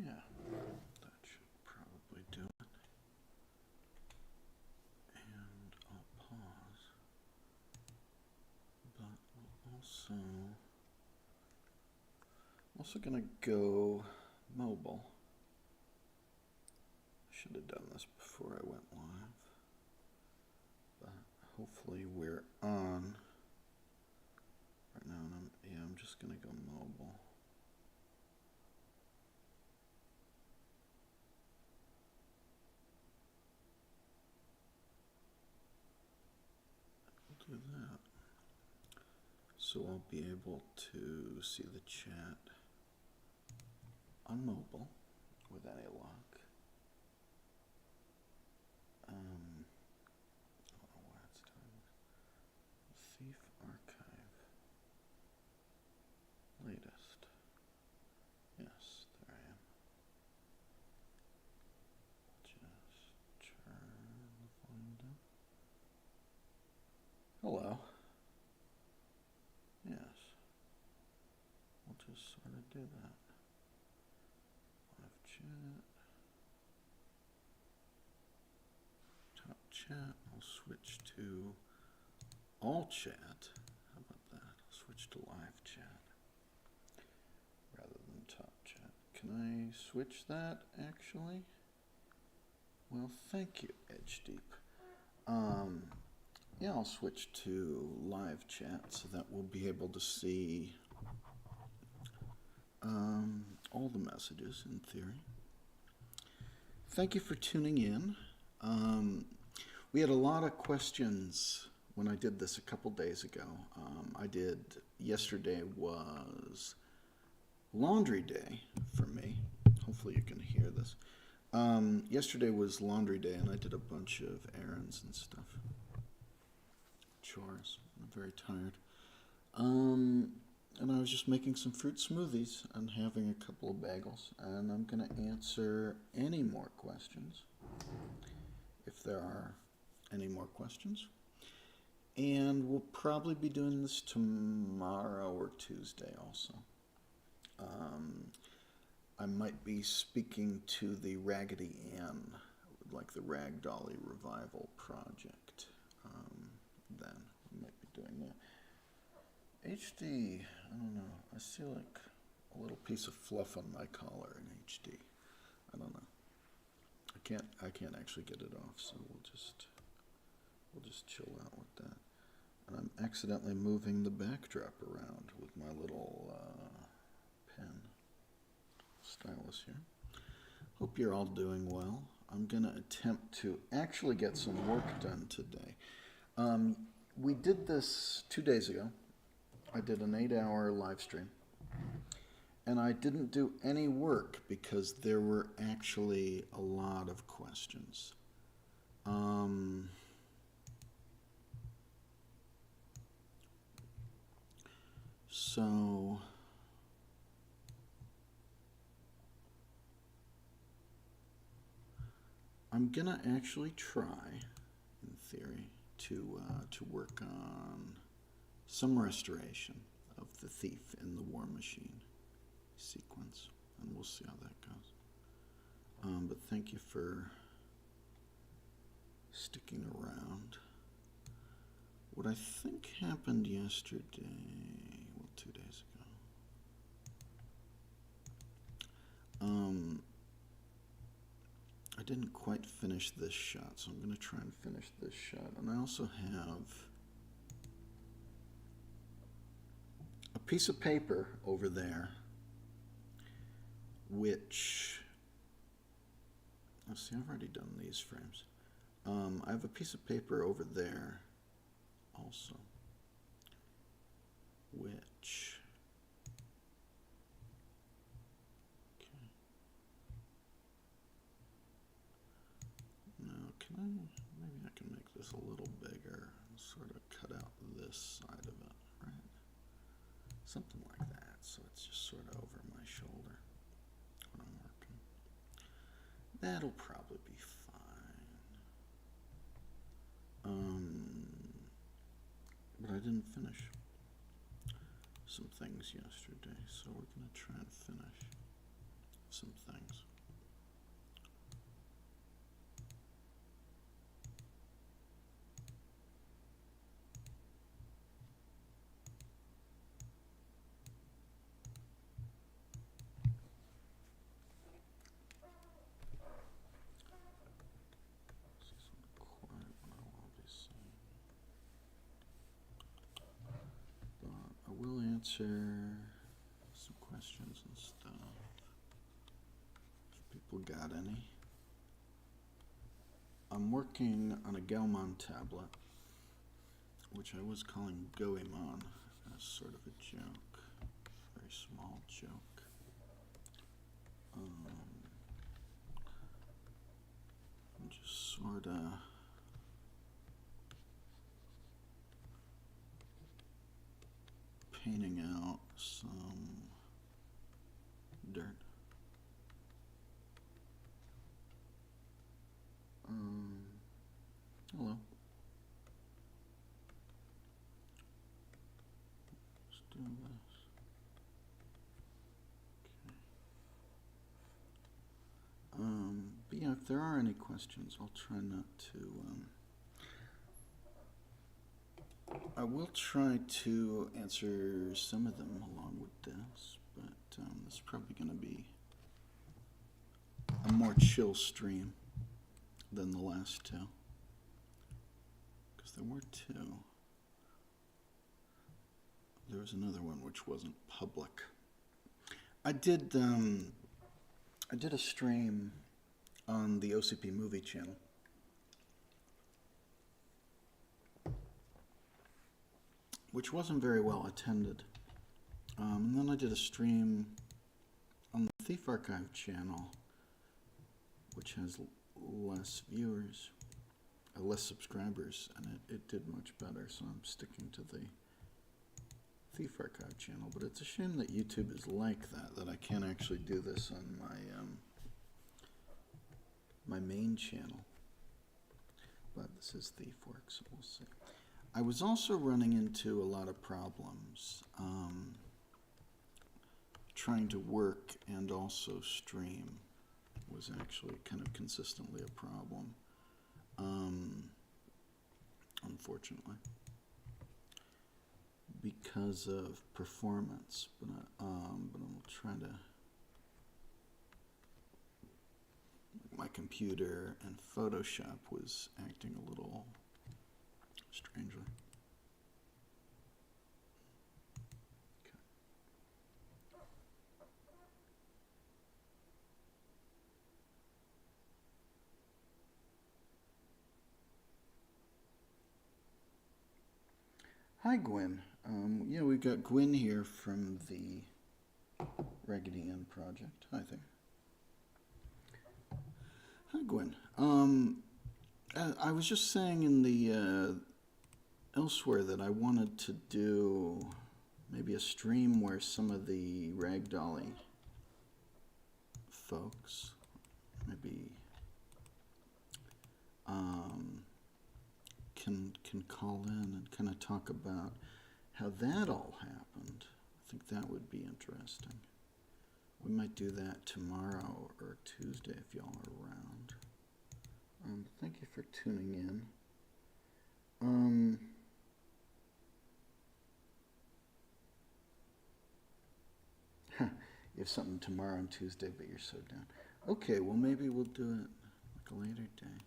Yeah, that should probably do it. And I'll pause. But we'll also gonna go mobile. Should have done this before I went live. But hopefully we're on right now, and I'm just gonna go mobile. We'll do that. So I'll be able to see the chat on mobile with any luck. I don't know why it's doing this. Thief Archive. Latest. Yes, there I am. Just turn the volume down. Hello. Yes. We'll just sort of do that. Live chat. Top chat. I'll switch to all chat. How about that? I'll switch to live chat rather than top chat. Can I switch that actually? Well, thank you, Edge Deep. Yeah, I'll switch to live chat so that we'll be able to see all the messages in theory. Thank you for tuning in. We had a lot of questions when I did this a couple days ago. Yesterday was laundry day for me. Hopefully you can hear this. Yesterday was laundry day and I did a bunch of errands and stuff. Chores. I'm very tired. And I was just making some fruit smoothies and having a couple of bagels. And I'm going to answer any more questions, if there are any more questions. And we'll probably be doing this tomorrow or Tuesday also. I might be speaking to the Raggedy Ann, like the Rag Dolly Revival Project. Then we might be doing that. HD, I don't know. I see like a little piece of fluff on my collar in HD. I don't know. I can't actually get it off, so we'll just chill out with that. And I'm accidentally moving the backdrop around with my little pen stylus here. Hope you're all doing well. I'm gonna attempt to actually get some work done today. We did this 2 days ago. I did an 8-hour live stream. And I didn't do any work because there were actually a lot of questions. So I'm gonna actually try, in theory, to work on some restoration of the Thief in the War Machine sequence, and we'll see how that goes. But thank you for sticking around. What I think happened yesterday, well, 2 days ago, I didn't quite finish this shot, so I'm going to try and finish this shot. And I also have a piece of paper over there, which, let's see, I've already done these frames. I have a piece of paper over there also, which, maybe I can make this a little bigger and sort of cut out this side of it, right? Something like that, so it's just sort of over my shoulder when I'm working. That'll probably be fine. But I didn't finish some things yesterday, so we're going to try and finish some things. I will answer some questions and stuff, if people got any. I'm working on a Gaumon tablet, which I was calling Goemon as sort of a joke, very small joke. I'm just sort of painting out some dirt. Hello. Let's do this. Okay. But yeah, if there are any questions, I'll try not to. I will try to answer some of them along with this, but this is probably going to be a more chill stream than the last two, because there were two. There was another one which wasn't public. I did a stream on the OCP movie channel. Which wasn't very well attended. And then I did a stream on the TheThiefArchive channel, which has less viewers, less subscribers, and it did much better, so I'm sticking to the TheThiefArchive channel. But it's a shame that YouTube is like that I can't actually do this on my main channel. But this is ThiefWorks, so we'll see. I was also running into a lot of problems trying to work and also stream was actually kind of consistently a problem, unfortunately, because of performance. But I'm trying to. My computer and Photoshop was acting a little strangely. Okay. Hi, Gwen. Yeah, we've got Gwen here from the Raggedy Ann project. Hi there. Hi, Gwen. I was just saying in the elsewhere that I wanted to do maybe a stream where some of the Ragdolly folks maybe can call in and kind of talk about how that all happened. I think that would be interesting. We might do that tomorrow or Tuesday if y'all are around. Thank you for tuning in. You have something tomorrow and Tuesday, but you're so down. Okay, well maybe we'll do it like a later day.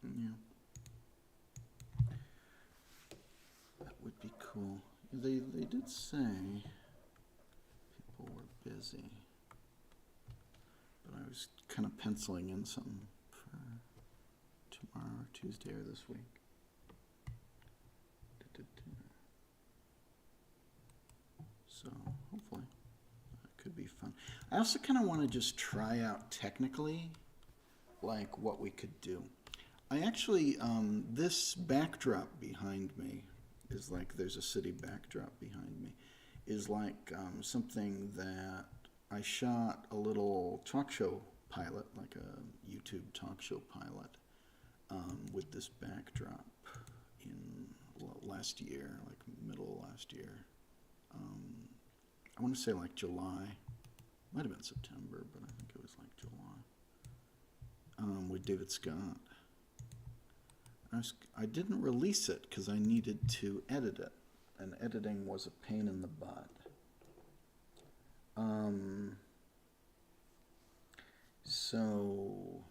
Yeah. That would be cool. They did say people were busy, but I was kind of penciling in something for tomorrow or Tuesday or this week. So hopefully that could be fun. I also kind of want to just try out technically like what we could do. I actually, this backdrop behind me is like, there's a city backdrop behind me, is like something that I shot a little talk show pilot, like a YouTube talk show pilot, with this backdrop in last year, like middle of last year. I want to say like July Might have been September, but I think it was like July. With David Scott. I didn't release it because I needed to edit it, and editing was a pain in the butt. So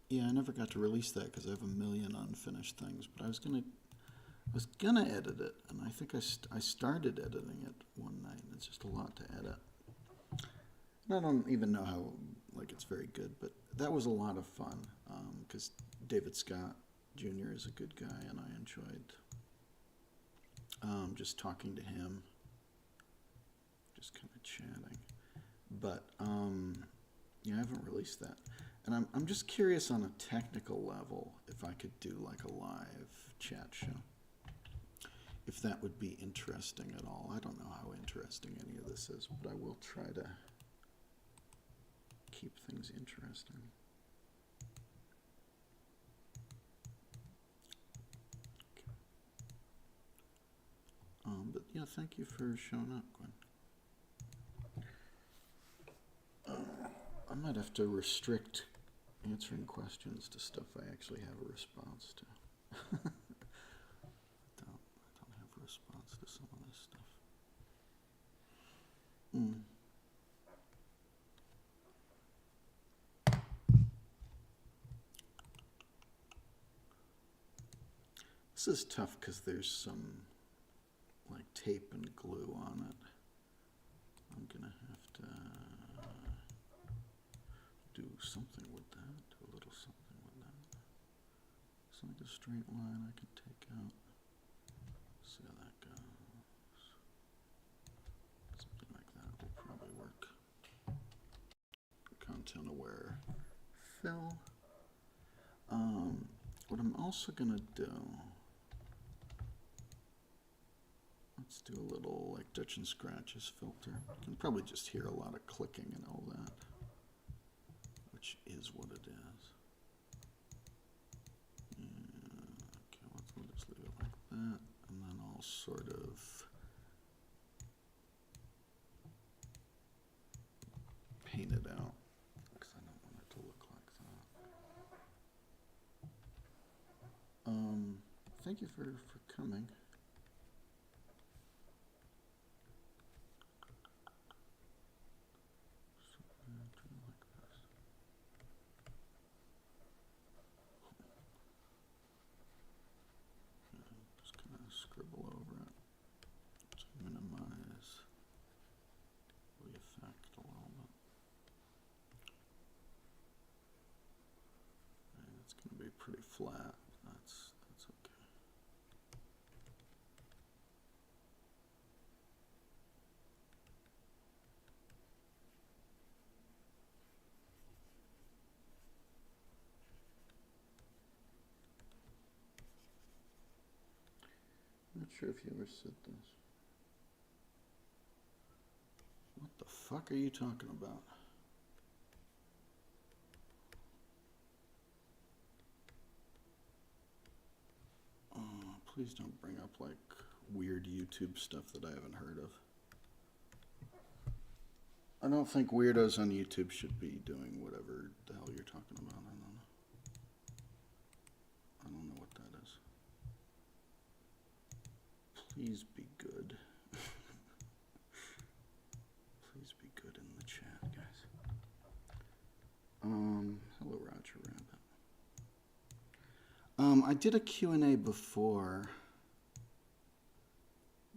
yeah, I never got to release that because I have a million unfinished things. But I was gonna edit it, and I think I started editing it one night. And it's just a lot to edit. And I don't even know how it's very good, but that was a lot of fun because David Scott Jr. is a good guy, and I enjoyed just talking to him, just kind of chatting. But yeah, I haven't released that. And I'm just curious on a technical level if I could do like a live chat show. If that would be interesting at all. I don't know how interesting any of this is, but I will try to keep things interesting. Okay. But yeah, thank you for showing up, Gwen. I might have to restrict answering questions to stuff I actually have a response to. I don't have a response to some of this stuff. This is tough because there's some like tape and glue on it. I'm gonna have to do something with that, do a little something with that. It's like a straight line I can take out. See how that goes. Something like that will probably work. Content aware fill. What I'm also gonna do, let's do a little like Dutch and Scratches filter. You can probably just hear a lot of clicking and all that, which is what it is. Okay, we'll just leave it like that, and then I'll sort of paint it out because I don't want it to look like that. Thank you for coming. Scribble over it to minimize the effect a little bit. And it's going to be pretty flat. That's okay. I'm not sure if you ever said this. What the fuck are you talking about? Oh, please don't bring up like weird YouTube stuff that I haven't heard of. I don't think weirdos on YouTube should be doing whatever the hell you're talking about. I don't know what that is. Please be good. Please be good in the chat, guys. Hello, Roger Rabbit. I did a Q&A before.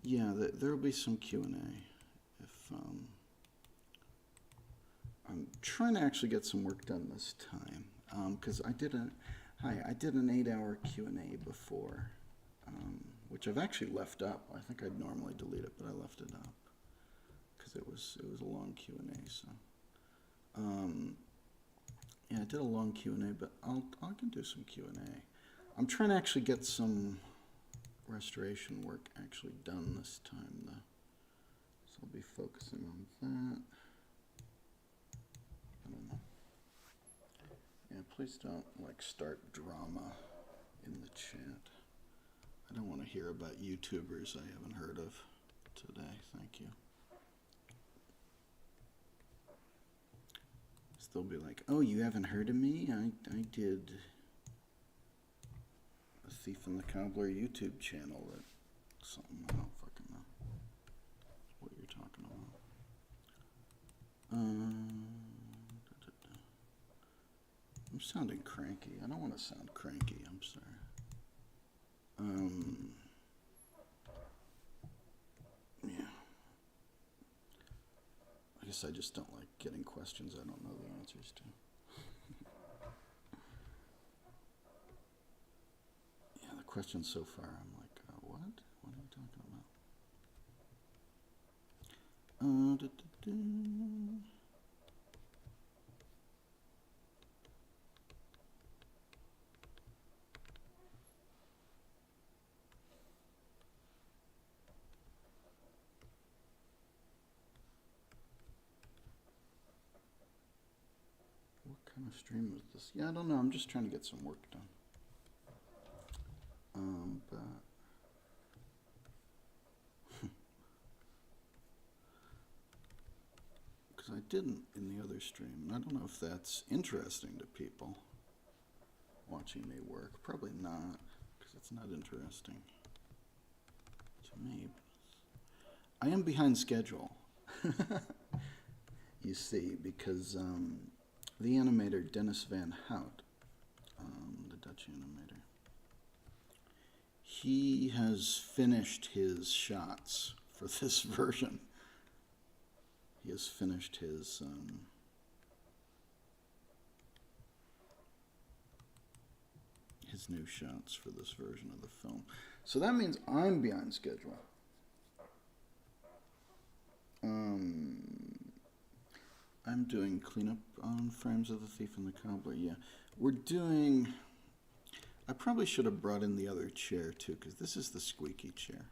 Yeah, there'll be some Q&A. If I'm trying to actually get some work done this time, because I did an 8-hour Q&A before. Which I've actually left up. I think I'd normally delete it, but I left it up because it was a long Q&A. So, yeah, I did a long Q&A, but I can do some Q&A. I'm trying to actually get some restoration work actually done this time, though. So I'll be focusing on that. I don't know. Yeah, please don't start drama in the chat. I don't want to hear about YouTubers I haven't heard of today. Thank you. They'll be like, oh, you haven't heard of me? I did a Thief and the Cobbler YouTube channel that something, I don't fucking know what you're talking about. I'm sounding cranky. I don't want to sound cranky. I'm sorry. Yeah. I guess I just don't like getting questions I don't know the answers to. Yeah, the questions so far, I'm like, what? What are you talking about? What kind of stream is this? Yeah, I don't know. I'm just trying to get some work done. But because I didn't in the other stream, and I don't know if that's interesting to people watching me work. Probably not, because it's not interesting to me. I am behind schedule. You see, because the animator Dennis Van Hout, the Dutch animator, he has finished his shots for this version. He has finished his new shots for this version of the film. So that means I'm behind schedule. I'm doing cleanup on Frames of the Thief and the Cobbler. Yeah, we're doing... I probably should have brought in the other chair too, because this is the squeaky chair.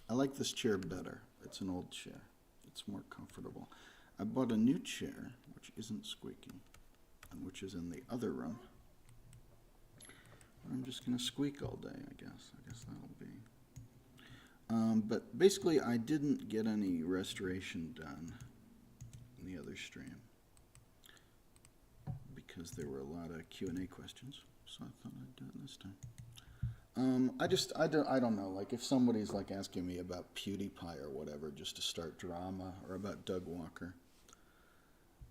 I like this chair better. It's an old chair. It's more comfortable. I bought a new chair, which isn't squeaky, and which is in the other room. I'm just going to squeak all day, I guess. I guess that'll be... but basically, I didn't get any restoration done in the other stream because there were a lot of Q&A questions, so I thought I'd do it this time. I don't know, like if somebody's like asking me about PewDiePie or whatever just to start drama, or about Doug Walker,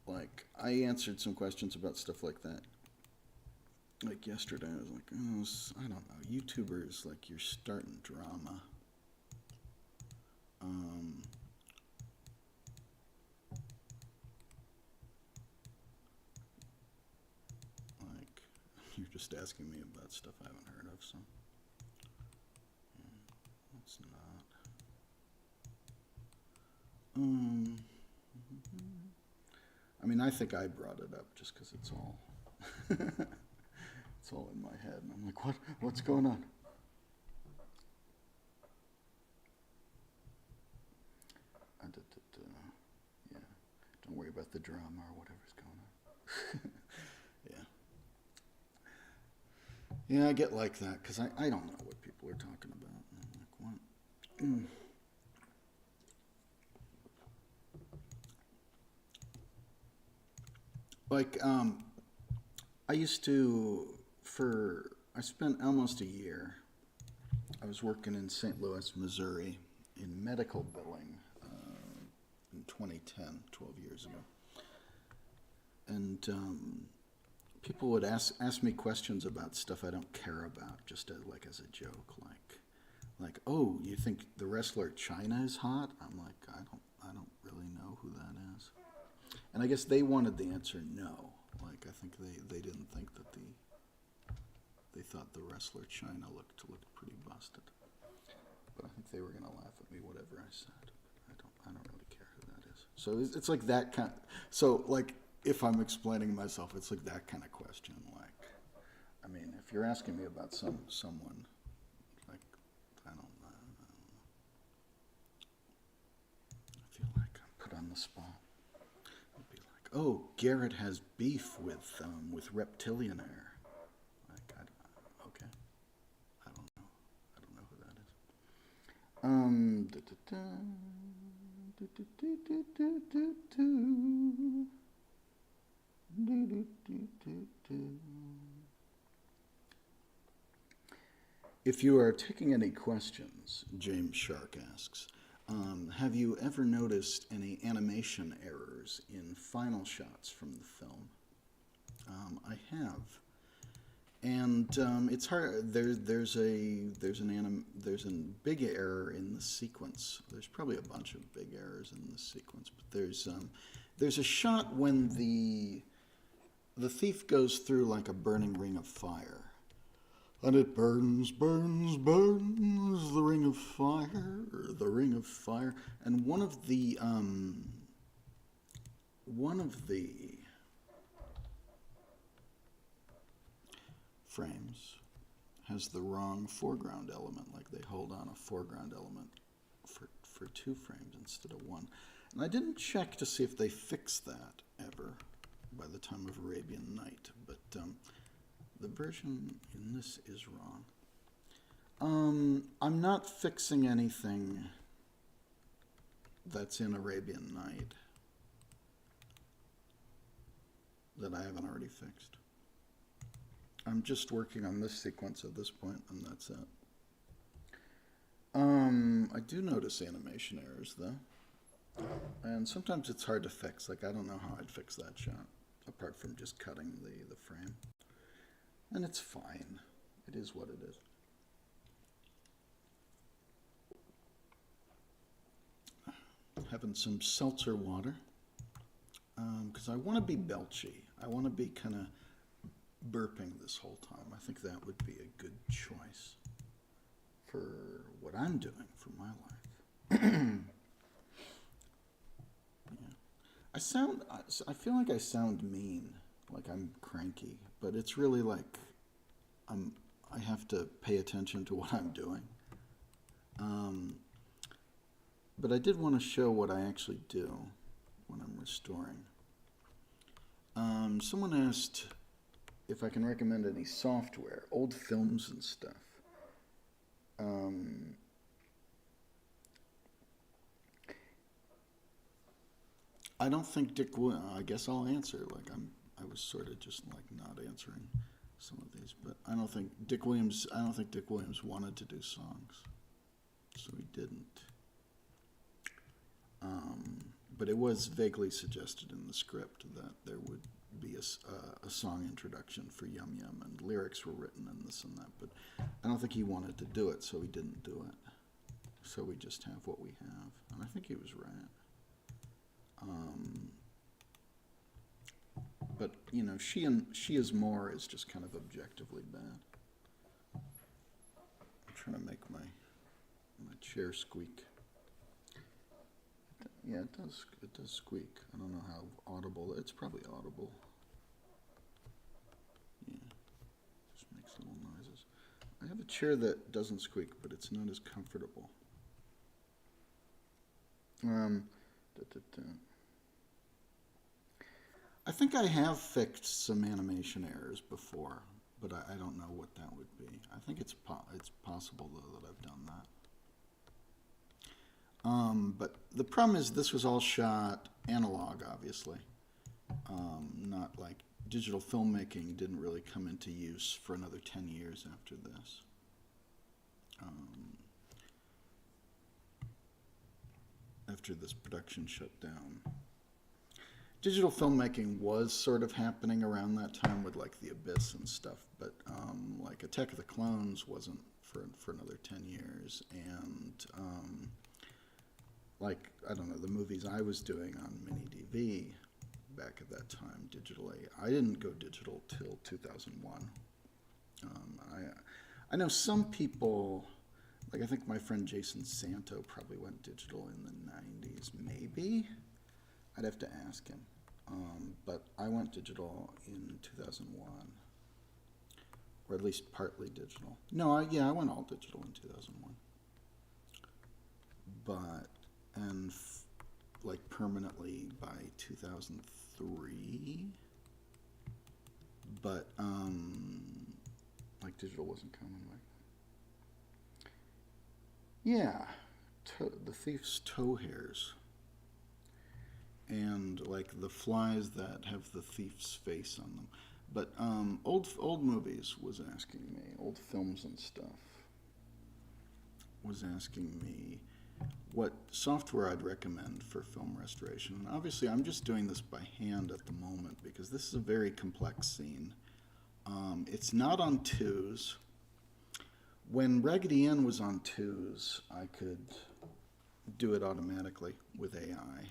like I answered some questions about stuff like that. Like yesterday, I was like, oh, I don't know, YouTubers, like you're starting drama. Like, you're just asking me about stuff I haven't heard of, so. It's not. I mean, I think I brought it up just because it's all, it's all in my head, and I'm like, what's going on? Yeah, don't worry about the drama or whatever's going on. Yeah. Yeah, I get like that because I don't know what people are talking about. And I'm like, what? Like, I used to, I spent almost a year, I was working in St. Louis, Missouri, in medical billing in 2010, 12 years ago. And people would ask me questions about stuff I don't care about, just as a joke, like, oh, you think the wrestler China is hot? I'm like, I don't really know who that is. And I guess they wanted the answer no. Like, I think they didn't think that they thought the wrestler China looked pretty busted. But I think they were gonna laugh at me whatever I said. I don't really care who that is. So it's like that kind. So like, if I'm explaining myself, it's like that kind of question. Like, I mean, if you're asking me about someone, like, I don't know. I feel like I'm put on the spot. It'd be like, oh, Garrett has beef with Reptilianaire. Like, okay, I don't know who that is. If you are taking any questions, James Shark asks, have you ever noticed any animation errors in final shots from the film? I have, and it's hard. There's a big error in the sequence. There's probably a bunch of big errors in the sequence, but there's a shot when the thief goes through like a burning ring of fire. And it burns, burns, burns, the ring of fire, the ring of fire. And one of the frames has the wrong foreground element, like they hold on a foreground element for 2 frames instead of 1. And I didn't check to see if they fixed that ever by the time of Arabian Night, but the version in this is wrong. I'm not fixing anything that's in Arabian Night that I haven't already fixed. I'm just working on this sequence at this point, and that's it. I do notice animation errors, though. And sometimes it's hard to fix. Like, I don't know how I'd fix that shot, apart from just cutting the frame. And it's fine. It is what it is. Having some seltzer water, because I want to be belchy. I want to be kind of burping this whole time. I think that would be a good choice for what I'm doing for my life. Yeah. I feel like I sound mean, like I'm cranky, but it's really like I have to pay attention to what I'm doing. But I did want to show what I actually do when I'm restoring. Someone asked if I can recommend any software, old films and stuff. I don't think I guess I'll answer. Like I was sort of just like not answering some of these, but I don't think Dick Williams wanted to do songs, so he didn't. But it was vaguely suggested in the script that there would be a song introduction for Yum Yum, and lyrics were written and this and that, but I don't think he wanted to do it, so he didn't do it. So we just have what we have, and I think he was right. But you know, She Is More is just kind of objectively bad. I'm trying to make my chair squeak. Yeah, it does squeak. I don't know how audible. It's probably audible. Yeah, just makes little noises. I have a chair that doesn't squeak, but it's not as comfortable. I think I have fixed some animation errors before, but I don't know what that would be. I think it's possible, though, that I've done that. But the problem is this was all shot analog, obviously. Not like digital filmmaking didn't really come into use for another 10 years after this. After this production shut down. Digital filmmaking was sort of happening around that time with like The Abyss and stuff, but like Attack of the Clones wasn't for another 10 years, and like, I don't know, the movies I was doing on mini DV back at that time digitally, I didn't go digital till 2001. I know some people, like I think my friend Jason Santo probably went digital in the 90s, maybe. I'd have to ask him. But I went digital in 2001, or at least partly digital. No, I went all digital in 2001. But, and like permanently by 2003. But, like digital wasn't common back then. Yeah, The Thief's toe hairs. and like the flies that have the thief's face on them. But old movies was asking me, old films and stuff was asking me what software I'd recommend for film restoration. And obviously, I'm just doing this by hand at the moment because this is a very complex scene. It's not on twos. When Raggedy Ann was on twos, I could do it automatically with AI.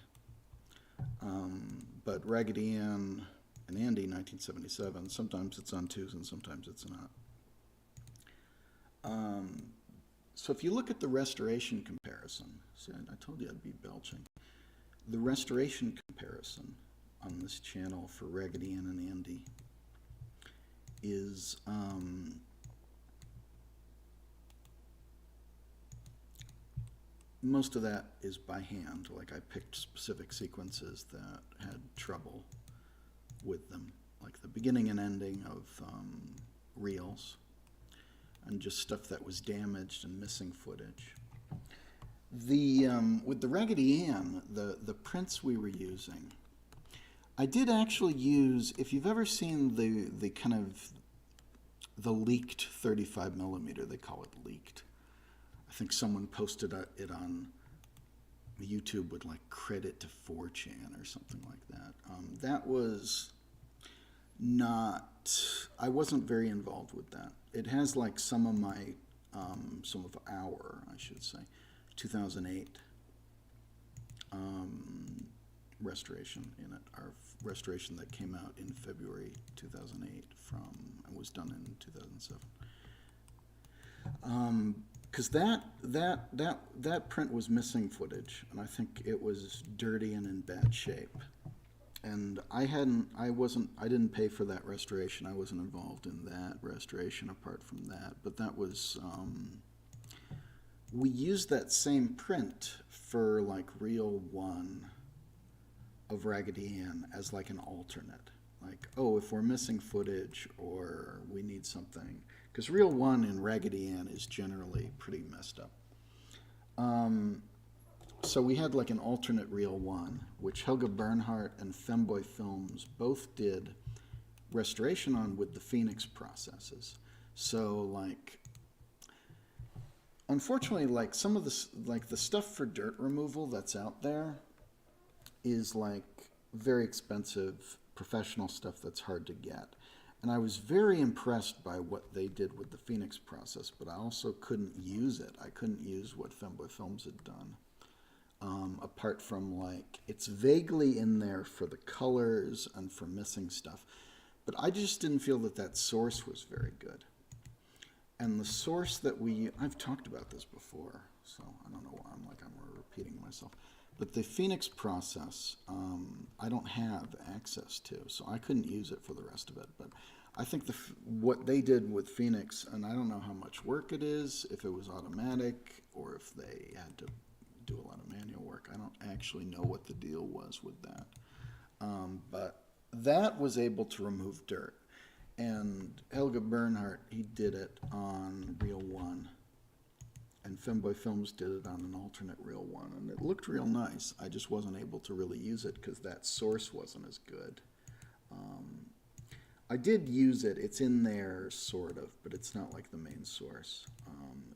But Raggedy Ann and Andy, 1977, sometimes it's on twos and sometimes it's not. So if you look at the restoration comparison, see, I told you I'd be belching. The restoration comparison on this channel for Raggedy Ann and Andy is most of that is by hand. Like I picked specific sequences that had trouble with them, like the beginning and ending of reels, and just stuff that was damaged and missing footage. With the Raggedy Ann, the prints we were using, I did actually use, if you've ever seen the kind of the leaked 35 millimeter, they call it leaked. I think someone posted it on YouTube with like credit to 4chan or something like that. That was not, I wasn't very involved with that. It has like some of our, I should say, 2008 restoration in it. Our restoration that came out in February 2008 and was done in 2007. Because that print was missing footage, and I think it was dirty and in bad shape. And I didn't pay for that restoration. I wasn't involved in that restoration apart from that. But that was, we used that same print for like reel 1 of Raggedy Ann as like an alternate. Like, oh, if we're missing footage or we need something. Because reel 1 in Raggedy Ann is generally pretty messed up. So we had like an alternate reel 1, which Helga Bernhardt and Femboy Films both did restoration on with the Phoenix processes. So like, unfortunately, like some of the, like the stuff for dirt removal that's out there is like very expensive professional stuff that's hard to get. And I was very impressed by what they did with the Phoenix process, but I also couldn't use it. I couldn't use what Femboy Films had done. Apart from like, it's vaguely in there for the colors and for missing stuff. But I just didn't feel that that source was very good. And the source that I've talked about this before, so I don't know why I'm repeating myself. But the Phoenix process, I don't have access to, so I couldn't use it for the rest of it. But I think what they did with Phoenix, and I don't know how much work it is, if it was automatic or if they had to do a lot of manual work. I don't actually know what the deal was with that. But that was able to remove dirt. And Helga Bernhardt, he did it on reel 1. And Femboy Films did it on an alternate reel 1. And it looked real nice. I just wasn't able to really use it because that source wasn't as good. I did use it. It's in there, sort of, but it's not like the main source.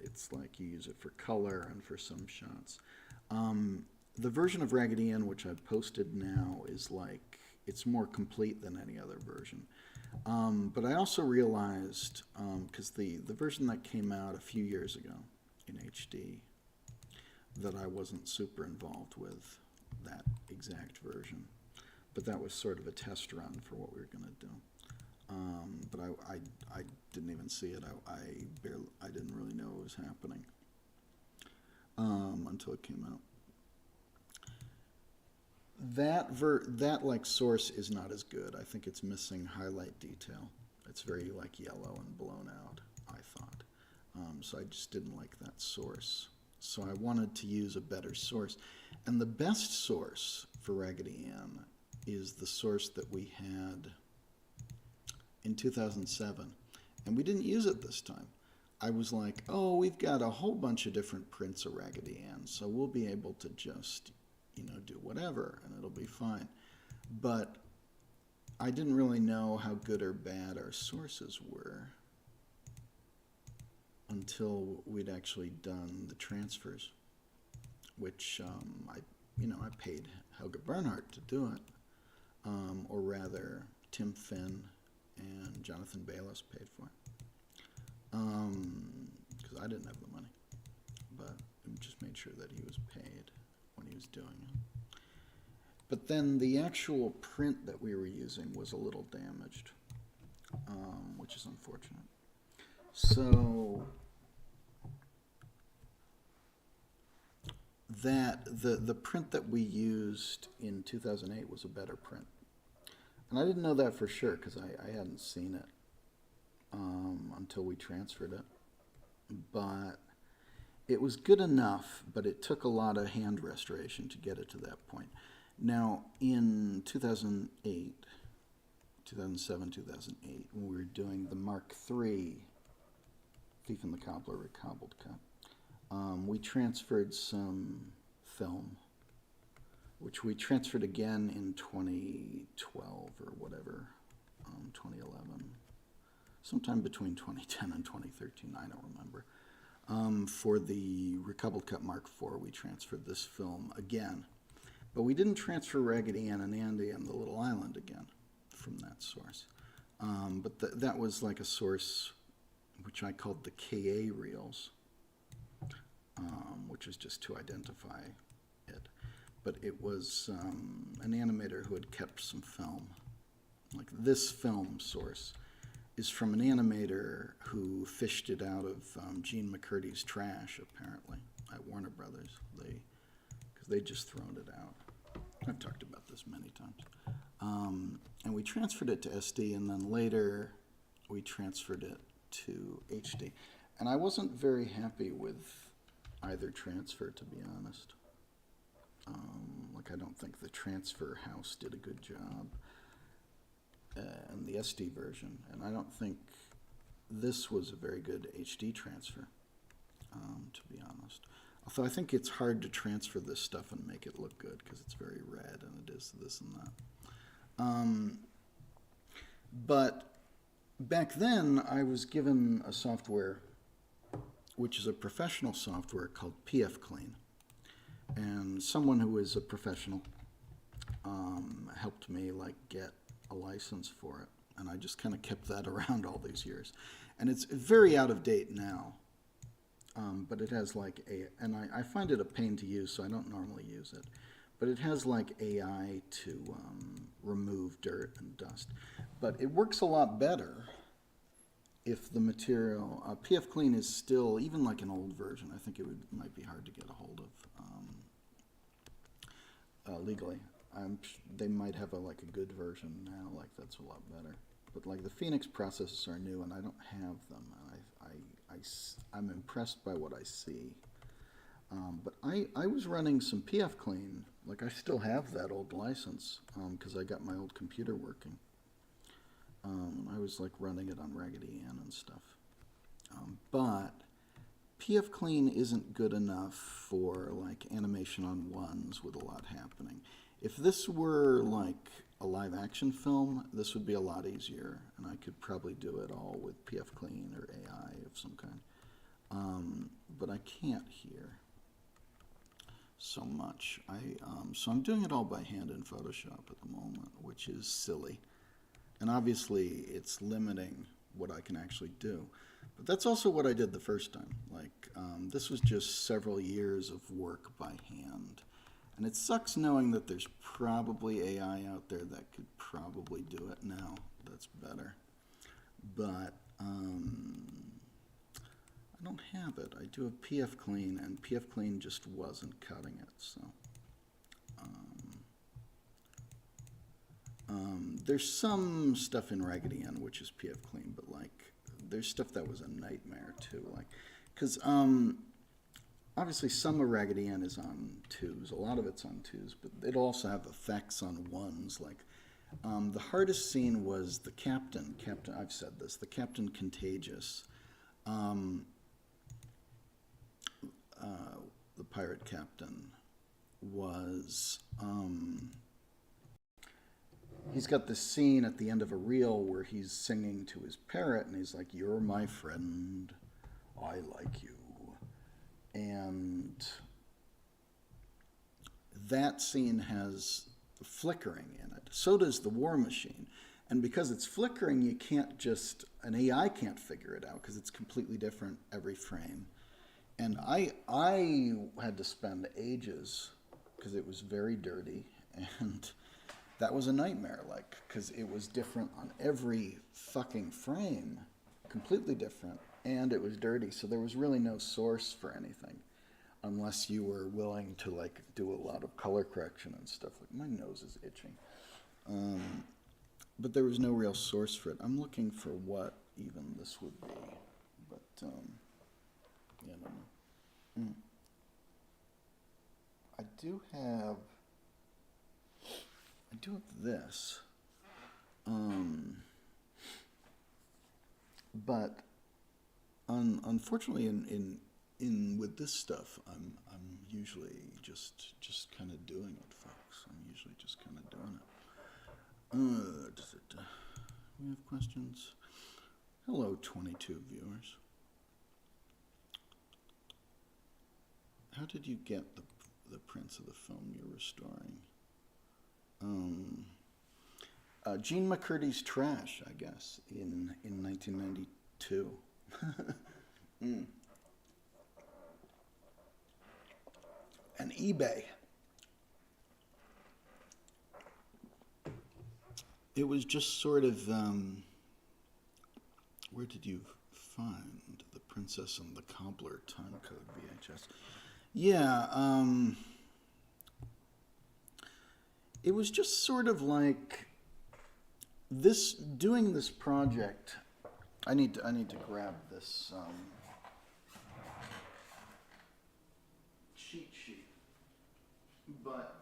It's like you use it for color and for some shots. The version of Raggedy Ann, which I've posted now, is like, it's more complete than any other version. But I also realized, because the version that came out a few years ago in HD, that I wasn't super involved with that exact version. But that was sort of a test run for what we were going to do. But I didn't even see it. I didn't really know it was happening until it came out. That like source is not as good. I think it's missing highlight detail. It's very like yellow and blown out, I thought. So I just didn't like that source. So I wanted to use a better source. And the best source for Raggedy Ann is the source that we had in 2007. And we didn't use it this time. I was like, oh, we've got a whole bunch of different prints of Raggedy Ann, so we'll be able to just do whatever and it'll be fine. But I didn't really know how good or bad our sources were until we'd actually done the transfers, which I paid Helga Bernhardt to do it, or rather Tim Finn and Jonathan Bayless paid for it, because I didn't have the money, but I just made sure that he was paid when he was doing it. But then the actual print that we were using was a little damaged, which is unfortunate. So the print that we used in 2008 was a better print. And I didn't know that for sure because I hadn't seen it until we transferred it. But it was good enough, but it took a lot of hand restoration to get it to that point. Now, in 2007, 2008, when we were doing the Mark III Thief and the Cobbler Recobbled Cut, we transferred some film, which we transferred again in 2012 or whatever, 2011, sometime between 2010 and 2013, I don't remember. For the Recobbled Cut Mark IV, we transferred this film again. But we didn't transfer Raggedy Ann and Andy and the Little Island again from that source. But that was like a source which I called the KA reels, which was just to identify it. But it was an animator who had kept some film. Like this film source is from an animator who fished it out of Gene McCurdy's trash, apparently, at Warner Brothers. Because they'd just thrown it out. I've talked about this many times. And we transferred it to SD, and then later we transferred it to HD. And I wasn't very happy with either transfer, to be honest. I don't think the transfer house did a good job in the SD version, and I don't think this was a very good HD transfer, to be honest. Although I think it's hard to transfer this stuff and make it look good because it's very red and it is this and that. But back then I was given a software which is a professional software called PF Clean. And someone who is a professional helped me get a license for it. And I just kind of kept that around all these years. And it's very out of date now. But it has and I find it a pain to use, so I don't normally use it. But it has AI to remove dirt and dust. But it works a lot better if the material, PF Clean is still, even an old version, I think it might be hard to get a hold of legally. They might have a good version now, that's a lot better. But the Phoenix processors are new, and I don't have them. I'm impressed by what I see. But I was running some PF Clean. I still have that old license because I got my old computer working. I was running it on Raggedy Ann and stuff. But PF Clean isn't good enough for animation on ones with a lot happening. If this were a live action film, this would be a lot easier, and I could probably do it all with PF Clean or AI of some kind. But I can't here so much. So I'm doing it all by hand in Photoshop at the moment, which is silly. And obviously it's limiting what I can actually do. But that's also what I did the first time. This was just several years of work by hand. And it sucks knowing that there's probably AI out there that could probably do it now. That's better. But I don't have it. I do have PF Clean, and PF Clean just wasn't cutting it. So there's some stuff in Raggedy Ann which is PF Clean, but there's stuff that was a nightmare too. Because obviously some of Raggedy Ann is on 2s, a lot of it's on 2s, but it'll also have effects on 1s. The hardest scene was the Captain, I've said this, the Captain Contagious, the pirate captain, was he's got this scene at the end of a reel where he's singing to his parrot, and he's like, "You're my friend, I like you." And that scene has flickering in it. So does the War Machine. And because it's flickering, you can't just, an AI can't figure it out because it's completely different every frame. And I had to spend ages because it was very dirty, and that was a nightmare, like, because it was different on every fucking frame, completely different, and it was dirty, so there was really no source for anything unless you were willing to, like, do a lot of color correction and stuff. Like, my nose is itching. But there was no real source for it. I'm looking for what even this would be, but yeah, I don't know. I do have this, but unfortunately, in with this stuff, I'm usually just kind of doing it, folks. I'm usually just kind of doing it. We have questions. Hello, 22 viewers. How did you get the prints of the film you're restoring? Gene McCurdy's trash, I guess, in 1992. And eBay. It was just sort of, where did you find The Princess and the Cobbler timecode VHS? Yeah, it was just sort of like doing this project. I need to grab this cheat sheet, but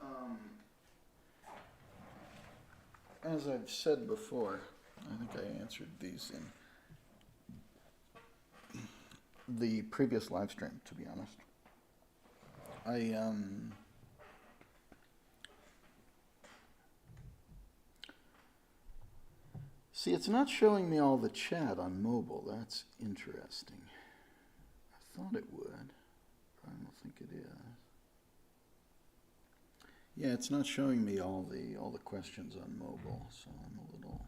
as I've said before, I think I answered these in the previous live stream, to be honest. See, it's not showing me all the chat on mobile. That's interesting. I thought it would, but I don't think it is. Yeah, it's not showing me all the questions on mobile, so I'm a little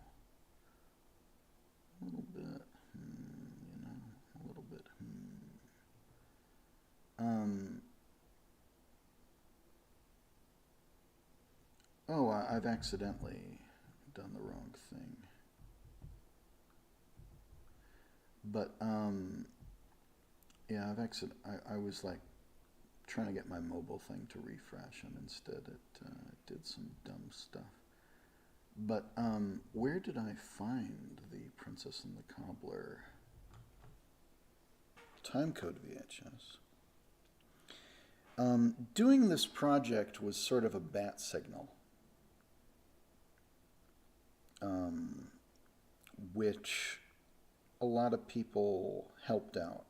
bit, a little bit. Oh, I've accidentally done the wrong thing. But yeah, I was like trying to get my mobile thing to refresh, and instead it did some dumb stuff. But where did I find the Princess and the Cobbler timecode VHS? Doing this project was sort of a bat signal, which a lot of people helped out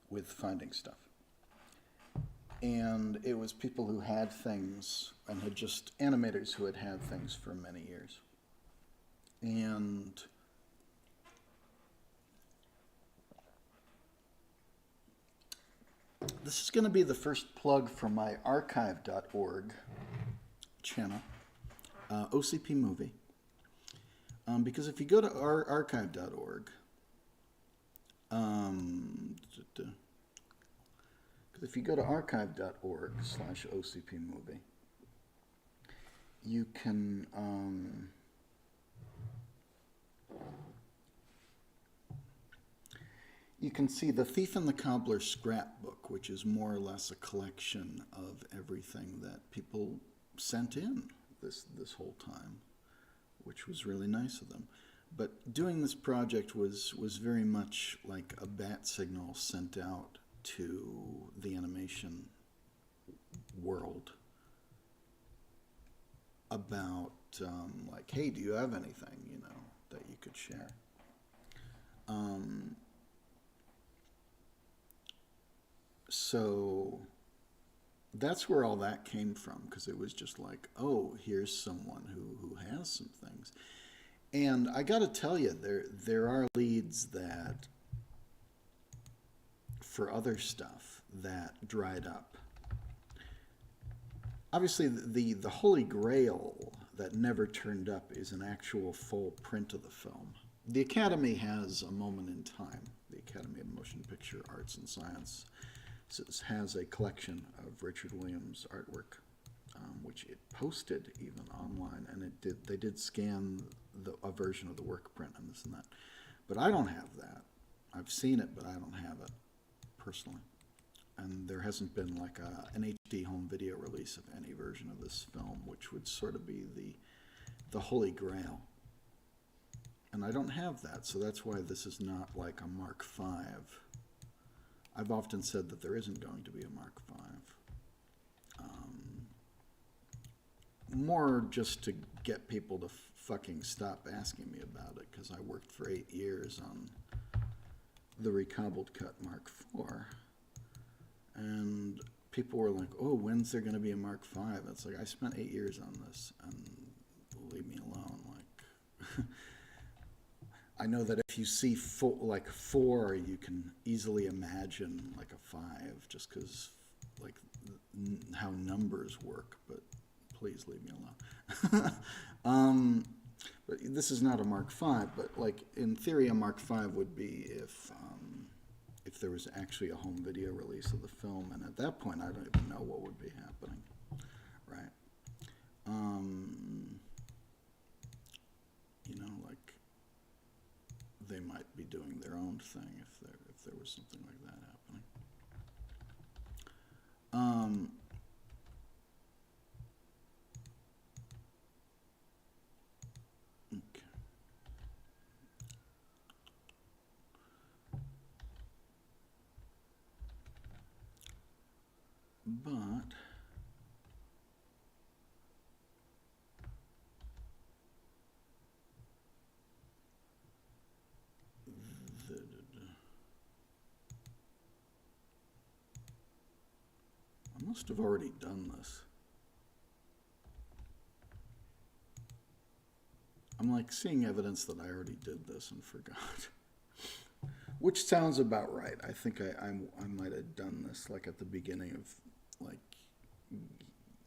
with finding stuff. And it was people who had things and had just animators who had things for many years. And this is going to be the first plug for my archive.org channel, OCP Movie. Because if you go to our archive.org, if you go to archive.org/OCPmovie, you can see The Thief and the Cobbler scrapbook, which is more or less a collection of everything that people sent in this whole time, which was really nice of them. But doing this project was very much like a bat signal sent out to the animation world about like, hey, do you have anything, that you could share? So that's where all that came from, because it was just like, oh, here's someone who has some things. And I got to tell you, there are leads that for other stuff that dried up. Obviously, the Holy Grail that never turned up is an actual full print of the film. The Academy has a moment in time. The Academy of Motion Picture Arts and Science has a collection of Richard Williams' artwork, which it posted even online, and they did scan a version of the work print and this and that. But I don't have that. I've seen it, but I don't have it personally. And there hasn't been like an HD home video release of any version of this film, which would sort of be the Holy Grail. And I don't have that, so that's why this is not like a Mark V. I've often said that there isn't going to be a Mark V. More just to get people to fucking stop asking me about it, because I worked for 8 years on the recobbled cut Mark IV. And people were like, oh, when's there going to be a Mark V? It's like, I spent 8 years on this, and leave me alone. Like, I know that if you see like 4, you can easily imagine like a 5, just because like how numbers work, but please leave me alone. But this is not a Mark V, but like in theory a Mark V would be if there was actually a home video release of the film, and at that point I don't even know what would be happening, right? You know, like they might be doing their own thing if there was something like that happening. Okay. But I must have already done this. I'm like seeing evidence that I already did this and forgot. Which sounds about right. I think I might have done this like at the beginning of like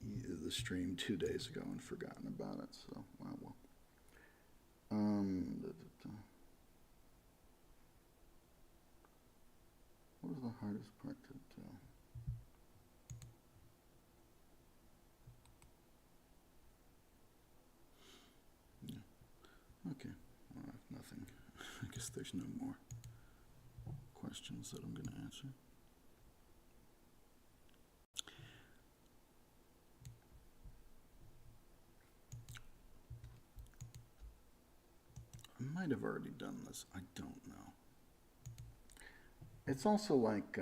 the stream 2 days ago and forgotten about it. So well. What was the hardest part to do? Yeah. Okay. Well, I have nothing. I guess there's no more questions that I'm going to answer. I might have already done this. I don't know. It's also like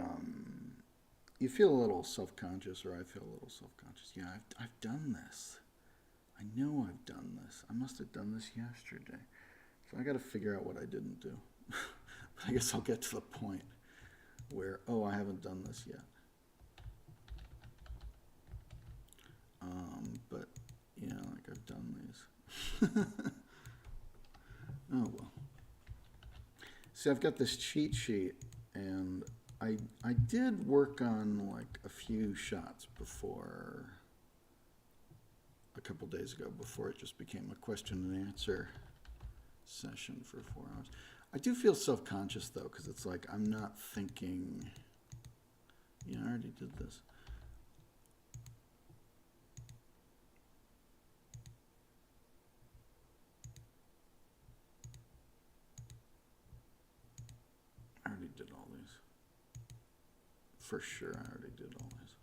you feel a little self-conscious, or I feel a little self-conscious. Yeah, I've done this. I know I've done this. I must have done this yesterday. So I got to figure out what I didn't do. I guess I'll get to the point where, oh, I haven't done this yet. But yeah, like I've done these. Oh well. See, I've got this cheat sheet, and I did work on like a few shots before, a couple days ago, before it just became a question and answer session for 4 hours. I do feel self-conscious though, because it's like I'm not thinking, yeah, I already did this. I already did all these. For sure, I already did all these.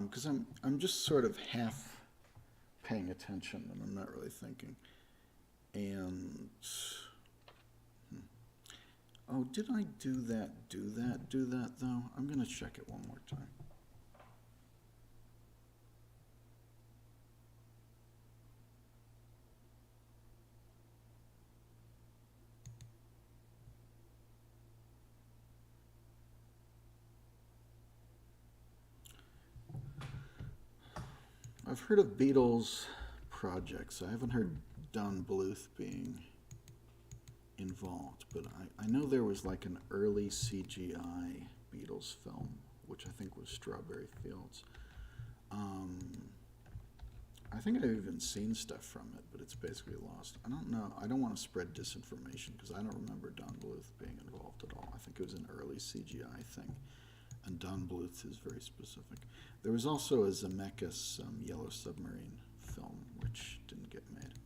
Because I'm just sort of half paying attention, and I'm not really thinking. And oh, did I do that though? I'm gonna check it one more time. I've heard of Beatles projects. I haven't heard Don Bluth being involved, but I know there was like an early CGI Beatles film, which I think was Strawberry Fields. I think I've even seen stuff from it, but it's basically lost. I don't know. I don't want to spread disinformation because I don't remember Don Bluth being involved at all. I think it was an early CGI thing, and Don Bluth is very specific. There was also a Zemeckis Yellow Submarine film, which didn't get made.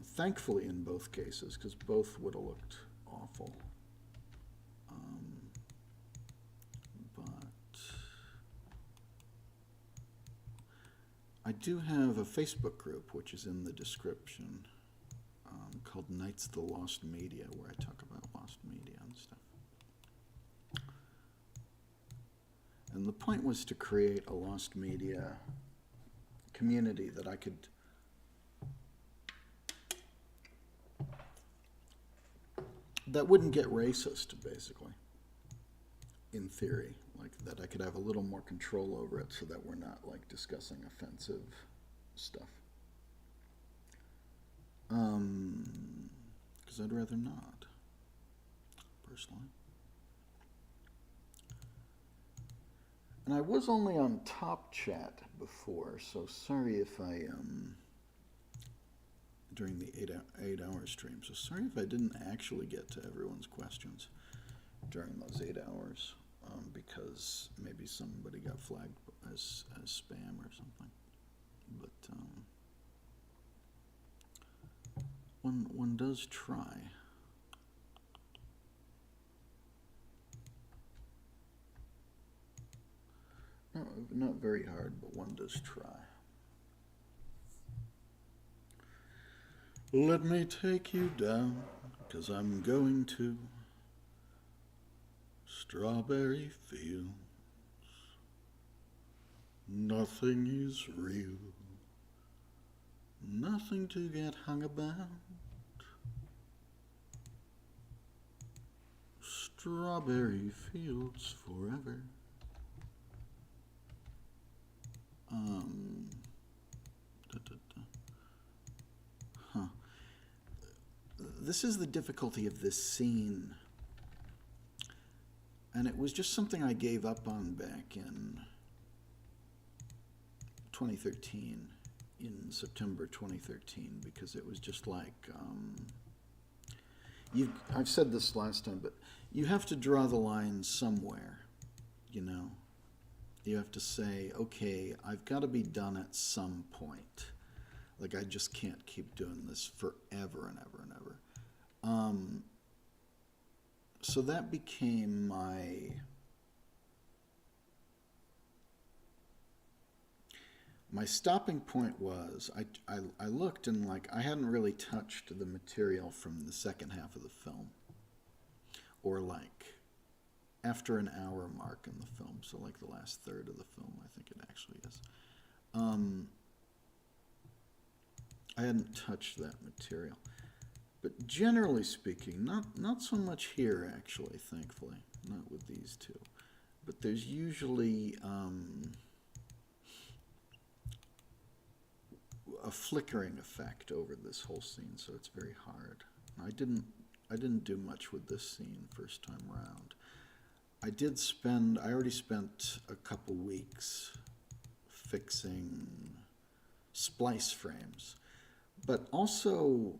Thankfully, in both cases, because both would have looked awful. I do have a Facebook group, which is in the description, called Knights of the Lost Media, where I talk about lost media and stuff. And the point was to create a lost media community that I could that wouldn't get racist, basically, in theory. Like, that I could have a little more control over it so that we're not, like, discussing offensive stuff. Because I'd rather not, personally. And I was only on Top Chat before, so sorry if I, during the 8-hour stream, so sorry if I didn't actually get to everyone's questions during those 8 hours. Because maybe somebody got flagged as spam or something. But one does try. No, not very hard, but one does try. Let me take you down, 'cause I'm going to strawberry fields. Nothing is real, nothing to get hung about. Strawberry fields forever. This is the difficulty of this scene. And it was just something I gave up on back in 2013, in September 2013, because it was just like, I've said this last time, but you have to draw the line somewhere, you know? You have to say, okay, I've got to be done at some point. Like, I just can't keep doing this forever and ever and ever. So that became my stopping point. Was I looked, and like, I hadn't really touched the material from the second half of the film, or like after an hour mark in the film, so like the last third of the film, I think it actually is. I hadn't touched that material. But generally speaking, not so much here, actually, thankfully, not with these two. But there's usually a flickering effect over this whole scene, so it's very hard. I didn't do much with this scene first time around. I already spent a couple weeks fixing splice frames, but also,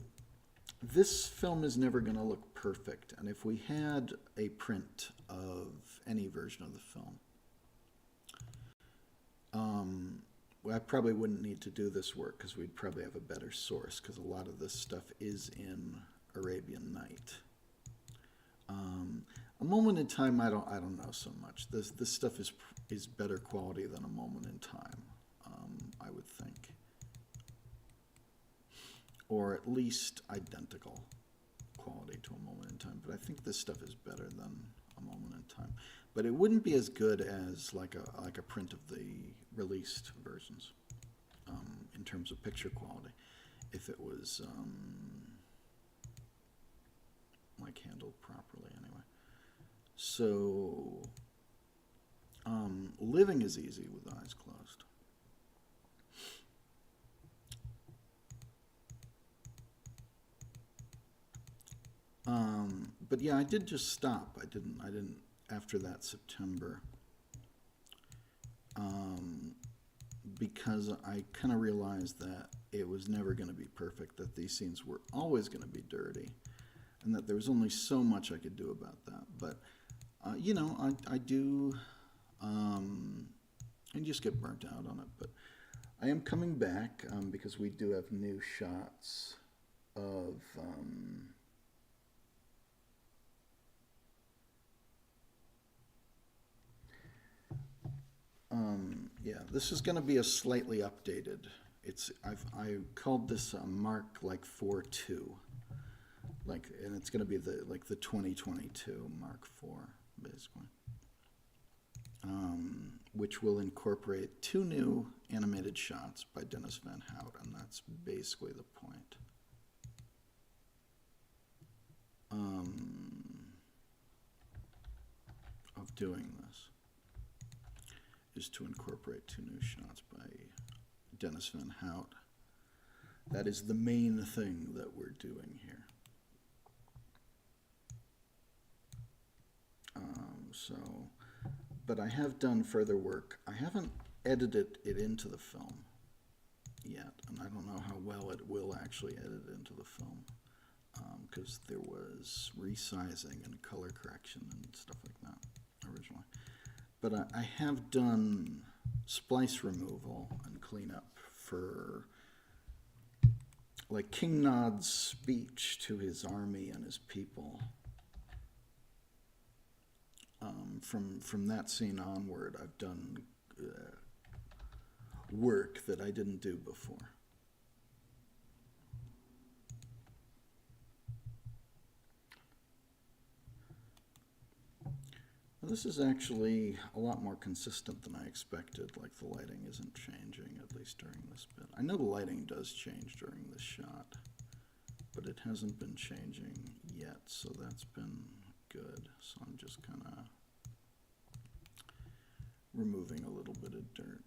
this film is never going to look perfect, and if we had a print of any version of the film, I probably wouldn't need to do this work, because we'd probably have a better source, because a lot of this stuff is in Arabian Night. A Moment in Time, I don't know so much. This stuff is better quality than A Moment in Time, I would think. Or at least identical quality to A Moment in Time. But I think this stuff is better than A Moment in Time. But it wouldn't be as good as like a print of the released versions, in terms of picture quality, if it was like handled properly anyway. So living is easy with eyes closed. But yeah, I did just stop. I didn't after that September. Because I kind of realized that it was never going to be perfect, that these scenes were always going to be dirty, and that there was only so much I could do about that. But, you know, I do, I just get burnt out on it. But I am coming back because we do have new shots of... yeah, this is going to be a slightly updated. I called this Mark like 4.2, like, and it's going to be the 2022 Mark 4 basically, which will incorporate 2 new animated shots by Dennis Van Hout, and that's basically the point. Of doing this. Is to incorporate 2 new shots by Dennis Van Hout. That is the main thing that we're doing here. But I have done further work. I haven't edited it into the film yet, and I don't know how well it will actually edit into the film, because there was resizing and color correction and stuff like that originally. But I have done splice removal and cleanup for, like, King Nod's speech to his army and his people. From that scene onward, I've done work that I didn't do before. Well, this is actually a lot more consistent than I expected. Like, the lighting isn't changing, at least during this bit. I know the lighting does change during this shot, but it hasn't been changing yet, so that's been good. So I'm just kind of removing a little bit of dirt.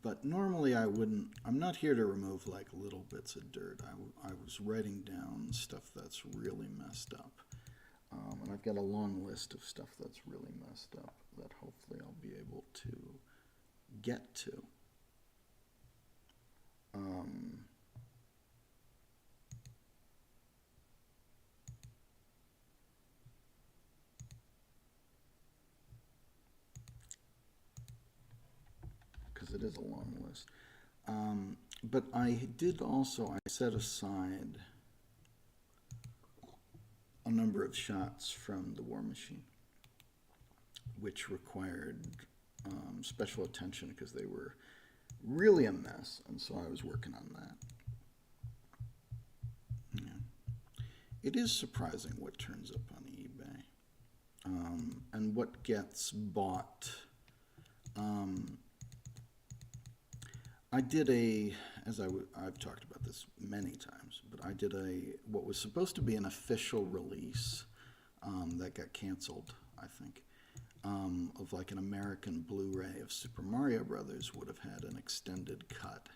But normally I wouldn't, I'm not here to remove like little bits of dirt. I was writing down stuff that's really messed up. And I've got a long list of stuff that's really messed up that hopefully I'll be able to get to. Because it is a long list. But I did also, I set aside a number of shots from The War Machine, which required special attention because they were really a mess, and so I was working on that. Yeah. It is surprising what turns up on eBay and what gets bought. I did I've talked about this many times, but I did what was supposed to be an official release that got canceled, I think, of like an American Blu-ray of Super Mario Brothers would have had an extended cut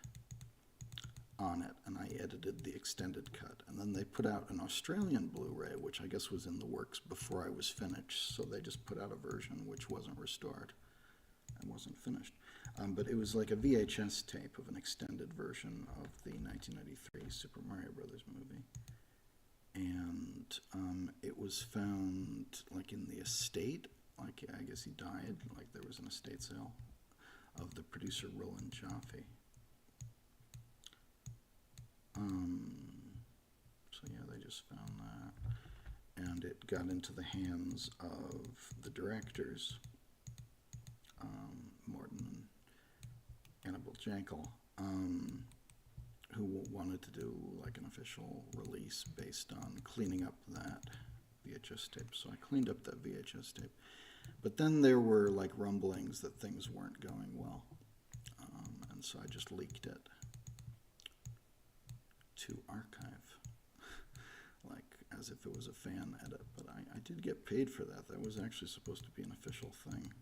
on it, and I edited the extended cut. And then they put out an Australian Blu-ray, which I guess was in the works before I was finished, so they just put out a version which wasn't restored and wasn't finished. But it was like a VHS tape of an extended version of the 1993 Super Mario Brothers movie. And it was found like in the estate, like I guess he died, like there was an estate sale of the producer Roland Jaffe. So yeah, they just found that. And it got into the hands of the directors, Morton and Annabelle Jankel, who wanted to do like an official release based on cleaning up that VHS tape. So I cleaned up that VHS tape. But then there were like rumblings that things weren't going well. And so I just leaked it to archive, like as if it was a fan edit. But I did get paid for that. That was actually supposed to be an official thing.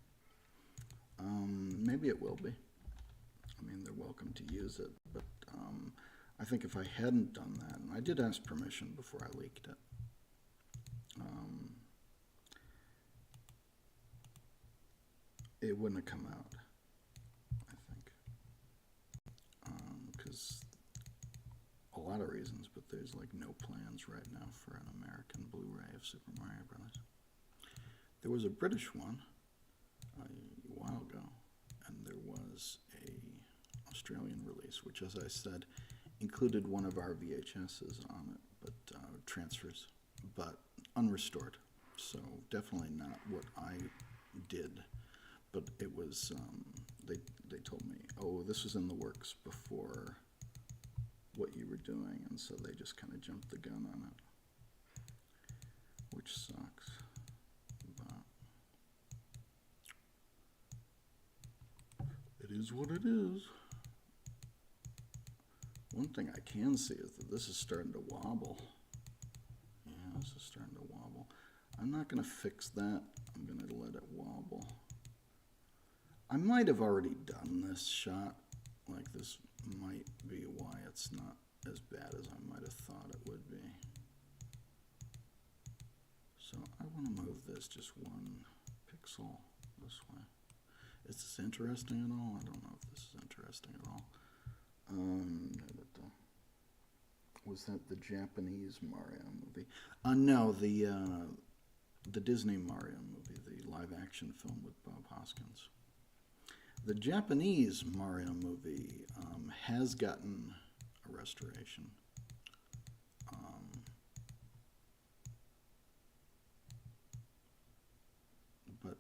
Maybe it will be. I mean, they're welcome to use it, but I think if I hadn't done that, and I did ask permission before I leaked it, it wouldn't have come out, I think, because a lot of reasons, but there's like no plans right now for an American Blu-ray of Super Mario Brothers. There was a British one a while ago, and there was a Australian release, which, as I said, included one of our VHSs on it, but transfers, but unrestored. So definitely not what I did, but it was. They told me, oh, this was in the works before what you were doing, and so they just kind of jumped the gun on it, which sucks. But it is what it is. One thing I can see is that this is starting to wobble. Yeah, this is starting to wobble. I'm not going to fix that. I'm going to let it wobble. I might have already done this shot. Like, this might be why it's not as bad as I might have thought it would be. So I want to move this just one pixel this way. Is this interesting at all? I don't know if this is interesting at all. Was that the Japanese Mario movie? No, the Disney Mario movie, the live-action film with Bob Hoskins. The Japanese Mario movie has gotten a restoration. But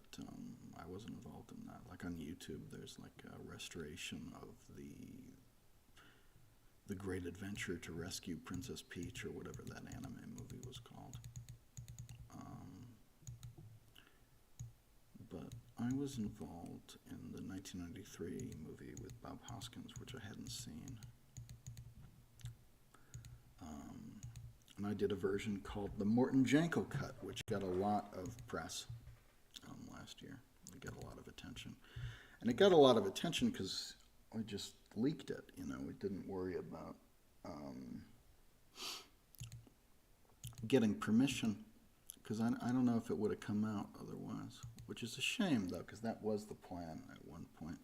I wasn't involved in that. Like on YouTube, there's like a restoration of the Great Adventure to Rescue Princess Peach, or whatever that anime movie was called. But I was involved in the 1993 movie with Bob Hoskins, which I hadn't seen. And I did a version called the Morton Janko Cut, which got a lot of press last year. It got a lot of attention. And it got a lot of attention because I just leaked it. You know, we didn't worry about getting permission, because I don't know if it would have come out otherwise, which is a shame, though, because that was the plan at one point.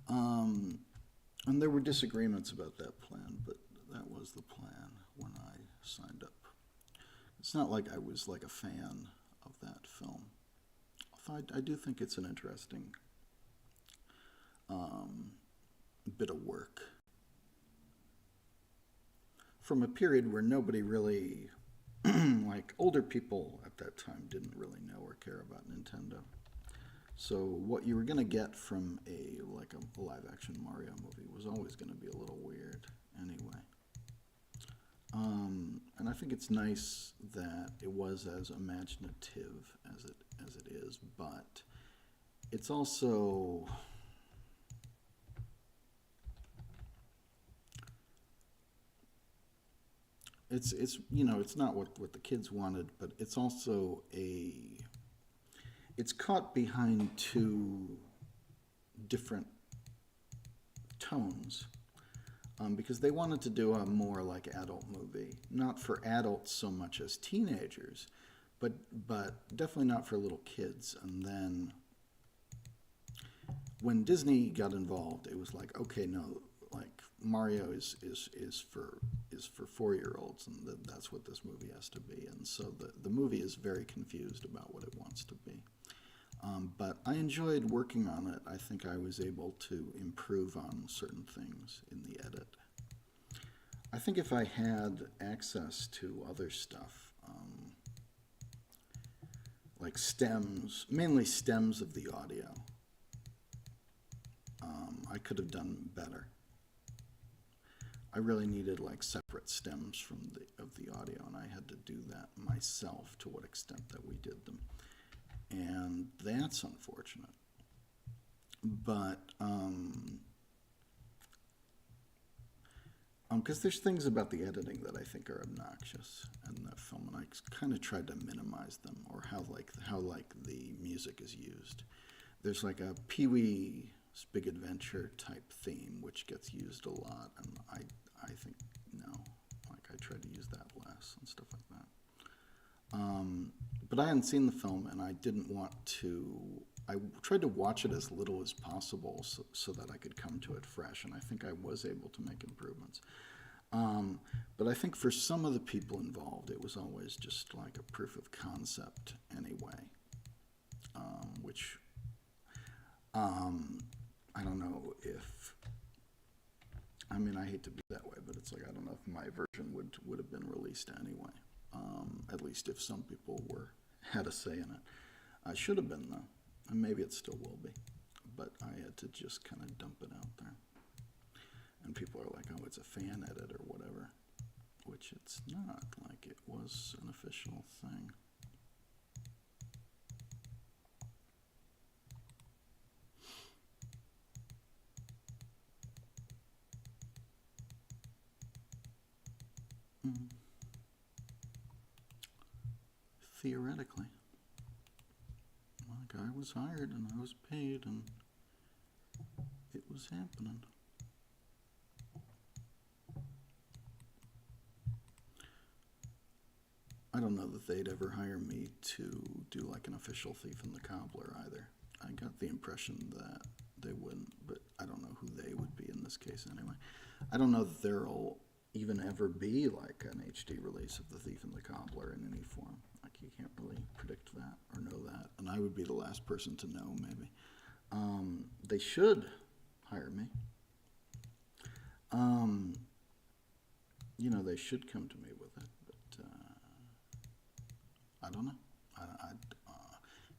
And there were disagreements about that plan, but that was the plan when I signed up. It's not like I was like a fan of that film. I do think it's an interesting bit of work from a period where nobody really, like older people at that time, didn't really know or care about Nintendo. So what you were going to get from a live-action Mario movie was always going to be a little weird anyway. And I think it's nice that it was as imaginative as it is, but it's also it's you know, it's not what the kids wanted, but it's also it's caught behind two different tones. Because they wanted to do a more like adult movie, not for adults so much as teenagers, but definitely not for little kids. And then when Disney got involved, it was like, okay, no, like Mario is for 4-year-olds, and that's what this movie has to be. And so the movie is very confused about what it wants to be. But I enjoyed working on it. I think I was able to improve on certain things in the edit. I think if I had access to other stuff, like stems, mainly stems of the audio, I could have done better. I really needed like separate stems of the audio, and I had to do that myself to what extent that we did them. And that's unfortunate. But, because there's things about the editing that I think are obnoxious in that film, and I kind of tried to minimize them, or how the music is used. There's like a Pee-wee's Big Adventure type theme, which gets used a lot, and I think, no, like I tried to use that less and stuff like that. But I hadn't seen the film, and I didn't want to I tried to watch it as little as possible so that I could come to it fresh, and I think I was able to make improvements. But I think for some of the people involved, it was always just like a proof of concept anyway, which I don't know if, I mean, I hate to be that way, but it's like, I don't know if my version would have been released anyway, at least if some people had a say in it. I should have been, though, and maybe it still will be, but I had to just kind of dump it out there. And people are like, oh, it's a fan edit or whatever, which it's not. Like, it was an official thing. Mm. Theoretically, like, I was hired and I was paid and it was happening. I don't know that they'd ever hire me to do like an official Thief and the Cobbler either. I got the impression that they wouldn't, but I don't know who they would be in this case anyway. I don't know that there'll even ever be like an HD release of The Thief and the Cobbler in any form. Like, you can't really predict that or know that, and I would be the last person to know, maybe. They should hire me. You know, they should come to me with it, but I don't know.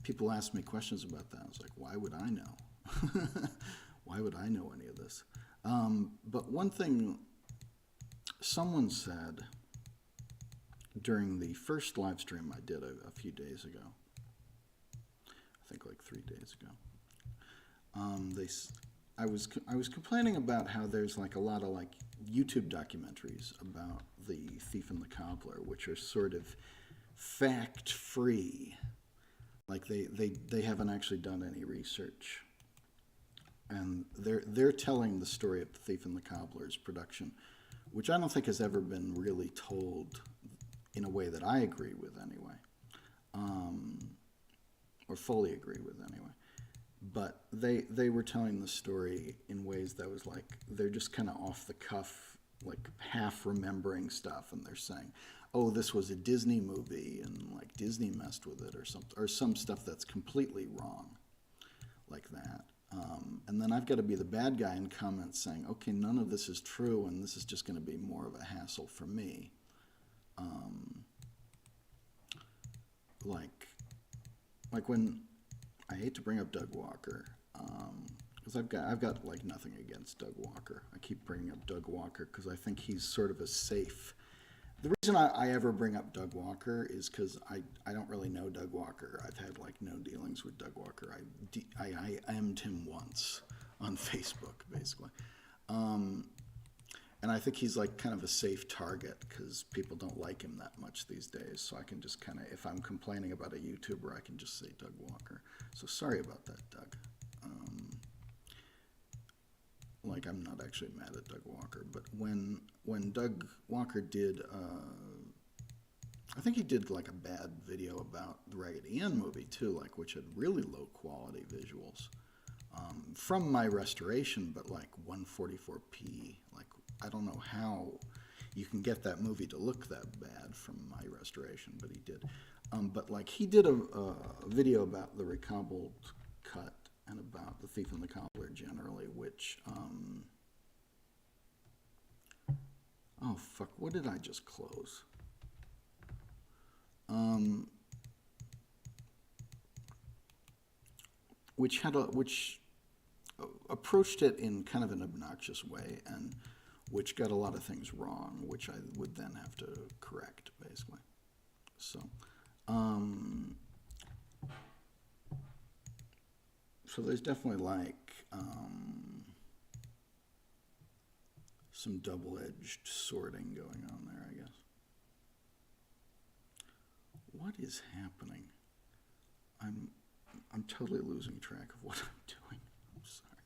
People ask me questions about that. I was like, why would I know? Why would I know any of this? But one thing someone said during the first live stream I did a few days ago, I think like 3 days ago, I was complaining about how there's like a lot of like YouTube documentaries about the Thief and the Cobbler, which are sort of fact-free. Like they haven't actually done any research, and they're telling the story of the Thief and the Cobbler's production, which I don't think has ever been really told in a way that I agree with anyway, or fully agree with anyway. But they were telling the story in ways that was like, they're just kind of off the cuff, like half remembering stuff, and they're saying, oh, this was a Disney movie and like Disney messed with it or some stuff that's completely wrong like that. And then I've got to be the bad guy in comments saying, okay, none of this is true and this is just going to be more of a hassle for me. Like when, I hate to bring up Doug Walker, because I've got like nothing against Doug Walker. I keep bringing up Doug Walker because I think he's sort of a safe. The reason I ever bring up Doug Walker is because I don't really know Doug Walker. I've had like no dealings with Doug Walker. I IM'd him once on Facebook, basically. And I think he's like kind of a safe target because people don't like him that much these days. So I can just kind of, if I'm complaining about a YouTuber, I can just say Doug Walker. So sorry about that, Doug. Like, I'm not actually mad at Doug Walker, but when Doug Walker did, I think he did like a bad video about the Raggedy Ann movie too, like, which had really low quality visuals from my restoration, but like 144p. Like, I don't know how you can get that movie to look that bad from my restoration, but he did. But like, he did a video about the recobbled cut and about the Thief and the Cobbler generally, which, oh fuck, what did I just close? Which approached it in kind of an obnoxious way, and which got a lot of things wrong, which I would then have to correct, basically. So, so there's definitely like some double-edged sorting going on there, I guess. What is happening? I'm totally losing track of what I'm doing. I'm sorry.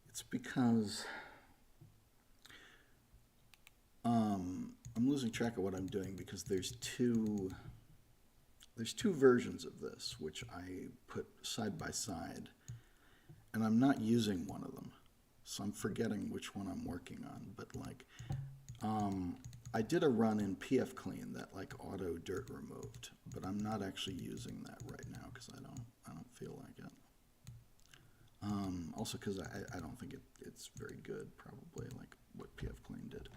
It's because I'm losing track of what I'm doing because there's there's two versions of this, which I put side by side, and I'm not using one of them, so I'm forgetting which one I'm working on. But like, I did a run in PF Clean that like auto dirt removed, but I'm not actually using that right now because I don't feel like it. Also because I don't think it's very good, probably, like what PF Clean did.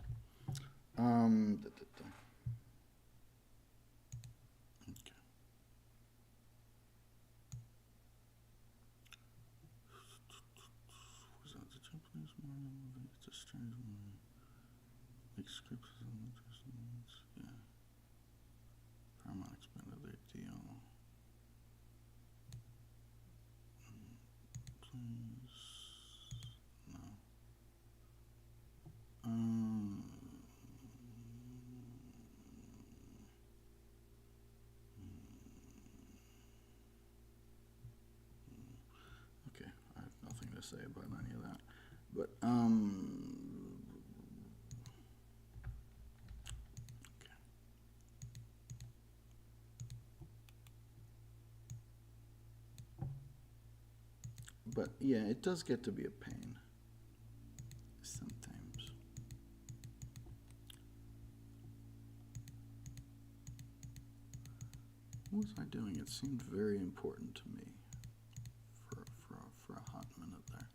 Okay. Was that the Japanese one? It's a strange one. Like scripts and interesting. Yeah. Paramount expanded their deal. Please. No. Okay, I have nothing to say about any of that. But, okay. But yeah, it does get to be a pain sometimes. What was I doing? It seemed very important to me for a hot minute there.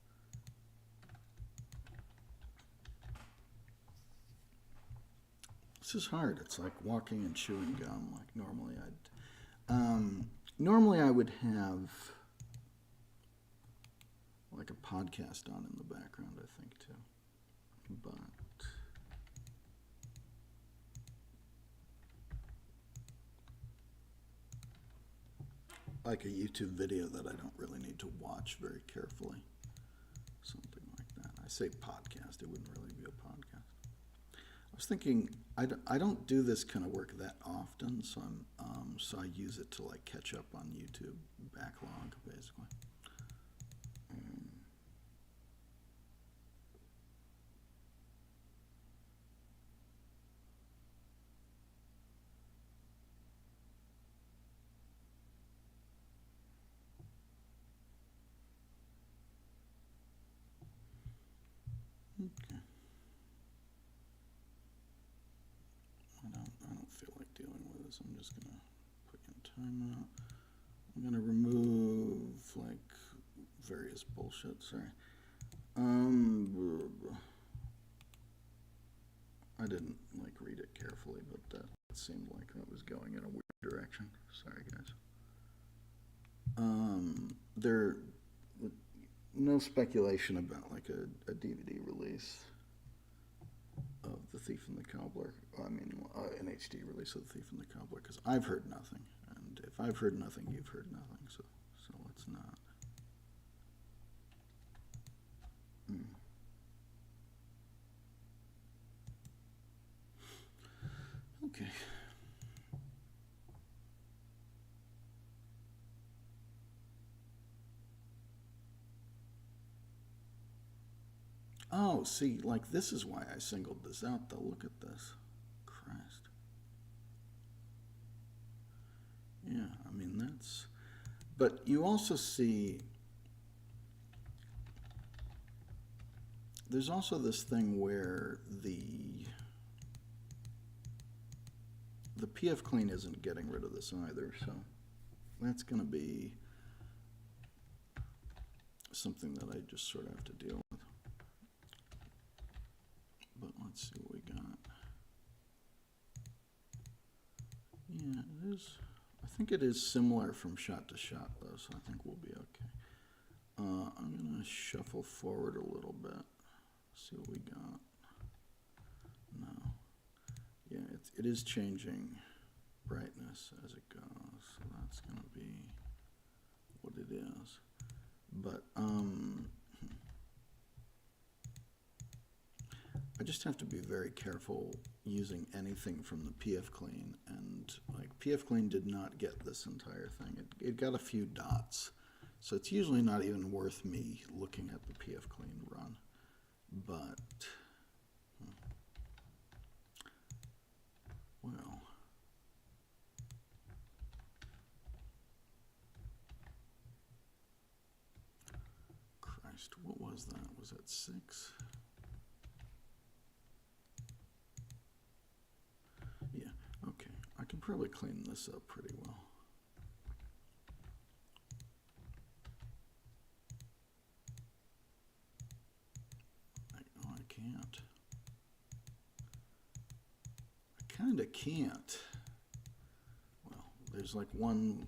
This is hard. It's like walking and chewing gum. Like normally I would have like a podcast on in the background, I think, too. But like a YouTube video that I don't really need to watch very carefully. Something like that. I say podcast, it wouldn't really be a podcast. I was thinking, I don't do this kind of work that often, so so I use it to like catch up on YouTube backlog, basically. Okay. I don't feel like dealing with this. I'm just gonna put you in timeout. I'm gonna remove like various bullshit. Sorry. I didn't like read it carefully, but that seemed like that was going in a weird direction. Sorry, guys. There, no speculation about like a DVD release of The Thief and the Cobbler. I mean, an HD release of The Thief and the Cobbler, because I've heard nothing, and if I've heard nothing, you've heard nothing. So let's not. Okay. Oh, see, like this is why I singled this out, though. Look at this. Christ. Yeah, I mean, that's... But you also see... There's also this thing where the PF Clean isn't getting rid of this either, so that's going to be something that I just sort of have to deal with. But let's see what we got. Yeah, it is. I think it is similar from shot to shot, though, so I think we'll be okay. I'm going to shuffle forward a little bit. See what we got. No. Yeah, it is changing brightness as it goes, so that's going to be what it is. But I just have to be very careful using anything from the PF Clean, and like PF Clean did not get this entire thing. It got a few dots, so it's usually not even worth me looking at the PF Clean run. But well, Christ, what was that? Was that 6? Yeah, okay. I can probably clean this up pretty well. I can't. I kind of can't. Well, there's like one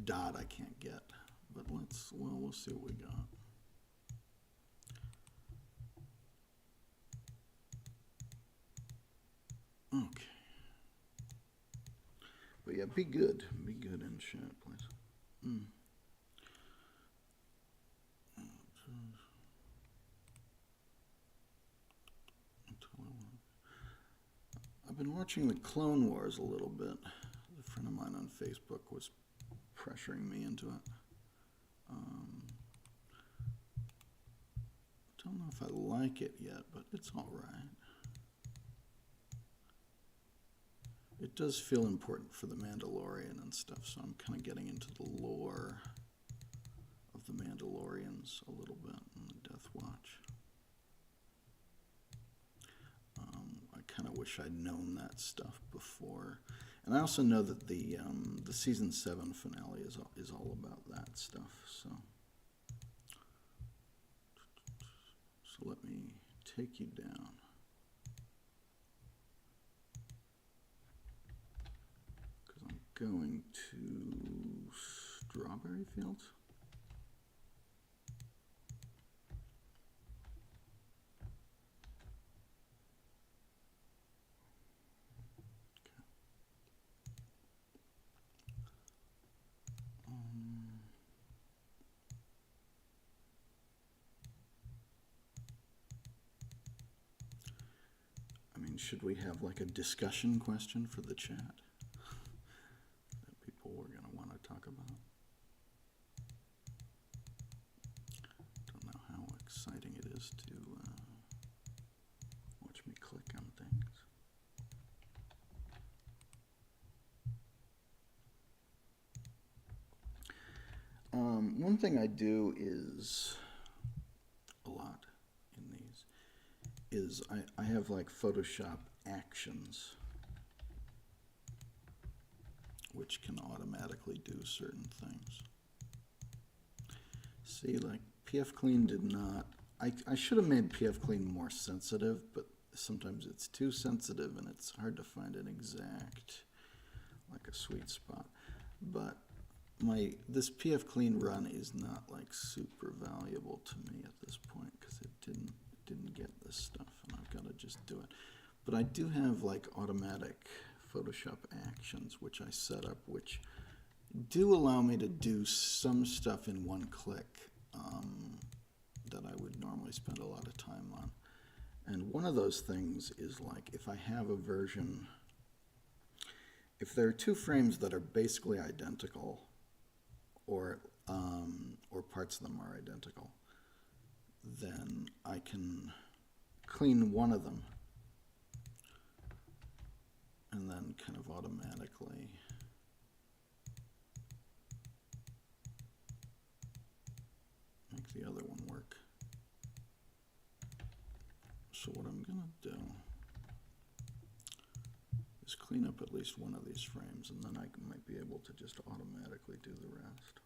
dot I can't get, but we'll see what we got. Okay. But yeah, be good. Be good in chat, please. I've been watching the Clone Wars a little bit. A friend of mine on Facebook was pressuring me into it. Don't know if I like it yet, but it's all right. It does feel important for the Mandalorian and stuff, so I'm kind of getting into the lore of the Mandalorians a little bit in the Death Watch. I kind of wish I'd known that stuff before, and I also know that the season 7 finale is all about that stuff. So let me take you down. Going to Strawberry Fields. Okay. I mean, should we have like a discussion question for the chat? We're going to want to talk about. Don't know how exciting it is to watch me click on things. One thing I do is a lot in these is I have like Photoshop actions, which can automatically do certain things. See, like PF Clean did not, I should have made PF Clean more sensitive, but sometimes it's too sensitive and it's hard to find an exact, like a sweet spot. But this PF Clean run is not like super valuable to me at this point because it didn't get this stuff and I've got to just do it. But I do have like automatic Photoshop actions, which I set up, which do allow me to do some stuff in one click that I would normally spend a lot of time on. And one of those things is like if I have a version, if there are two frames that are basically identical, or parts of them are identical, then I can clean one of them and then kind of automatically make the other one work. So what I'm going to do is clean up at least one of these frames, and then I might be able to just automatically do the rest.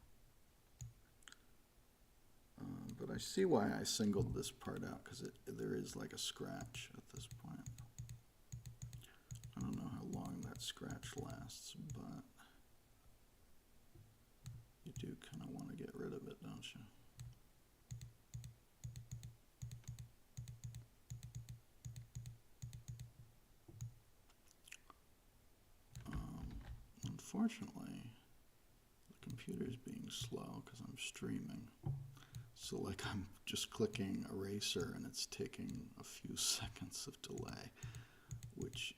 But I see why I singled this part out, because there is like a scratch at this point. I don't know how long that scratch lasts, but you do kind of want to get rid of it, don't you? Unfortunately, the computer is being slow because I'm streaming. So like I'm just clicking eraser and it's taking a few seconds of delay, which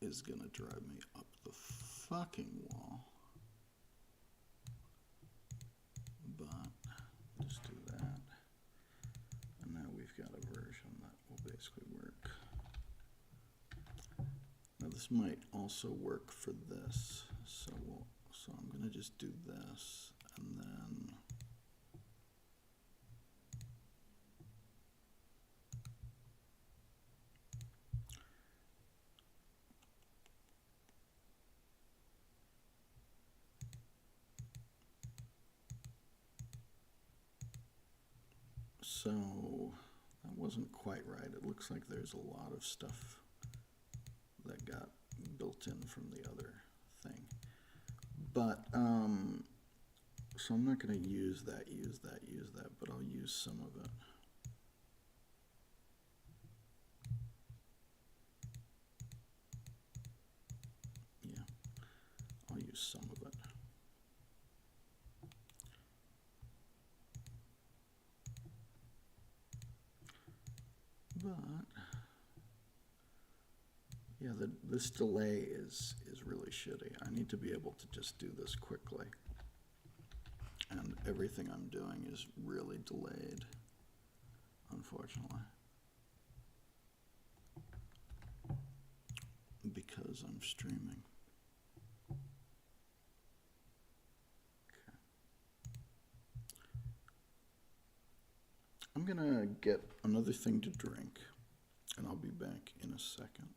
is gonna drive me up the fucking wall. But just do that. And now we've got a version that will basically work. Now this might also work for this. So I'm gonna just do this and then So that wasn't quite right. It looks like there's a lot of stuff that got built in from the other thing. But, so I'm not going to use that, but I'll use some of it. Yeah, I'll use some of it. But, yeah, this delay is really shitty. I need to be able to just do this quickly. And everything I'm doing is really delayed, unfortunately. Because I'm streaming. Okay. I'm gonna get another thing to drink, and I'll be back in a second.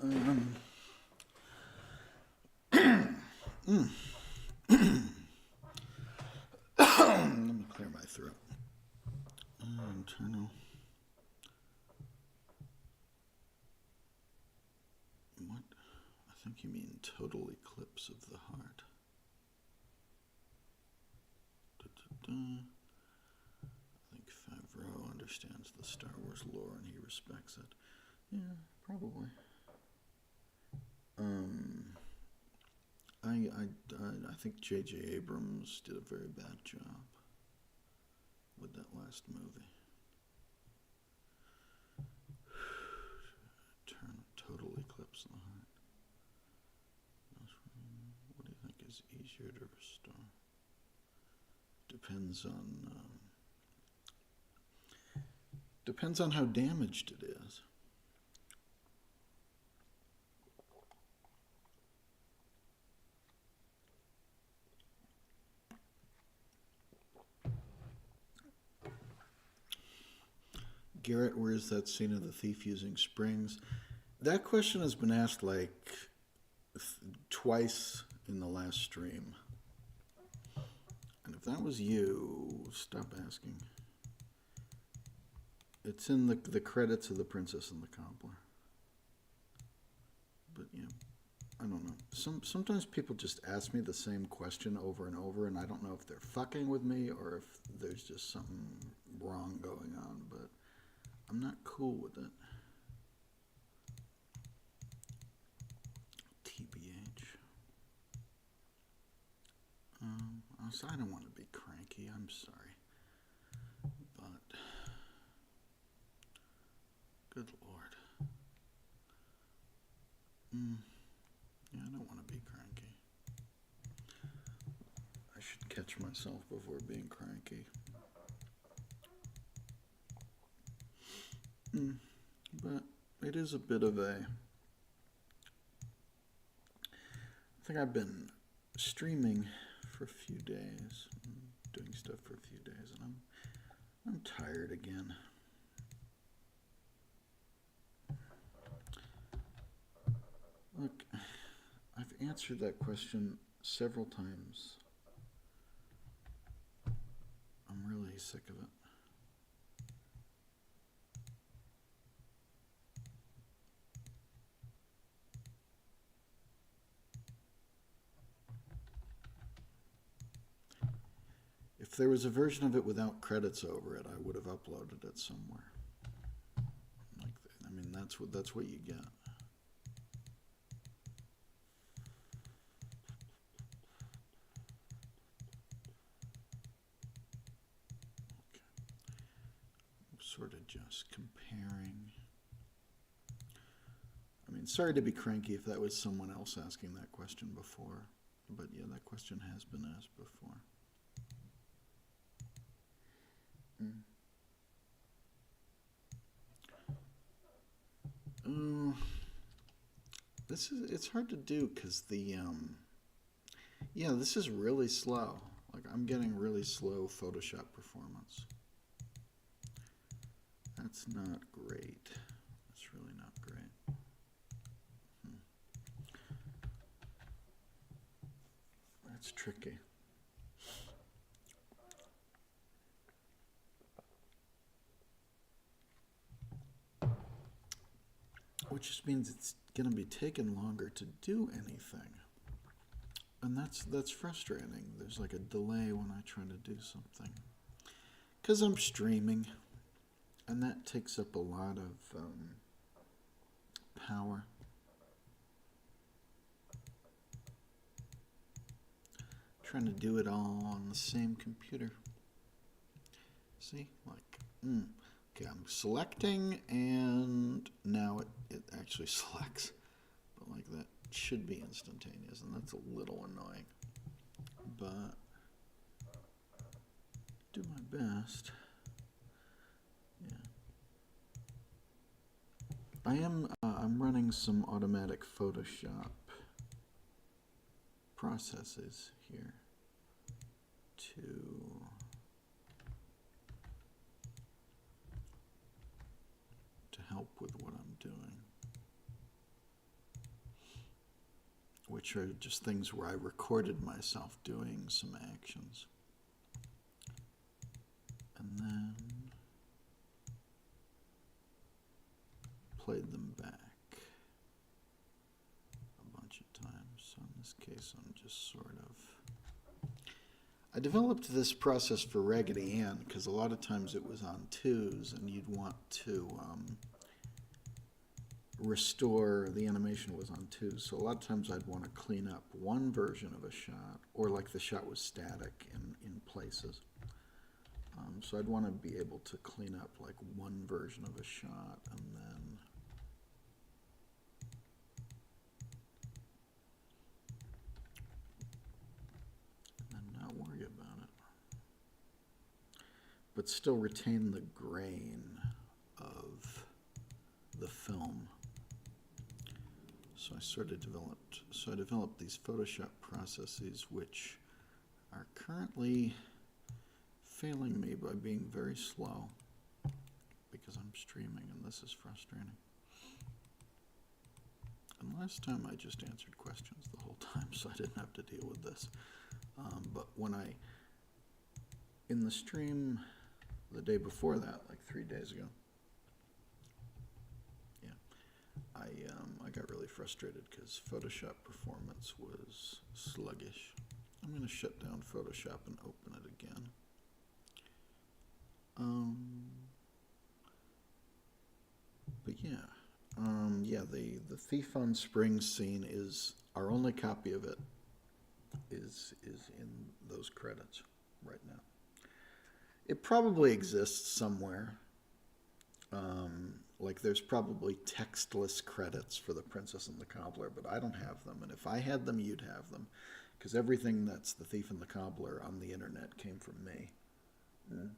Um, Let me clear my throat. Internal. What? I think you mean total eclipse of the heart. I think Favreau understands the Star Wars lore and he respects it. Yeah, probably. I think J.J. Abrams did a very bad job with that last movie. Total eclipse of the heart. What do you think is easier to restore? Depends on how damaged it is. Garrett, where's that scene of the thief using springs? That question has been asked like twice in the last stream. that was you. Stop asking. It's in the credits of The Princess and the Cobbler. But yeah, I don't know. Sometimes people just ask me the same question over and over, and I don't know if they're fucking with me or if there's just something wrong going on, but I'm not cool with it. TBH. I don't want to be cranky. I'm sorry. But, good Lord. Yeah, I don't want to be cranky. I should catch myself before being cranky. But it is a bit of a... I think I've been streaming for a few days, doing stuff for a few days, and I'm tired again. Look, I've answered that question several times. I'm really sick of it. If there was a version of it without credits over it, I would have uploaded it somewhere. I mean, that's what you get. Okay. I'm sort of just comparing. I mean, sorry to be cranky if that was someone else asking that question before, but yeah, that question has been asked before. It's hard to do because this is really slow. Like, I'm getting really slow Photoshop performance. That's not great. That's really not great. That's tricky. Which just means it's going to be taking longer to do anything. And that's frustrating. There's like a delay when I try to do something. Because I'm streaming. And that takes up a lot of power. Trying to do it all on the same computer. See? Like, okay, I'm selecting, and now it actually selects. But like that should be instantaneous, and that's a little annoying. But do my best. Yeah. I'm running some automatic Photoshop processes here to help with what I'm doing, which are just things where I recorded myself doing some actions and then played them back a bunch of times. So in this case, I'm just sort of... I developed this process for Raggedy Ann because a lot of times it was on 2s and you'd want to restore, the animation was on 2s, so a lot of times I'd want to clean up one version of a shot, or like the shot was static in places. So I'd want to be able to clean up like one version of a shot and then not worry about it. But still retain the grain of the film. So I developed these Photoshop processes which are currently failing me by being very slow because I'm streaming and this is frustrating. And last time I just answered questions the whole time, so I didn't have to deal with this. But when I in the stream the day before that, like 3 days ago, yeah, I got really frustrated because Photoshop performance was sluggish. I'm going to shut down Photoshop and open it again. But yeah, the Thief on Spring scene is, our only copy of it is in those credits right now. It probably exists somewhere. Like there's probably textless credits for The Princess and the Cobbler, but I don't have them. And if I had them, you'd have them. Because everything that's The Thief and the Cobbler on the internet came from me. Mm.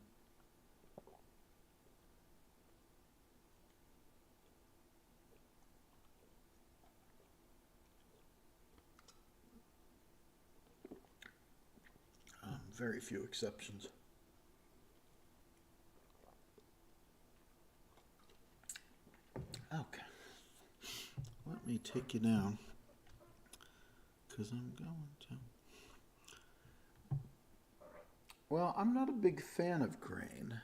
Very few exceptions. Okay. Let me take you down, because I'm going to. Well, I'm not a big fan of grain,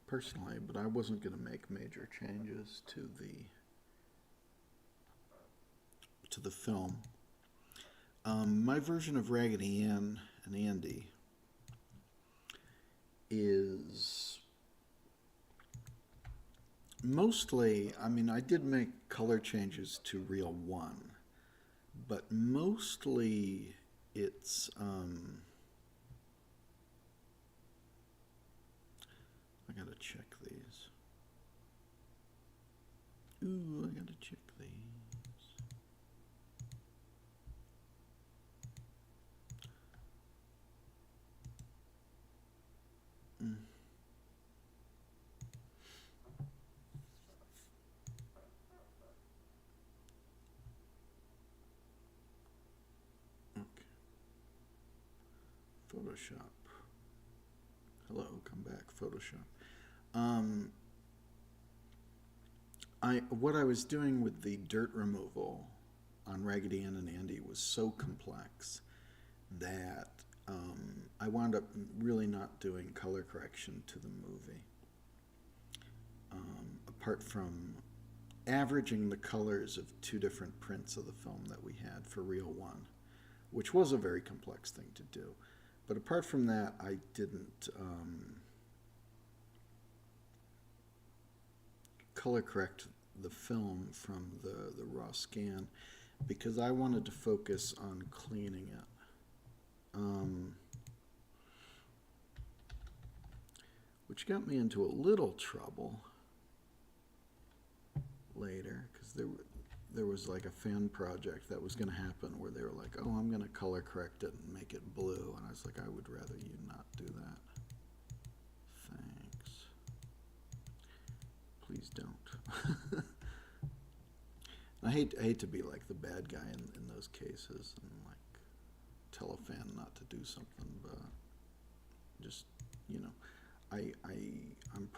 personally, but I wasn't going to make major changes to the film. My version of Raggedy Ann and Andy is mostly, I mean, I did make color changes to Reel 1, but mostly it's, I gotta check these. Ooh, I gotta check these. Okay. Photoshop. Hello, come back, Photoshop. What I was doing with the dirt removal on Raggedy Ann and Andy was so complex that I wound up really not doing color correction to the movie. Apart from averaging the colors of 2 different prints of the film that we had for Reel 1, which was a very complex thing to do. But apart from that, I didn't color correct the film from the raw scan because I wanted to focus on cleaning it. Which got me into a little trouble later because there was like a fan project that was going to happen where they were like, oh, I'm going to color correct it and make it blue. And I was like, I would rather you not do that. Thanks. Please don't. I hate to be like the bad guy in those cases and like tell a fan not to do something, but just, you know, I'm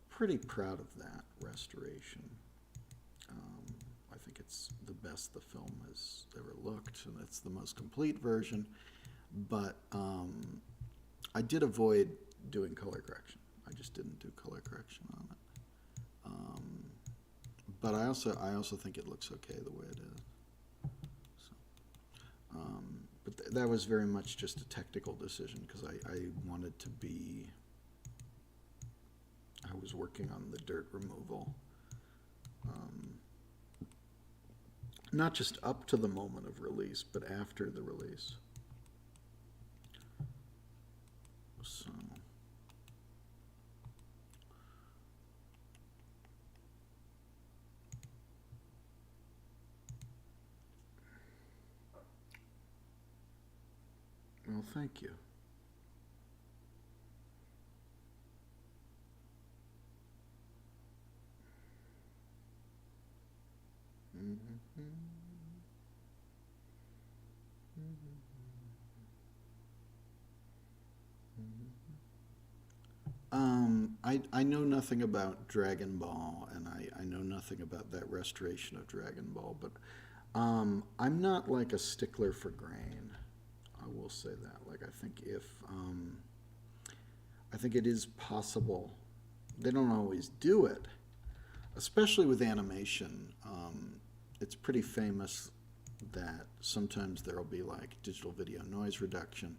pretty proud of that restoration. I think it's the best the film has ever looked, and it's the most complete version. But I did avoid doing color correction. I just didn't do color correction on it. But I also think it looks okay the way it is. So, but that was very much just a technical decision because I wanted to be. I was working on the dirt removal. Not just up to the moment of release, but after the release. So. Well, thank you. I know nothing about Dragon Ball, and I know nothing about that restoration of Dragon Ball, but I'm not like a stickler for grain. will say that. Like, I think it is possible. They don't always do it, especially with animation. It's pretty famous that sometimes there'll be like digital video noise reduction,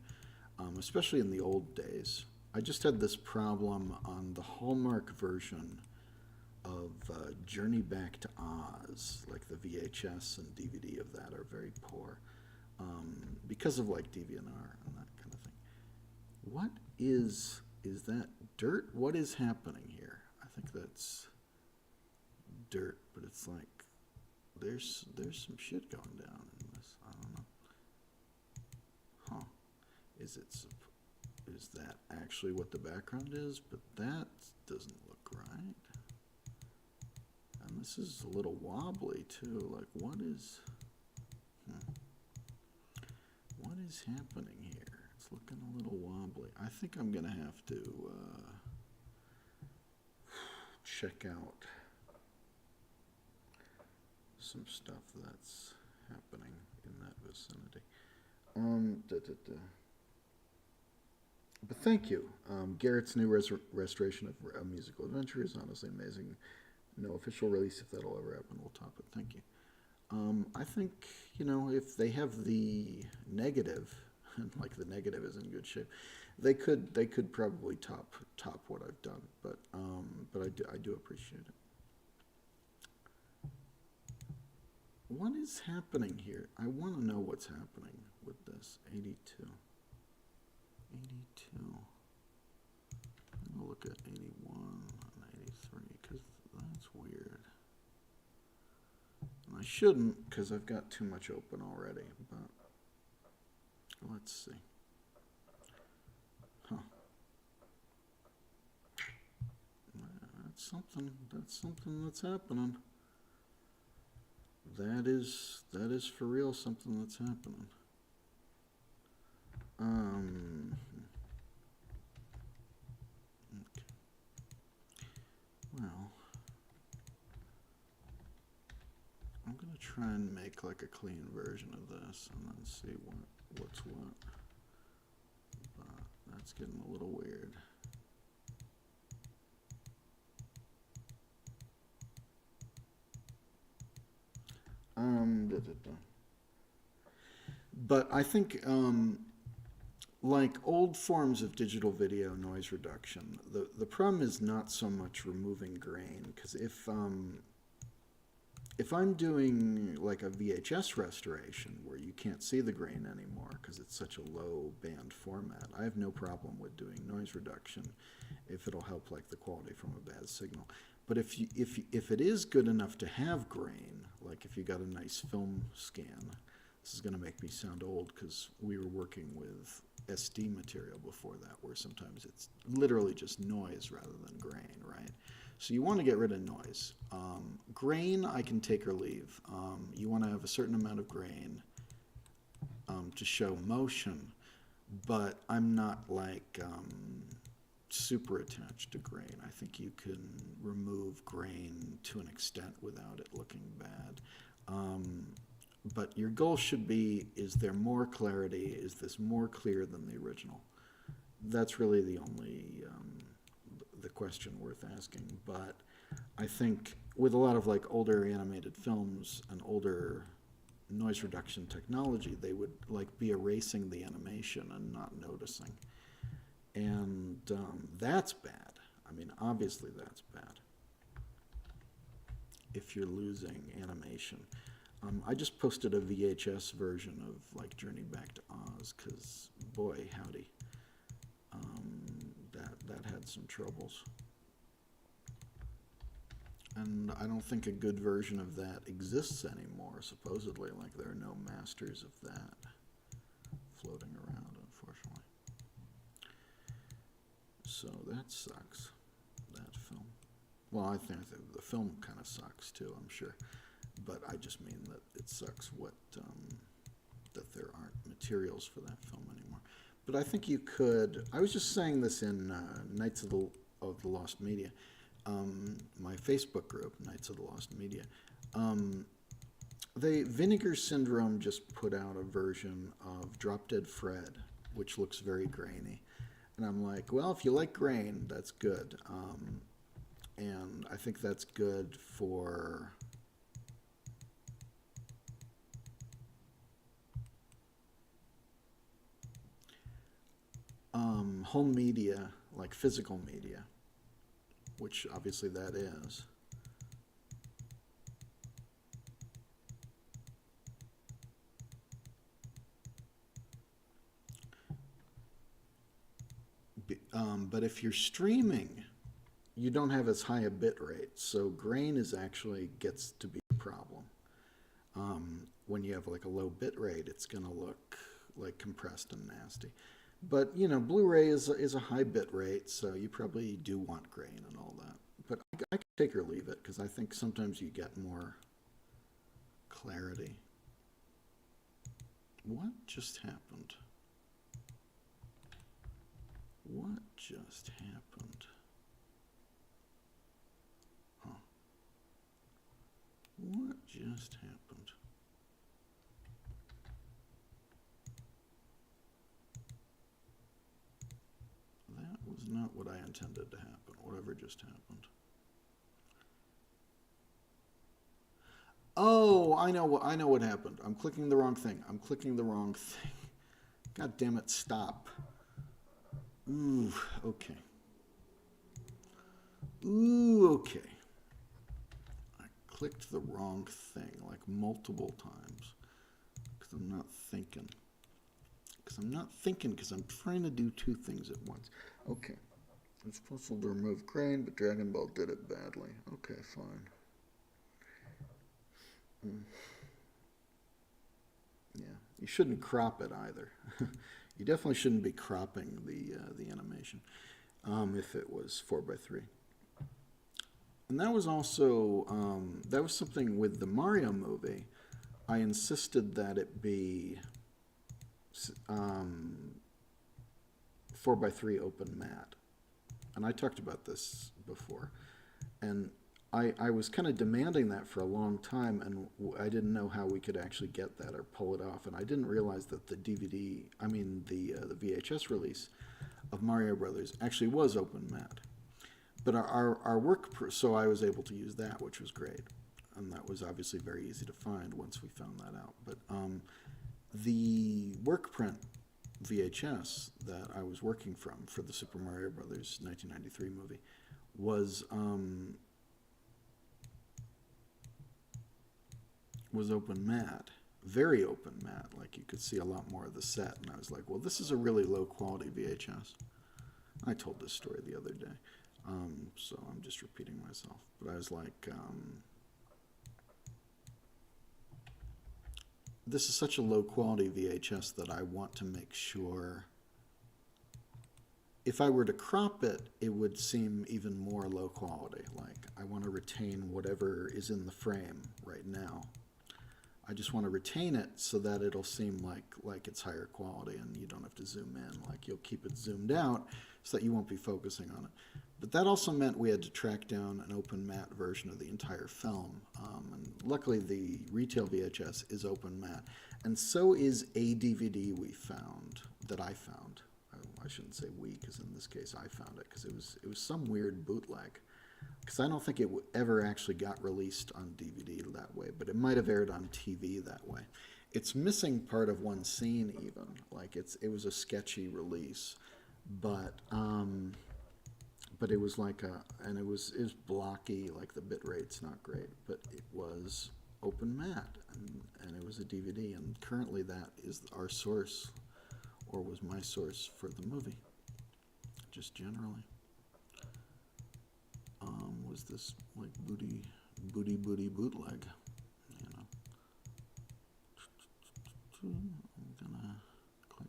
especially in the old days. I just had this problem on the Hallmark version of Journey Back to Oz. Like the VHS and DVD of that are very poor because of like DeviantArt and that kind of thing. What is that dirt? What is happening here? I think that's dirt, but it's like there's some shit going down in this. I don't know. Huh? Is that actually what the background is? But that doesn't look right. And this is a little wobbly too. Like what is happening here? It's looking a little wobbly. I think I'm gonna have to check out some stuff that's happening in that vicinity. But thank you. Garrett's new restoration of a musical adventure is honestly amazing. No official release, if that'll ever happen, we'll top it. Thank you. I think, if they have the negative, like the negative is in good shape, they could probably top what I've done. But I do appreciate it. What is happening here? I want to know what's happening with this. 82. I'm going to look at 81 and 83 because that's weird. And I shouldn't because I've got too much open already, but let's see. Huh. That's something that's happening. That is for real something that's happening. Okay. Well, I'm gonna try and make like a clean version of this and then see what's what. But that's getting a little weird. But I think like old forms of digital video noise reduction, the problem is not so much removing grain, because if I'm doing like a VHS restoration where you can't see the grain anymore because it's such a low band format, I have no problem with doing noise reduction if it'll help like the quality from a bad signal. But if it is good enough to have grain, like if you got a nice film scan, this is going to make me sound old because we were working with SD material before that, where sometimes it's literally just noise rather than grain, right? So you want to get rid of noise. Grain, I can take or leave. You want to have a certain amount of grain to show motion, but I'm not like super attached to grain. I think you can remove grain to an extent without it looking bad. But your goal should be, is there more clarity? Is this more clear than the original? That's really the only the question worth asking. But I think with a lot of like older animated films and older noise reduction technology, they would like be erasing the animation and not noticing. And that's bad. I mean, obviously that's bad if you're losing animation. I just posted a VHS version of like Journey Back to Oz because, boy, howdy, that had some troubles. And I don't think a good version of that exists anymore, supposedly. Like, there are no masters of that floating around, unfortunately. So that sucks, that film. Well, I think the film kind of sucks too, I'm sure. But I just mean that it sucks that there aren't materials for that film anymore. But I think you could, I was just saying this in Knights of the Lost Media, my Facebook group, Knights of the Lost Media, Vinegar Syndrome just put out a version of Drop Dead Fred, which looks very grainy. And I'm like, well, if you like grain, that's good. And I think that's good for home media, like physical media, which obviously that is. But if you're streaming, you don't have as high a bit rate, so grain is actually gets to be a problem. When you have like a low bit rate, it's going to look like compressed and nasty. But you know, Blu-ray is a high bit rate, so you probably do want grain and all that. But I can take or leave it because I think sometimes you get more clarity. What just happened? What just happened? Huh. What just happened? That was not what I intended to happen, whatever just happened. Oh, I know what happened. I'm clicking the wrong thing. I'm clicking the wrong thing. God damn it, stop. Ooh, okay. Ooh, okay. I clicked the wrong thing like multiple times because I'm not thinking. Because I'm trying to do two things at once. Okay. It's possible to remove grain, but Dragon Ball did it badly. Okay, fine. Yeah, you shouldn't crop it either. You definitely shouldn't be cropping the animation if it was 4:3. And that was also that was something with the Mario movie. I insisted that it be 4:3 open matte, and I talked about this before, and I was kind of demanding that for a long time, and I didn't know how we could actually get that or pull it off, and I didn't realize that the the VHS release of Mario Brothers actually was open matte. But our work, so I was able to use that, which was great, and that was obviously very easy to find once we found that out. But the work print VHS that I was working from for the Super Mario Brothers 1993 movie was open matte, very open matte. Like you could see a lot more of the set, and I was like, well, this is a really low quality VHS. I told this story the other day, so I'm just repeating myself. But I was like, this is such a low quality VHS that I want to make sure if I were to crop it, it would seem even more low quality. Like I want to retain whatever is in the frame right now. I just want to retain it so that it'll seem like it's higher quality and you don't have to zoom in. Like you'll keep it zoomed out so that you won't be focusing on it. But that also meant we had to track down an open matte version of the entire film. And luckily the retail VHS is open matte. And so is a DVD we found, that I found. I shouldn't say we, because in this case I found it, because it was some weird bootleg. Because I don't think it ever actually got released on DVD that way, but it might have aired on TV that way. It's missing part of one scene even. Like it was a sketchy release, but it was like and it was blocky, like the bit rate's not great, but it was open matte, and it was a DVD, and currently that is our source, or was my source for the movie, just generally. Was this like booty bootleg, you know? I'm gonna click.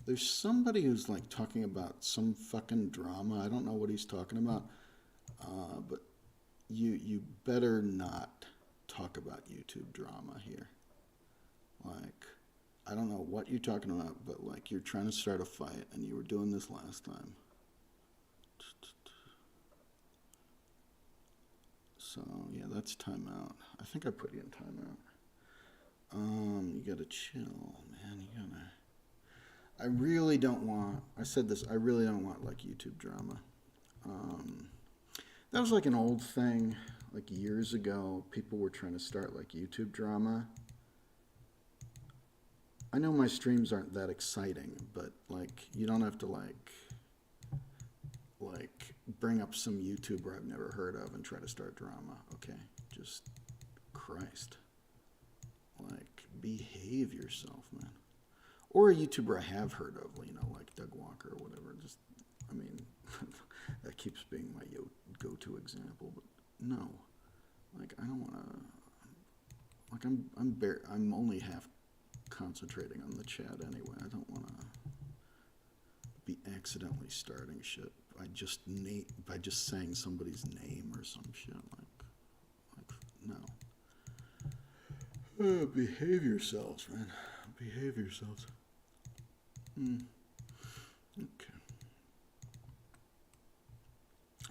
There's somebody who's like talking about some fucking drama. I don't know what he's talking about, but you better not talk about YouTube drama here. Like, I don't know what you're talking about, but like you're trying to start a fight, and you were doing this last time. So yeah, that's timeout. I think I put you in timeout. You gotta chill, man. You gotta. I really don't want. I said this. I really don't want like YouTube drama. That was like an old thing. Like years ago, people were trying to start like YouTube drama. I know my streams aren't that exciting, but like you don't have to like bring up some YouTuber I've never heard of and try to start drama. Okay, just Christ. Like, behave yourself, man. Or a YouTuber I have heard of, you know, like Doug Walker or whatever. Just, I mean, that keeps being my go-to example. But no, like I don't want to. Like I'm only half concentrating on the chat anyway. I don't want to be accidentally starting shit by just saying somebody's name or some shit. Like no. Behave yourselves, man. Behave yourselves. Okay.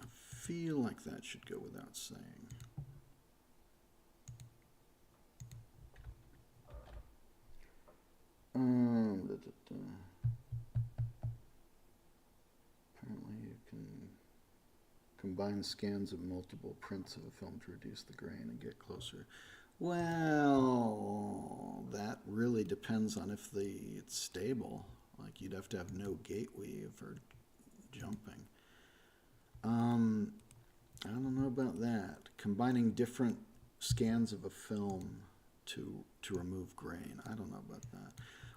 I feel like that should go without saying. Apparently you can combine scans of multiple prints of a film to reduce the grain and get closer. Well, that really depends on if it's stable. Like you'd have to have no gate weave or jumping. I don't know about that. Combining different scans of a film to remove grain. I don't know about that.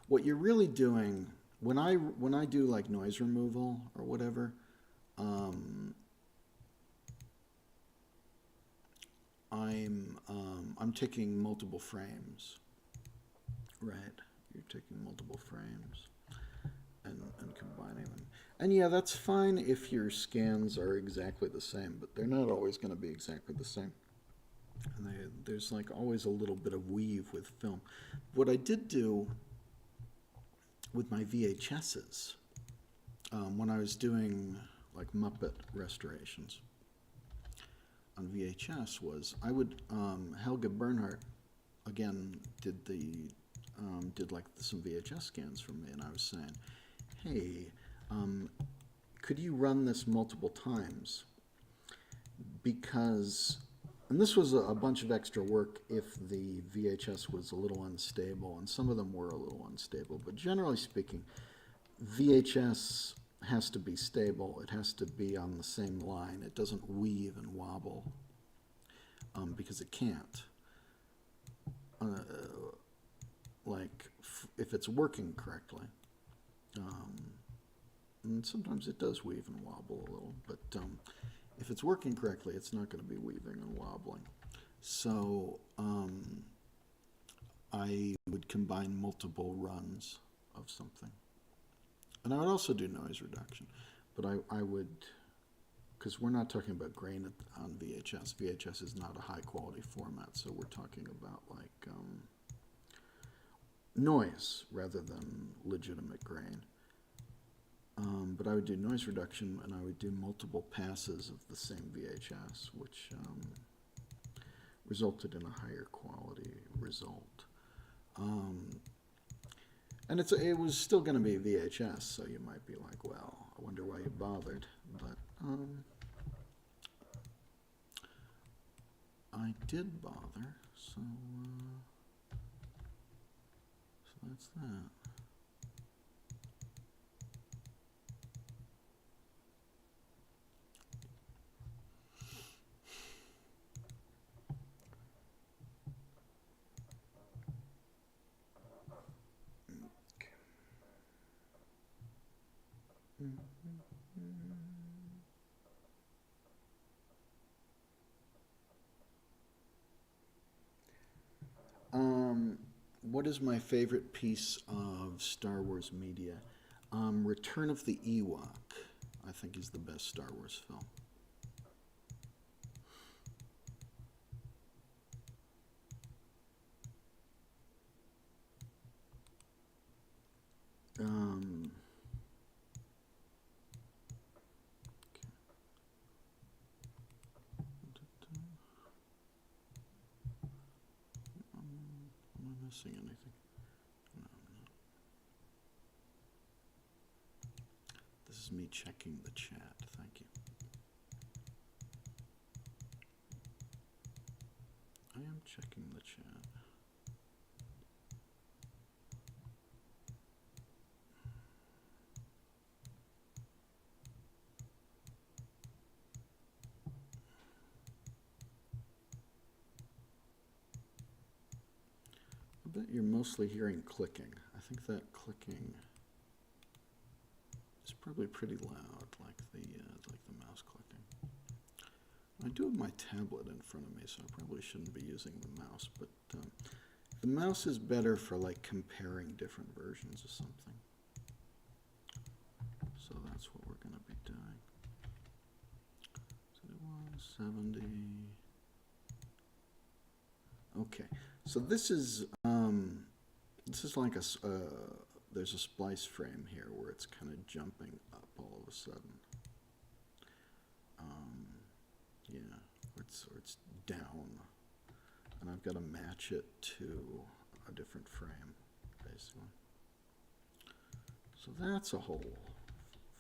What you're really doing when I do like noise removal or whatever, I'm taking multiple frames, right? You're taking multiple frames and combining them. And yeah, that's fine if your scans are exactly the same, but they're not always going to be exactly the same. And there's like always a little bit of weave with film. What I did do with my VHSs when I was doing like Muppet restorations on VHS was I would Helga Bernhardt again did like some VHS scans for me, and I was saying, hey, could you run this multiple times? Because, and this was a bunch of extra work if the VHS was a little unstable, and some of them were a little unstable, but generally speaking, VHS has to be stable. It has to be on the same line. It doesn't weave and wobble because it can't. If it's working correctly. And sometimes it does weave and wobble a little, but if it's working correctly, it's not going to be weaving and wobbling. So I would combine multiple runs of something. And I would also do noise reduction, but I would, because we're not talking about grain on VHS. VHS is not a high quality format, so we're talking about like noise rather than legitimate grain. But I would do noise reduction, and I would do multiple passes of the same VHS, which resulted in a higher quality result. And it was still going to be VHS, so you might be like, well, I wonder why you bothered. But I did bother, so that's that. What is my favorite piece of Star Wars media? Return of the Ewok, I think, is the best Star Wars film. missing anything? No, I'm not. This is me checking the chat. Thank you. I am checking the chat. I bet you're mostly hearing clicking. I think that clicking is probably pretty loud, like the mouse clicking. I do have my tablet in front of me, so I probably shouldn't be using the mouse, but the mouse is better for like comparing different versions of something. So that's what we're going to be doing. 71, 70. Okay, so this is like there's a splice frame here where it's kind of jumping up all of a sudden. Yeah, or it's down, and I've got to match it to a different frame, basically. So that's a whole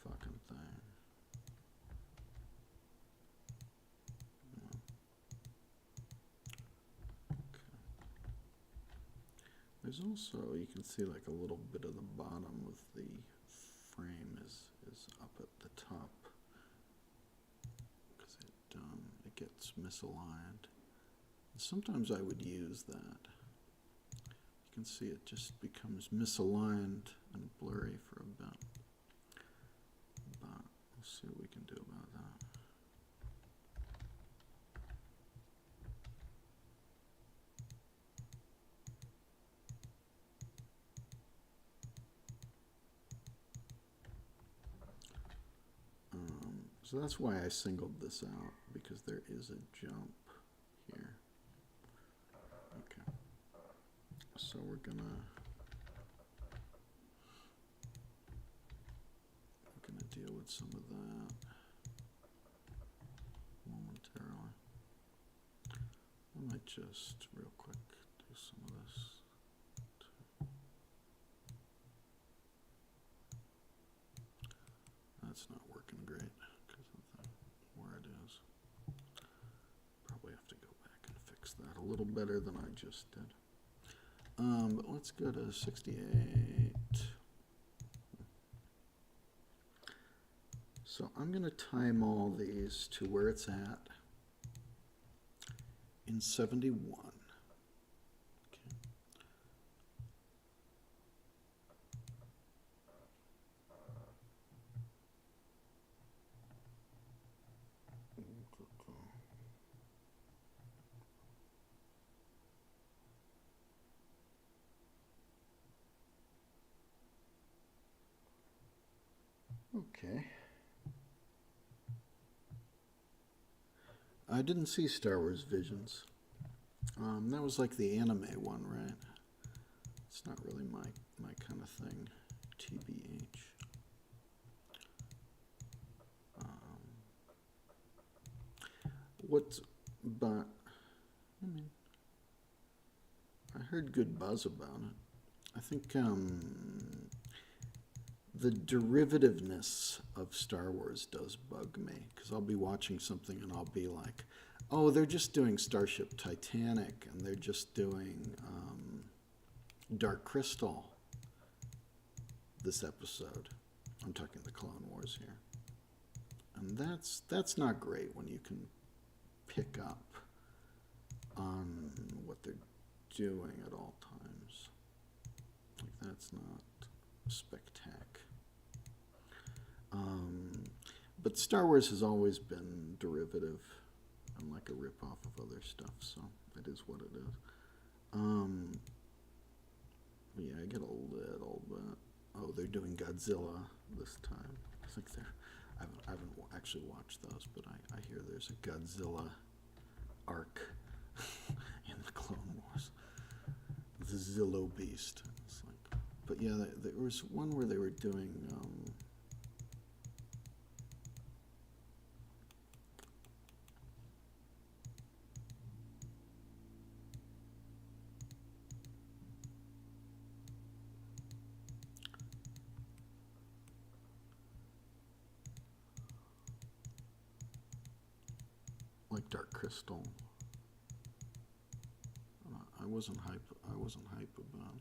fucking thing. There's also, you can see like a little bit of the bottom of the frame is up at the top because it gets misaligned. And sometimes I would use that. You can see it just becomes misaligned and blurry for a bit. But we'll see what we can do about that. So that's why I singled this out, because there is a jump here. Okay. So we're gonna deal with some of that momentarily. I might just real quick do some of this. That's not working great. Where it is. Probably have to go back and fix that a little better than I just did. But let's go to 68. So I'm going to time all these to where it's at in 71. Okay. I didn't see Star Wars Visions. That was like the anime one, right? It's not really my kind of thing. TBH. But I mean, I heard good buzz about it. I think the derivativeness of Star Wars does bug me, because I'll be watching something and I'll be like, oh, they're just doing Starship Titanic, and they're just doing Dark Crystal this episode. I'm talking the Clone Wars here. And that's not great when you can pick up on what they're doing at all times. Like, that's not spectac. But Star Wars has always been derivative and like a rip-off of other stuff, so it is what it is. Yeah, I get a little bit. Oh, they're doing Godzilla this time. I think I haven't actually watched those, but I hear there's a Godzilla arc in the Clone Wars. The Zillo Beast. It's like, but yeah, there was one where they were doing. like Dark Crystal. I wasn't hype about it.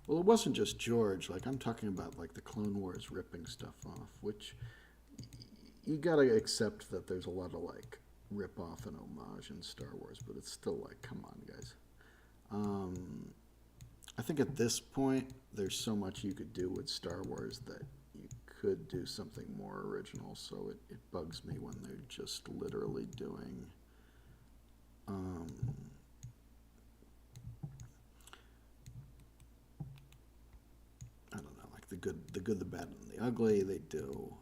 Well, it wasn't just George. Like, I'm talking about like the Clone Wars ripping stuff off, which you gotta accept that there's a lot of like rip off and homage in Star Wars, but it's still like, come on, guys. I think at this point, there's so much you could do with Star Wars that you could do something more original. So it bugs me when they're just literally doing. I don't know, like the good, the bad, and the ugly. They do,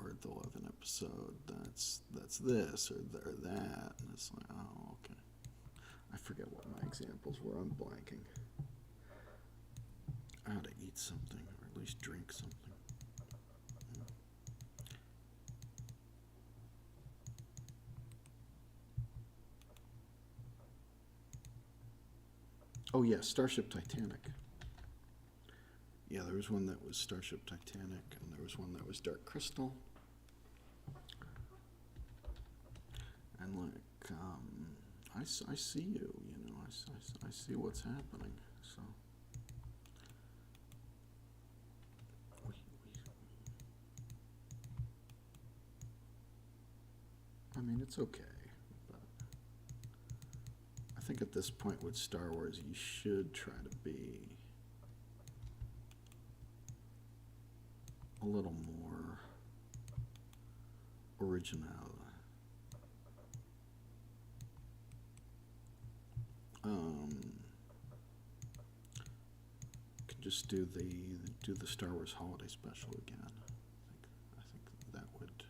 or the 11th episode. That's this or that, and it's like, oh, okay. I forget what my examples were. I'm blanking. I ought to eat something, or at least drink something. Oh yeah, Starship Titanic. Yeah, there was one that was Starship Titanic, and there was one that was Dark Crystal. And like, I see you, you know, I see what's happening, so. I mean, it's okay, but I think at this point with Star Wars, you should try to be a little more original. Could just do the Star Wars holiday special again. I think that would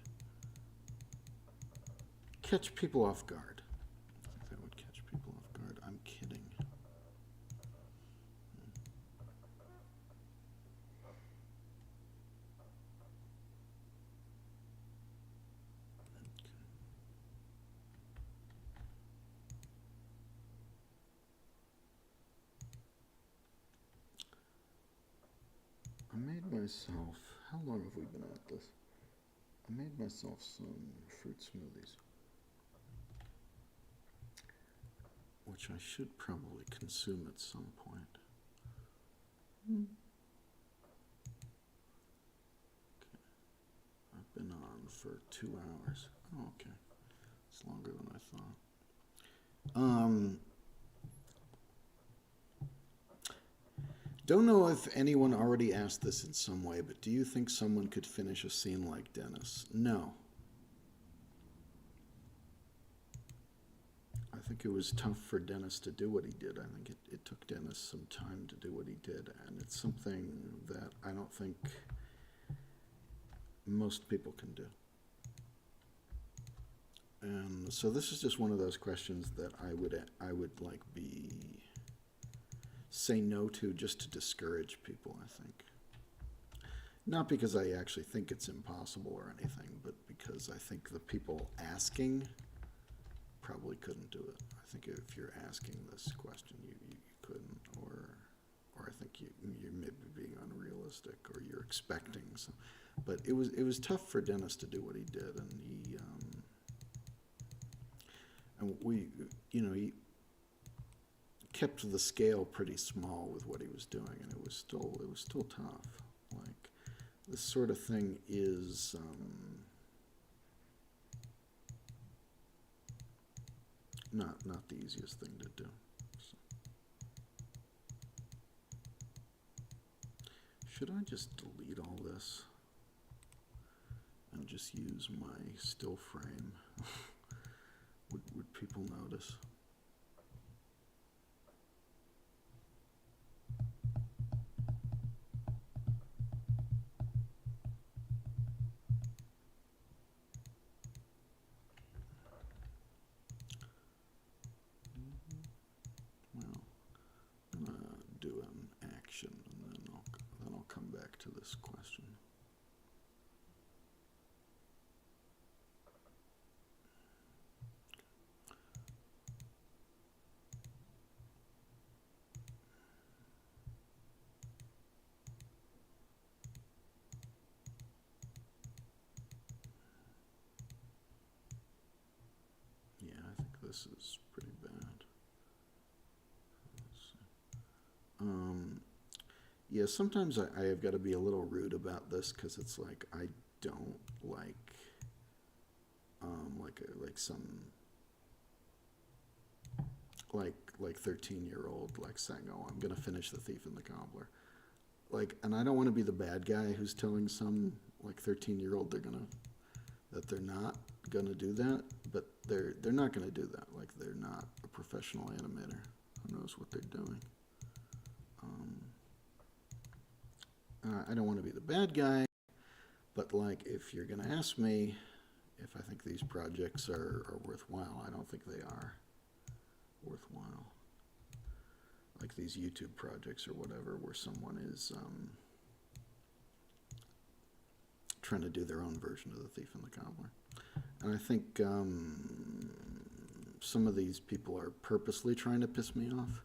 catch people off guard. I think that would catch people off guard. I'm kidding. I made myself, how long have we been at this? I made myself some fruit smoothies, which I should probably consume at some point. Okay. I've been on for 2 hours. Oh, okay. It's longer than I thought. Don't know if anyone already asked this in some way, but do you think someone could finish a scene like Dennis? No. I think it was tough for Dennis to do what he did. I think it took Dennis some time to do what he did, and it's something that I don't think most people can do. And so this is just one of those questions that I would like say no to just to discourage people, I think. Not because I actually think it's impossible or anything, but because I think the people asking probably couldn't do it. I think if you're asking this question, you couldn't, or I think you're maybe being unrealistic, or you're expecting some. But it was tough for Dennis to do what he did, and he kept the scale pretty small with what he was doing, and it was still tough. Like, this sort of thing is not the easiest thing to do. So. Should I just delete all this and just use my still frame? Would people notice? to this question. Yeah, I think this is pretty bad. Yeah, sometimes I have got to be a little rude about this because it's like I don't like some like 13-year-old like saying, "Oh, I'm gonna finish The Thief and the Cobbler," like, and I don't want to be the bad guy who's telling some like 13-year-old that they're not gonna do that, but they're not gonna do that. Like, they're not a professional animator who knows what they're doing. I don't want to be the bad guy, but like, if you're gonna ask me if I think these projects are worthwhile, I don't think they are worthwhile. Like these YouTube projects or whatever, where someone is trying to do their own version of The Thief and the Cobbler. And I think some of these people are purposely trying to piss me off.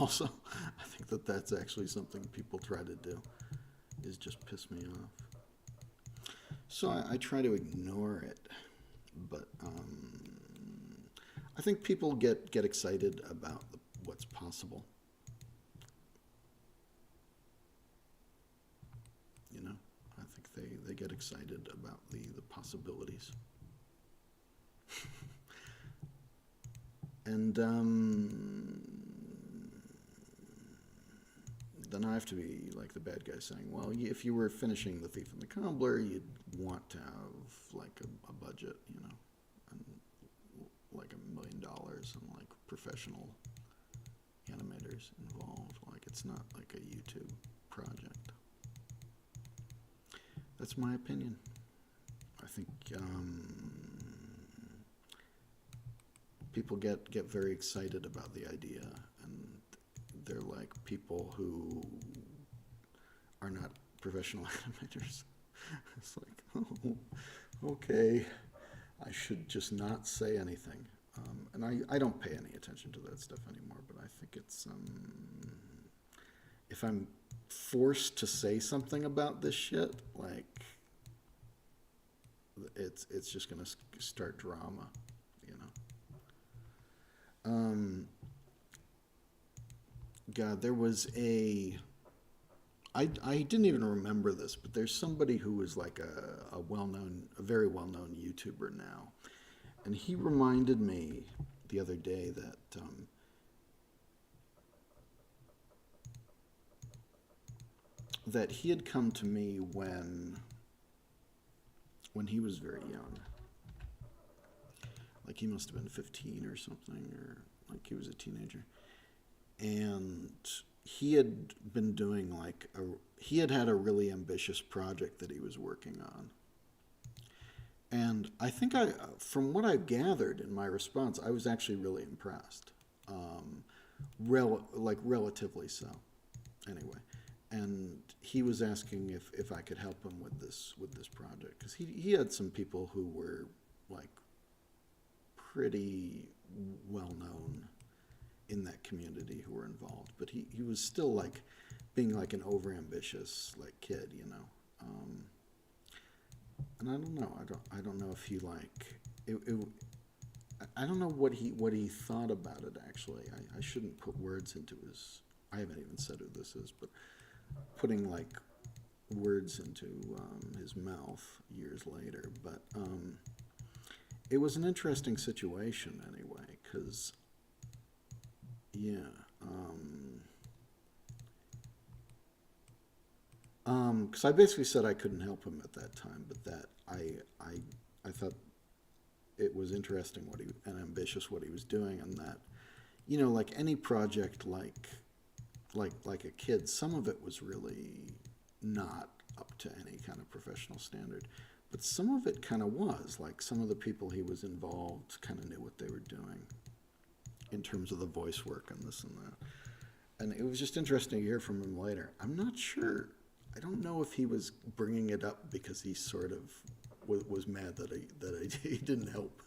Also, I think that that's actually something people try to do, is just piss me off. So I try to ignore it, but I think people get excited about what's possible. You know, I think they get excited about the possibilities. And then I have to be like the bad guy saying, well, if you were finishing The Thief and the Cobbler, you'd want to have like a budget, you know, and like $1 million and like professional animators involved. Like, it's not like a YouTube project. That's my opinion. I think people get very excited about the idea, and they're like people who are not professional animators. It's like, oh, okay, I should just not say anything. And I don't pay any attention to that stuff anymore, but I think it's, if I'm forced to say something about this shit, like, it's just gonna start drama, you know? God, there was I didn't even remember this, but there's somebody who was like a very well-known YouTuber now. And he reminded me the other day that he had come to me when he was very young. Like, he must have been 15 or something, or like he was a teenager. And he had been doing he had a really ambitious project that he was working on. And I think from what I've gathered in my response, I was actually really impressed. Relatively so, anyway. And he was asking if I could help him with this project, because he had some people who were like pretty well known in that community who were involved, but he was still like being like an overambitious like kid, you know. And I don't know. I don't know if he like it. I don't know what he thought about it, actually. I shouldn't put words into his. I haven't even said who this is, but putting like words into his mouth years later. But it was an interesting situation anyway, because yeah. Because I basically said I couldn't help him at that time, but that I thought it was interesting and ambitious what he was doing, and that, you know, like any project like a kid, some of it was really not up to any kind of professional standard, but some of it kind of was. Like, some of the people he was involved kind of knew what they were doing in terms of the voice work and this and that. And it was just interesting to hear from him later. I'm not sure I don't know if he was bringing it up because he sort of was mad that he didn't help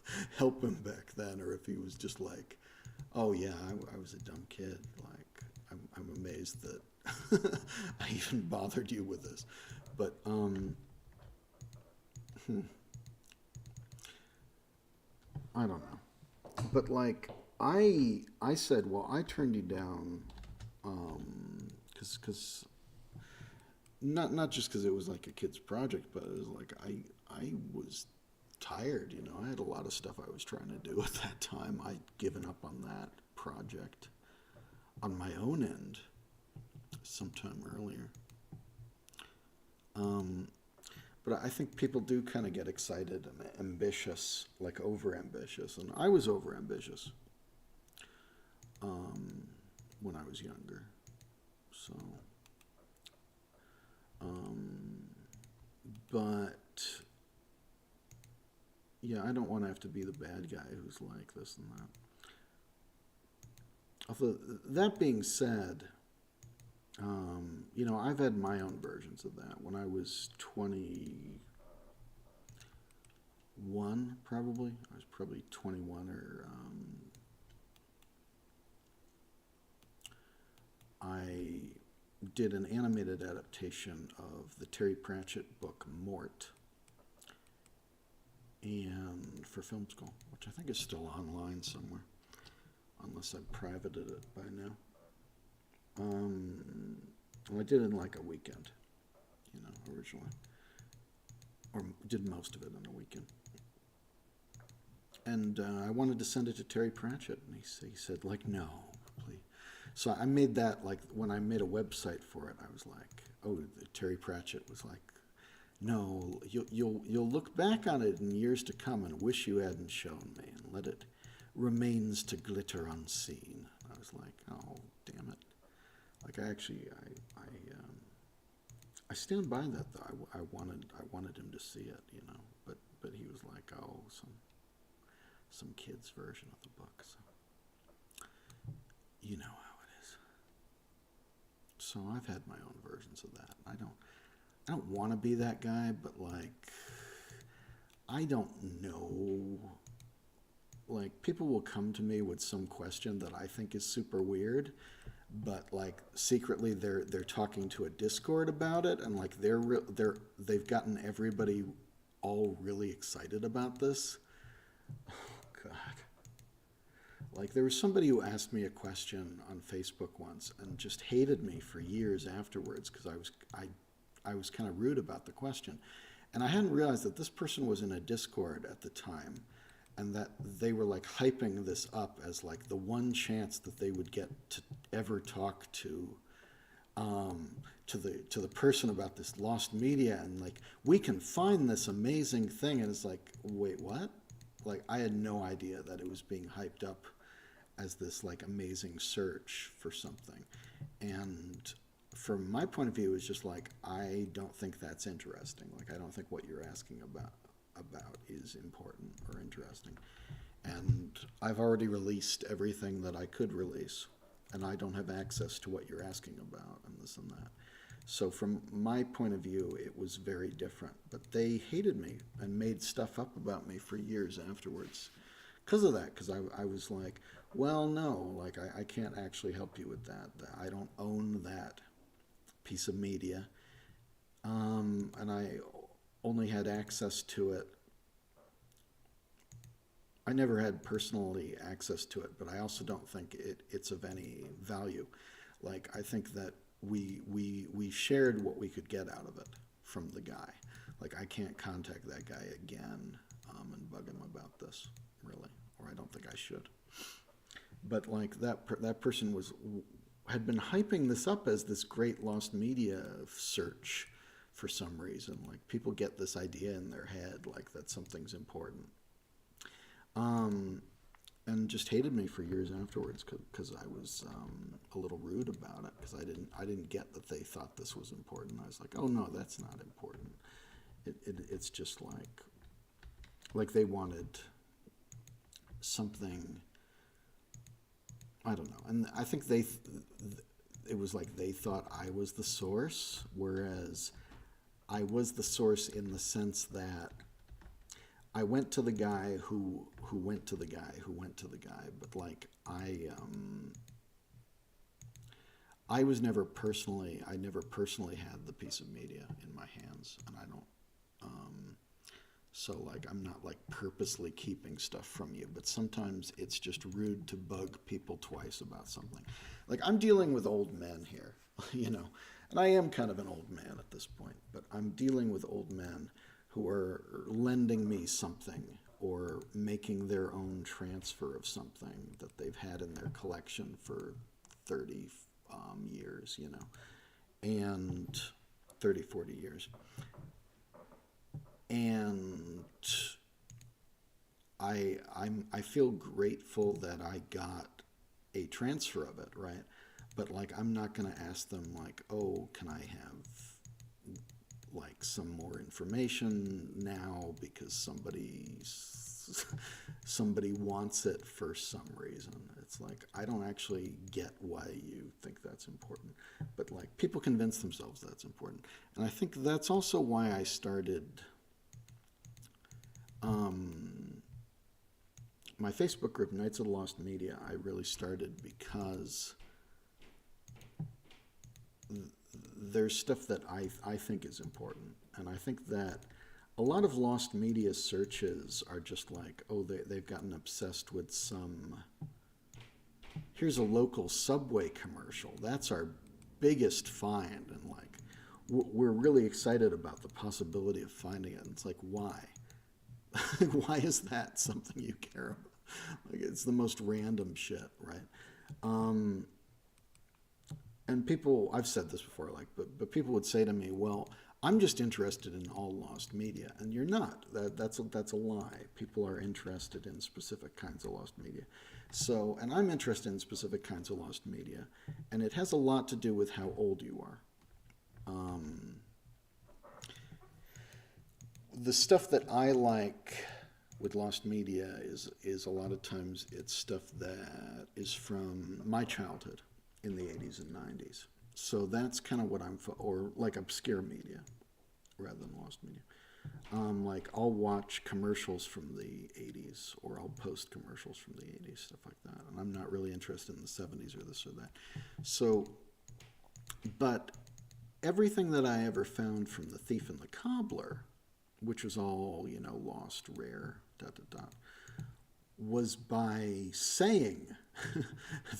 him back then, or if he was just like, oh yeah, I was a dumb kid. Like I'm amazed that I even bothered you with this. But I don't know. But like I said, well, I turned you down because not just because it was like a kid's project, but it was like I was tired. You know, I had a lot of stuff I was trying to do at that time. I'd given up on that project on my own end sometime earlier. Um, but I think people do kind of get excited and ambitious, like over ambitious, and I was over ambitious um, when I was younger. So, um, but yeah, I don't want to have to be the bad guy who's like this and that. Although that being said, you know, I've had my own versions of that. When I was 21, probably, I was probably 21 or I did an animated adaptation of the Terry Pratchett book Mort, and for film school, which I think is still online somewhere, unless I've privated it by now. Well, I did it in like a weekend, you know, originally, or did most of it in a weekend. And I wanted to send it to Terry Pratchett, and he said, like, no, please. So I made that, like, when I made a website for it, I was like, oh, Terry Pratchett was like, no, you'll look back on it in years to come and wish you hadn't shown me, and let it remains to glitter unseen. I was like, oh, damn it. Like I stand by that though. I wanted him to see it, you know. But he was like, oh, some kid's version of the book. So you know how it is. So I've had my own versions of that. I don't want to be that guy, but like I don't know. Like people will come to me with some question that I think is super weird, but like secretly they're talking to a Discord about it, and like they've gotten everybody all really excited about this. Oh God! Like there was somebody who asked me a question on Facebook once and just hated me for years afterwards because I was kind of rude about the question, and I hadn't realized that this person was in a Discord at the time, and that they were like hyping this up as like the one chance that they would get to ever talk to the person about this lost media, and like we can find this amazing thing, and it's like, wait, what? Like I had no idea that it was being hyped up as this like amazing search for something, and from my point of view, it's just like I don't think that's interesting. Like I don't think what you're asking about is important or interesting. And I've already released everything that I could release, and I don't have access to what you're asking about and this and that. So from my point of view, it was very different. But they hated me and made stuff up about me for years afterwards because of that, because I was like, well, no, like I can't actually help you with that. I don't own that piece of media. And I only had access to it. I never had personally access to it, but I also don't think it's of any value. Like I think that we shared what we could get out of it from the guy. Like I can't contact that guy again and bug him about this, really, or I don't think I should. But like that person had been hyping this up as this great lost media search for some reason. Like people get this idea in their head, like that something's important, and just hated me for years afterwards because I was a little rude about it, because I didn't get that they thought this was important. I was like, oh no, that's not important. It's just like they wanted something. I don't know, and I think it was like they thought I was the source, whereas I was the source in the sense that I went to the guy who went to the guy who went to the guy, but like I never personally had the piece of media in my hands, and I don't. So like I'm not like purposely keeping stuff from you, but sometimes it's just rude to bug people twice about something. Like I'm dealing with old men here, you know, and I am kind of an old man at this point, but I'm dealing with old men who are lending me something or making their own transfer of something that they've had in their collection for 30 years, you know, and 30, 40 years. And I feel grateful that I got a transfer of it, right? But like I'm not gonna ask them like, oh, can I have like some more information now because somebody wants it for some reason. It's like I don't actually get why you think that's important, but like people convince themselves that's important, and I think that's also why I started my Facebook group, Knights of the Lost Media. I really started because there's stuff that I think is important, and I think that a lot of lost media searches are just like, oh, they've gotten obsessed with some, here's a local Subway commercial, that's our biggest find, and like we're really excited about the possibility of finding it. And it's like, why? Why is that something you care about? Like it's the most random shit, right? And people, I've said this before, like, but people would say to me, well, I'm just interested in all lost media, and you're not. That's a lie. People are interested in specific kinds of lost media. So, and I'm interested in specific kinds of lost media, and it has a lot to do with how old you are. The stuff that I like with lost media is a lot of times it's stuff that is from my childhood in the 80s and 90s. So that's kind of what or like obscure media rather than lost media. Like I'll watch commercials from the 80s or I'll post commercials from the 80s, stuff like that. And I'm not really interested in the 70s or this or that. So, but everything that I ever found from The Thief and the Cobbler, which was all, you know, lost, rare, ... was by saying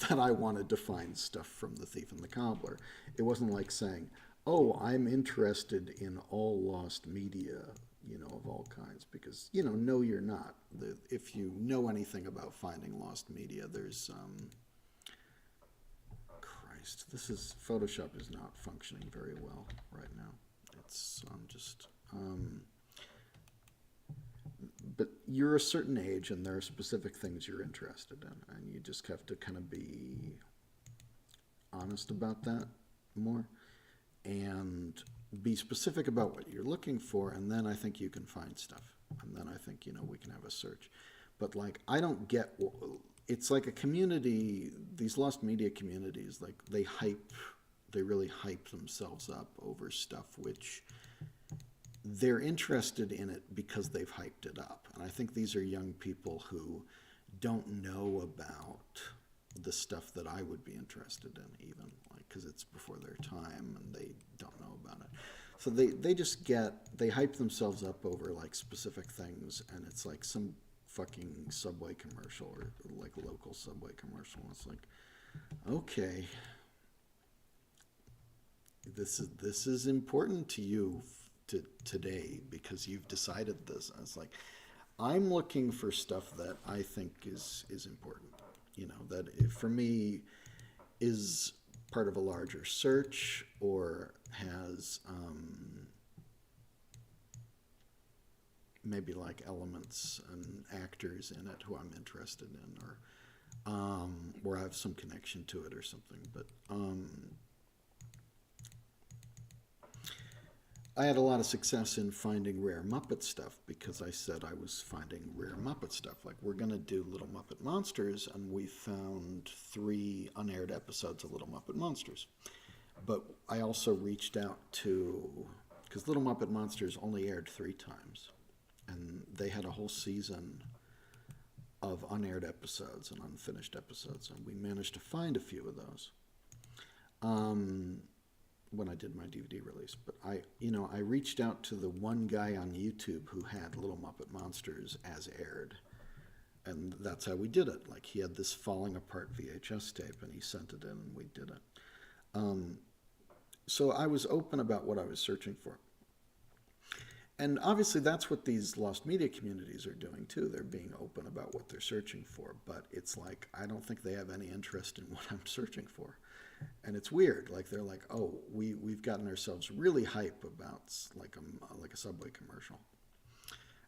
that I wanted to find stuff from The Thief and the Cobbler. It wasn't like saying, oh, I'm interested in all lost media, you know, of all kinds, because, you know, no, you're not. If you know anything about finding lost media, there's, Christ, Photoshop is not functioning very well right now. It's, but you're a certain age and there are specific things you're interested in, and you just have to kind of be honest about that more and be specific about what you're looking for, and then I think you can find stuff, and then I think, you know, we can have a search. But like I don't get, it's like a community, these lost media communities, like they really hype themselves up over stuff which they're interested in it because they've hyped it up. And I think these are young people who don't know about the stuff that I would be interested in, even, like, because it's before their time and they don't know about it. So they hype themselves up over like specific things, and it's like some fucking Subway commercial or like a local Subway commercial. And it's like, okay, this is important to you today because you've decided this. And it's like, I'm looking for stuff that I think is important, you know, that for me is part of a larger search or has maybe like elements and actors in it who I'm interested in, or I have some connection to it or something. But I had a lot of success in finding rare Muppet stuff because I said I was finding rare Muppet stuff. Like, we're going to do Little Muppet Monsters, and we found 3 unaired episodes of Little Muppet Monsters. But I also reached out to, because Little Muppet Monsters only aired 3 times, and they had a whole season of unaired episodes and unfinished episodes, and we managed to find a few of those when I did my DVD release. But I reached out to the one guy on YouTube who had Little Muppet Monsters as aired, and that's how we did it. Like, he had this falling apart VHS tape, and he sent it in, and we did it. So I was open about what I was searching for. And obviously that's what these lost media communities are doing too. They're being open about what they're searching for, but it's like, I don't think they have any interest in what I'm searching for. And it's weird. Like, they're like, oh, we've gotten ourselves really hype about like a Subway commercial.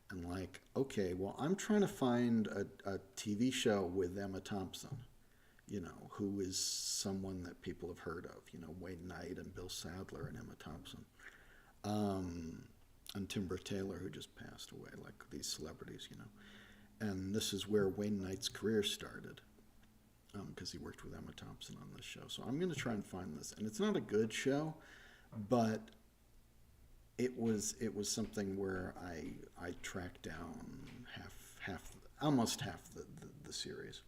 And like, okay, well, I'm trying to find a TV show with Emma Thompson, who is someone that people have heard of, Wayne Knight and Bill Sadler and Emma Thompson. And Timber Taylor, who just passed away, like these celebrities, And this is where Wayne Knight's career started, because he worked with Emma Thompson on this show. So I'm going to try and find this. And it's not a good show, but it was something where I tracked down almost half the series.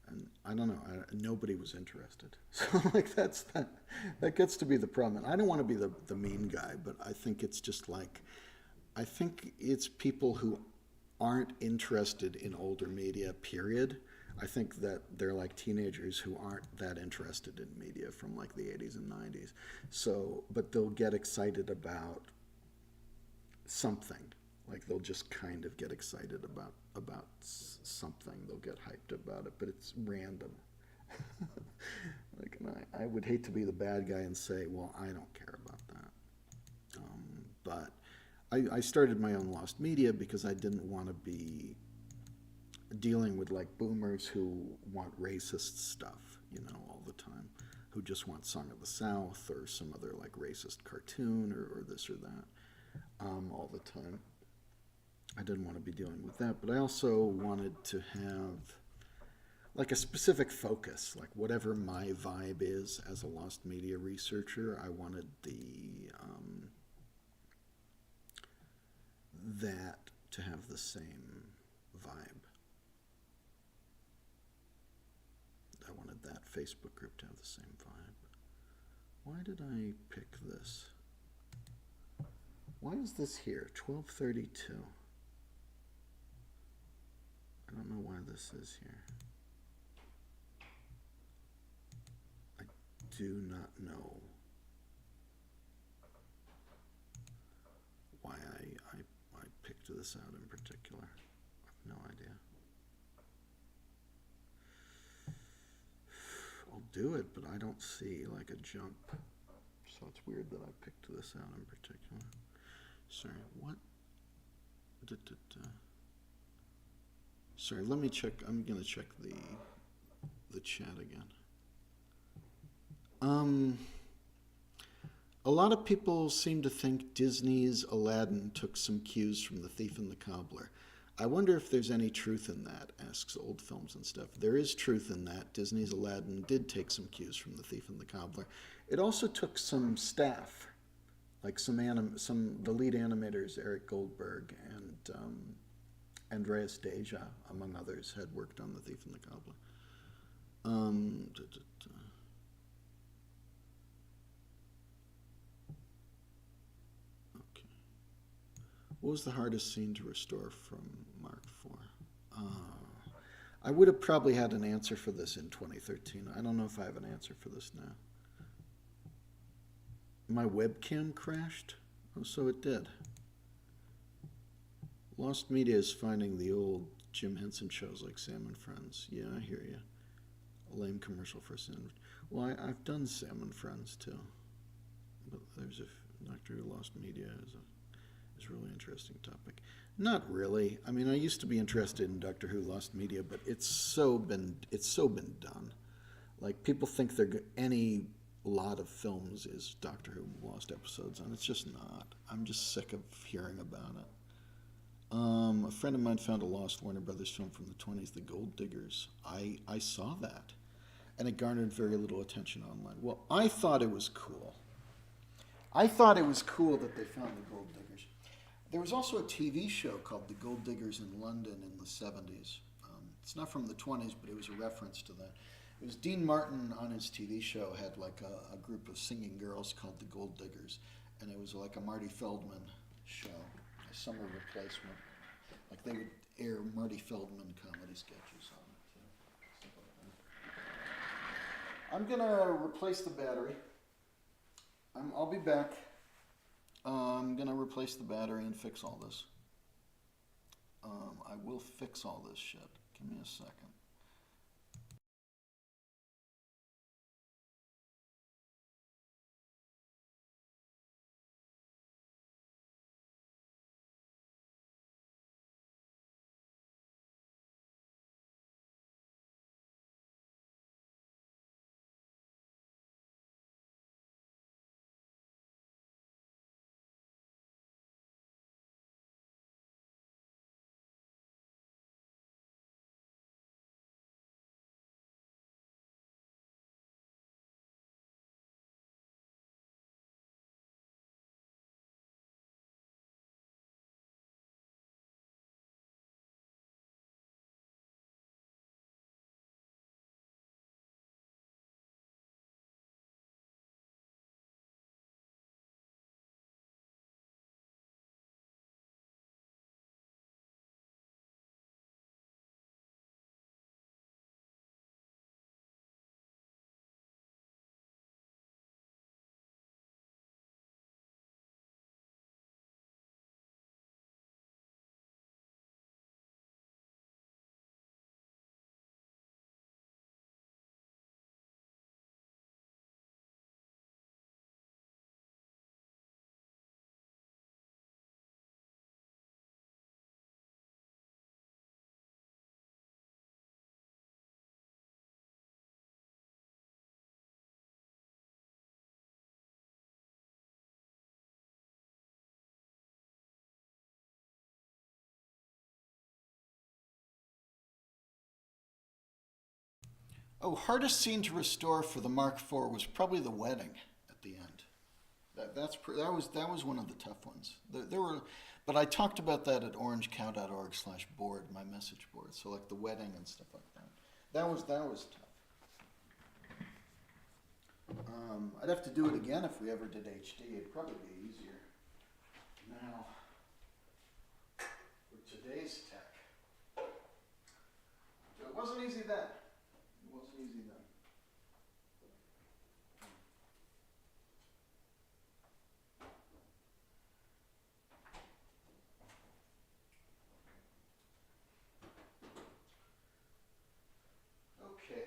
And I don't know, nobody was interested. So like that gets to be the problem. And I don't want to be the mean guy, but I think it's just like, I think it's people who aren't interested in older media, period. I think that they're like teenagers who aren't that interested in media from like the 80s and 90s. So, but they'll get excited about something. Like, they'll just kind of get excited about something. They'll get hyped about it, but it's random. Like, and I would hate to be the bad guy and say, well, I don't care about that. But I started my own lost media because I didn't want to be dealing with like boomers who want racist stuff, all the time, who just want Song of the South or some other like racist cartoon or this or that all the time. I didn't want to be dealing with that, but I also wanted to have like a specific focus, like whatever my vibe is as a lost media researcher. I wanted that to have the same vibe. I wanted that Facebook group to have the same vibe. Why did I pick this? Why is this here? 1232. I don't know why this is here. I do not know why I picked this out in particular. I have no idea. I'll do it, but I don't see like a jump. So it's weird that I picked this out in particular. Sorry, what? Sorry, let me check. I'm going to check the chat again. A lot of people seem to think Disney's Aladdin took some cues from The Thief and the Cobbler. I wonder if there's any truth in that, asks Old Films and Stuff. There is truth in that. Disney's Aladdin did take some cues from The Thief and the Cobbler. It also took some staff, like the lead animators, Eric Goldberg and Andreas Deja, among others, had worked on The Thief and the Cobbler. Okay. What was the hardest scene to restore from Mark IV? I would have probably had an answer for this in 2013. I don't know if I have an answer for this now. My webcam crashed? Oh, so it did. Lost media is finding the old Jim Henson shows like Sam and Friends. Yeah, I hear you. A lame commercial for Sam. Well, I've done Sam and Friends too. But there's a Doctor Who Lost Media is a really interesting topic. Not really. I mean, I used to be interested in Doctor Who Lost Media, but it's so been done. Like, people think any a lot of films is Doctor Who lost episodes, and it's just not. I'm just sick of hearing about it. A friend of mine found a lost Warner Brothers film from the 20s, The Gold Diggers. I saw that, and it garnered very little attention online. Well, I thought it was cool. I thought it was cool that they found the Gold Diggers. There was also a TV show called The Gold Diggers in London in the 70s. It's not from the 20s, but it was a reference to that. It was Dean Martin on his TV show had like a group of singing girls called the Gold Diggers, and it was like a Marty Feldman show, a summer replacement. Like they would air Marty Feldman comedy sketches on it. I'm gonna replace the battery. I'll be back. I'm gonna replace the battery and fix all this. I will fix all this shit. Give me a second. Oh, hardest scene to restore for the Mark IV was probably the wedding at the end. That was one of the tough ones. There were, but I talked about that at orangecow.org/board, my message board. So like the wedding and stuff like that. That was tough. I'd have to do it again if we ever did HD. It'd probably be easier. Now, for today's tech, it wasn't easy then. It wasn't easy then. Okay.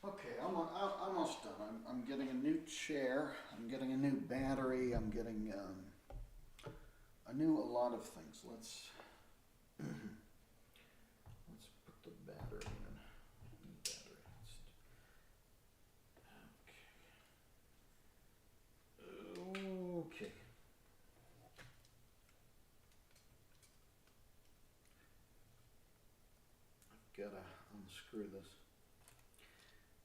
Okay, I'm almost done. I'm getting a new chair. I'm getting a new battery. I'm getting a lot of things. Let's put the battery in. Battery. Okay. I've got to unscrew this.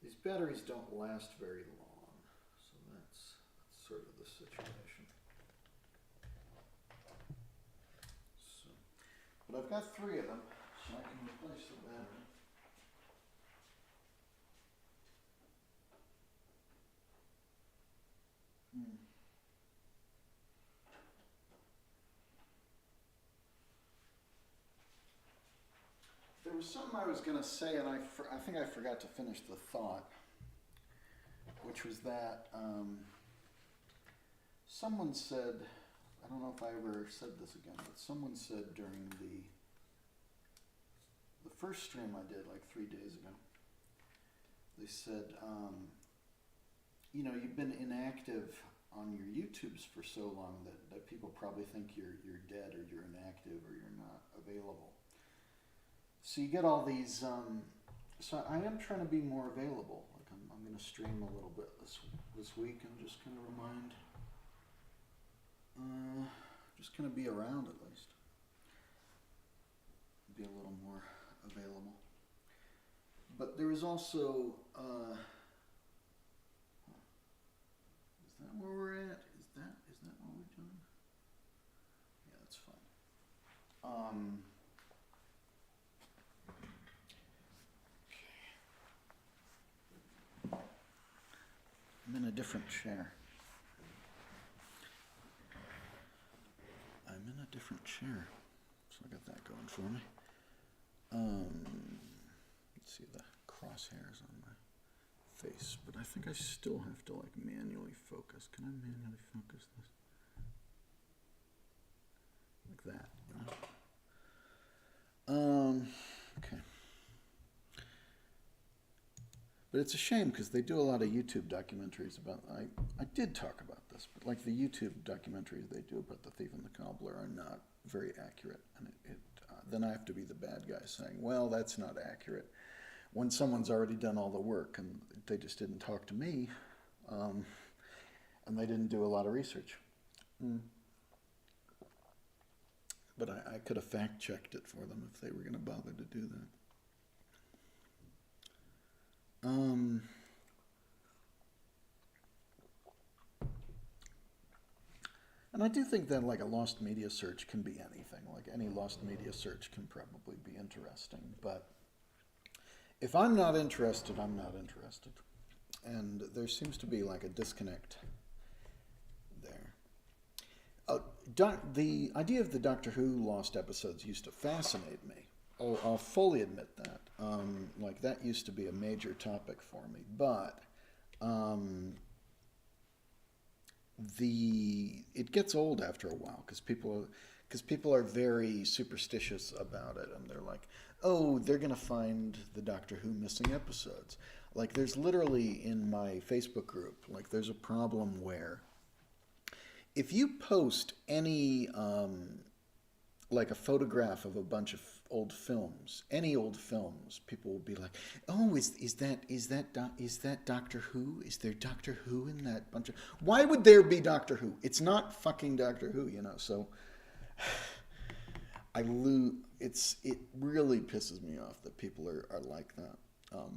These batteries don't last very long, so that's sort of the situation. So, but I've got 3 of them, so I can replace the battery. There was something I was going to say, and I think I forgot to finish the thought, which was that someone said, I don't know if I ever said this again, but someone said during the first stream I did like 3 days ago, they said, you know, you've been inactive on your YouTubes for so long that people probably think you're dead or you're inactive or you're not available. So you get all these. So I am trying to be more available. Like I'm going to stream a little bit this week and just kind of remind. Just kind of be around at least. Be a little more available. But there is also. Is that where we're at? Is that what we're doing? Yeah, that's fine. I'm in a different chair. So I got that going for me. Let's see the crosshairs on my face, but I think I still have to like manually focus. Can I manually focus this? Like that, you know? Okay. But it's a shame because they do a lot of YouTube documentaries about, I did talk about this, but like the YouTube documentaries they do about The Thief and the Cobbler are not very accurate. And then I have to be the bad guy saying, well, that's not accurate. When someone's already done all the work and they just didn't talk to me, and they didn't do a lot of research. But I could have fact-checked it for them if they were going to bother to do that. And I do think that like a lost media search can be anything. Like any lost media search can probably be interesting. But if I'm not interested, I'm not interested. And there seems to be like a disconnect there. The idea of the Doctor Who lost episodes used to fascinate me. I'll fully admit that. Like that used to be a major topic for me. But it gets old after a while because people are very superstitious about it, and they're like, oh, they're gonna find the Doctor Who missing episodes. Like there's literally in my Facebook group, like there's a problem where if you post any like a photograph of a bunch of old films, any old films, people will be like, "Oh, is that Doctor Who? Is there Doctor Who in that bunch of?" Why would there be Doctor Who? It's not fucking Doctor Who, you know. So it really pisses me off that people are like that,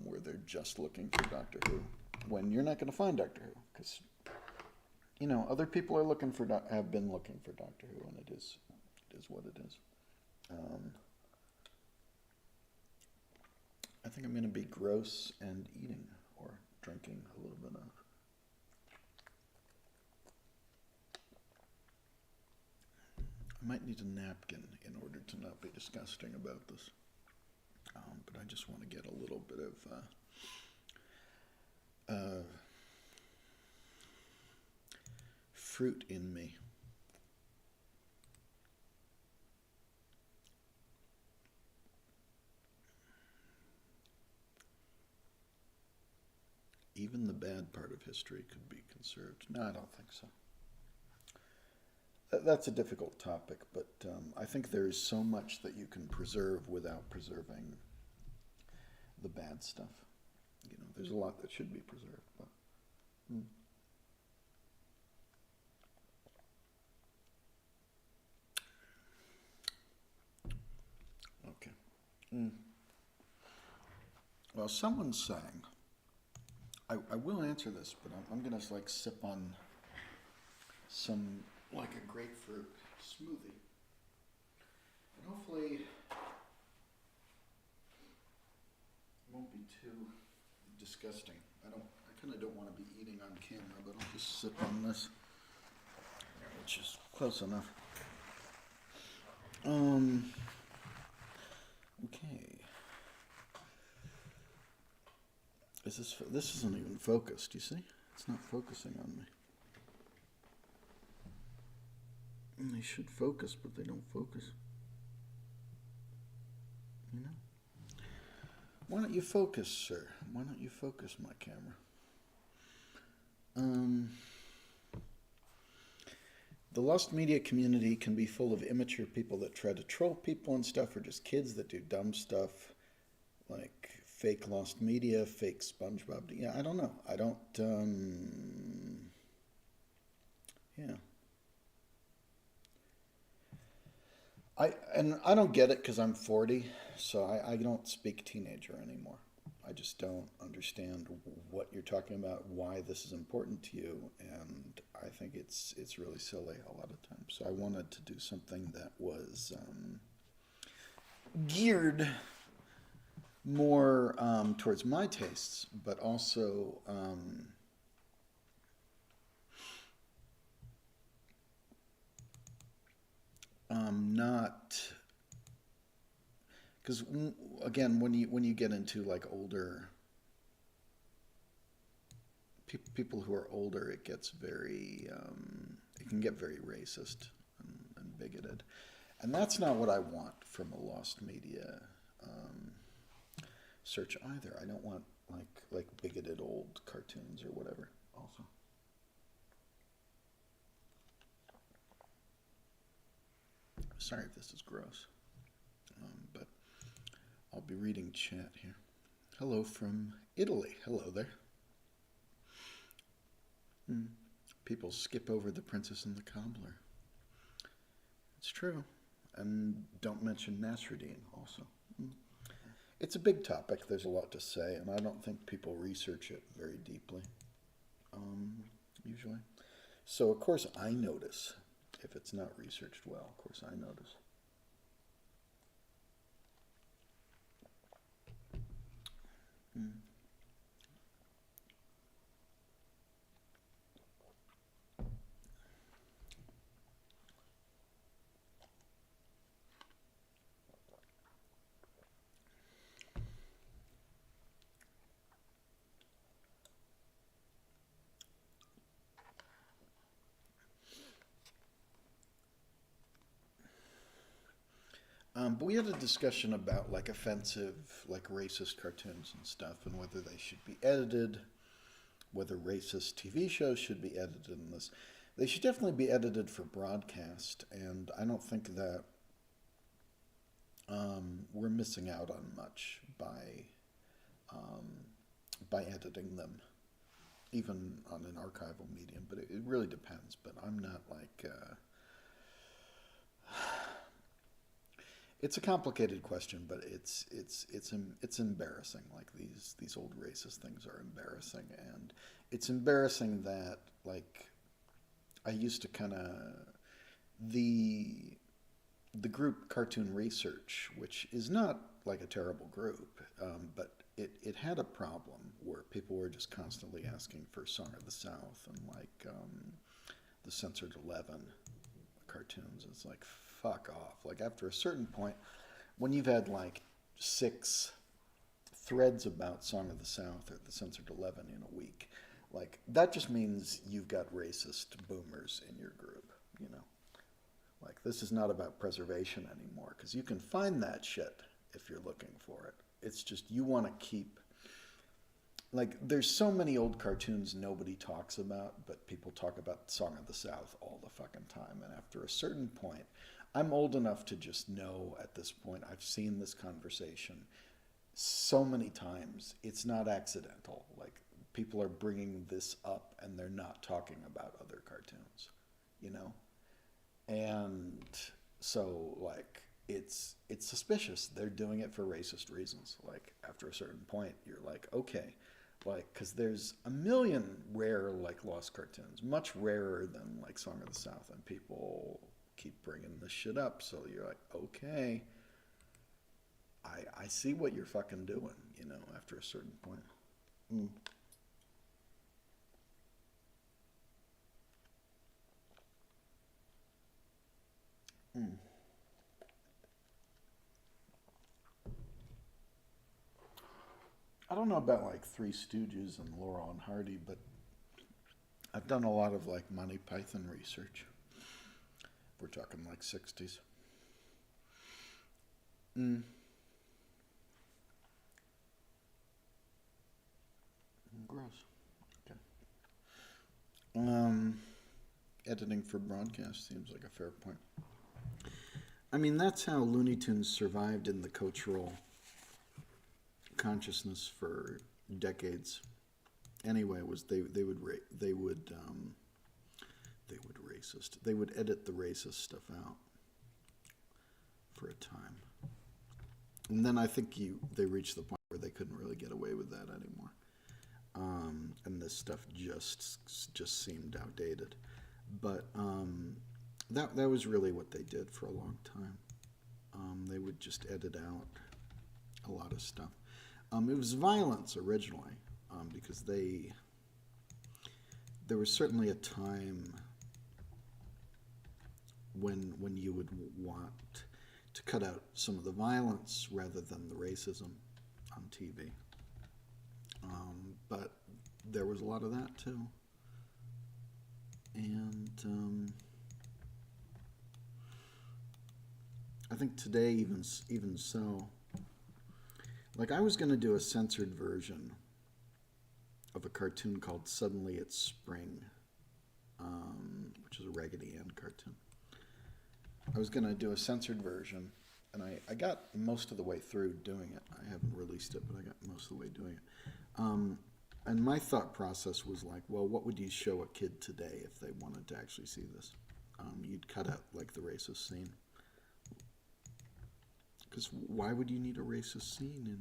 where they're just looking for Doctor Who when you're not going to find Doctor Who because you know other people are have been looking for Doctor Who, and it is what it is. I think I'm going to be gross and eating or drinking a little bit of. I might need a napkin in order to not be disgusting about this. But I just want to get a little bit of fruit in me. Even the bad part of history could be conserved. No, I don't think so. That's a difficult topic, but I think there's so much that you can preserve without preserving the bad stuff. You know, there's a lot that should be preserved. But, Okay. Well, someone's saying, I will answer this, but I'm going to like sip on some, like a grapefruit smoothie. And hopefully it won't be too disgusting. I kind of don't want to be eating on camera, but I'll just sip on this, which is close enough. Okay. This isn't even focused, you see? It's not focusing on me. And they should focus, but they don't focus. You know? Why don't you focus, sir? Why don't you focus my camera? Um, the lost media community can be full of immature people that try to troll people and stuff, or just kids that do dumb stuff like fake lost media, fake SpongeBob. Yeah, I don't know. I don't. Yeah. I don't get it because I'm 40, so I don't speak teenager anymore. I just don't understand what you're talking about, why this is important to you, and I think it's really silly a lot of times. So I wanted to do something that was geared more towards my tastes, but also not because again, when you get into like older people who are older, it gets very it can get very racist and bigoted, and that's not what I want from a lost media um, search either. I don't want like bigoted old cartoons or whatever. Also, sorry if this is gross, but I'll be reading chat here. Hello from Italy. Hello there. Hmm. People skip over the Princess and the Cobbler. It's true. And don't mention Nasruddin also. Hmm. It's a big topic. There's a lot to say, and I don't think people research it very deeply, usually. So, of course, I notice if it's not researched well. Of course, I notice. Mm. But we had a discussion about like offensive, like racist cartoons and stuff, and whether they should be edited, whether racist TV shows should be edited in this. They should definitely be edited for broadcast, and I don't think that we're missing out on much um, by editing them, even on an archival medium. But it really depends. But I'm not like. It's a complicated question, but it's embarrassing. Like these old racist things are embarrassing, and it's embarrassing that like I used to kind of the the group Cartoon Research, which is not like a terrible group, but it had a problem where people were just constantly asking for Song of the South and like the Censored 11 cartoons. It's like, fuck off. Like, after a certain point, when you've had like 6 threads about Song of the South or the Censored 11 in a week, like, that just means you've got racist boomers in your group, you know? Like, this is not about preservation anymore, because you can find that shit if you're looking for it. It's just you want to keep. Like, there's so many old cartoons nobody talks about, but people talk about Song of the South all the fucking time. And after a certain point, I'm old enough to just know at this point, I've seen this conversation so many times, it's not accidental. Like, people are bringing this up and they're not talking about other cartoons, you know? And so like it's suspicious they're doing it for racist reasons. Like after a certain point you're like, okay, like because there's a million rare like lost cartoons, much rarer than like Song of the South, and people keep bringing this shit up, so you're like, okay, I see what you're fucking doing, you know, after a certain point. Mm. Mm. I don't know about like Three Stooges and Laurel and Hardy, but I've done a lot of like Monty Python research. We're talking like 60s. Mm. Gross. Okay. Editing for broadcast seems like a fair point. I mean, that's how Looney Tunes survived in the cultural consciousness for decades. Anyway, was they would edit the racist stuff out for a time, and then I think they reached the point where they couldn't really get away with that anymore, and this stuff just seemed outdated. But that was really what they did for a long time. They would just edit out a lot of stuff. It was violence originally, because there was certainly a time when you would want to cut out some of the violence rather than the racism on TV. But there was a lot of that too. And I think today, even so, like I was going to do a censored version of a cartoon called Suddenly It's Spring, which is a Raggedy Ann cartoon. I was going to do a censored version, and I got most of the way through doing it. I haven't released it, but I got most of the way doing it. And my thought process was like, well, what would you show a kid today if they wanted to actually see this? You'd cut out like the racist scene. Because why would you need a racist scene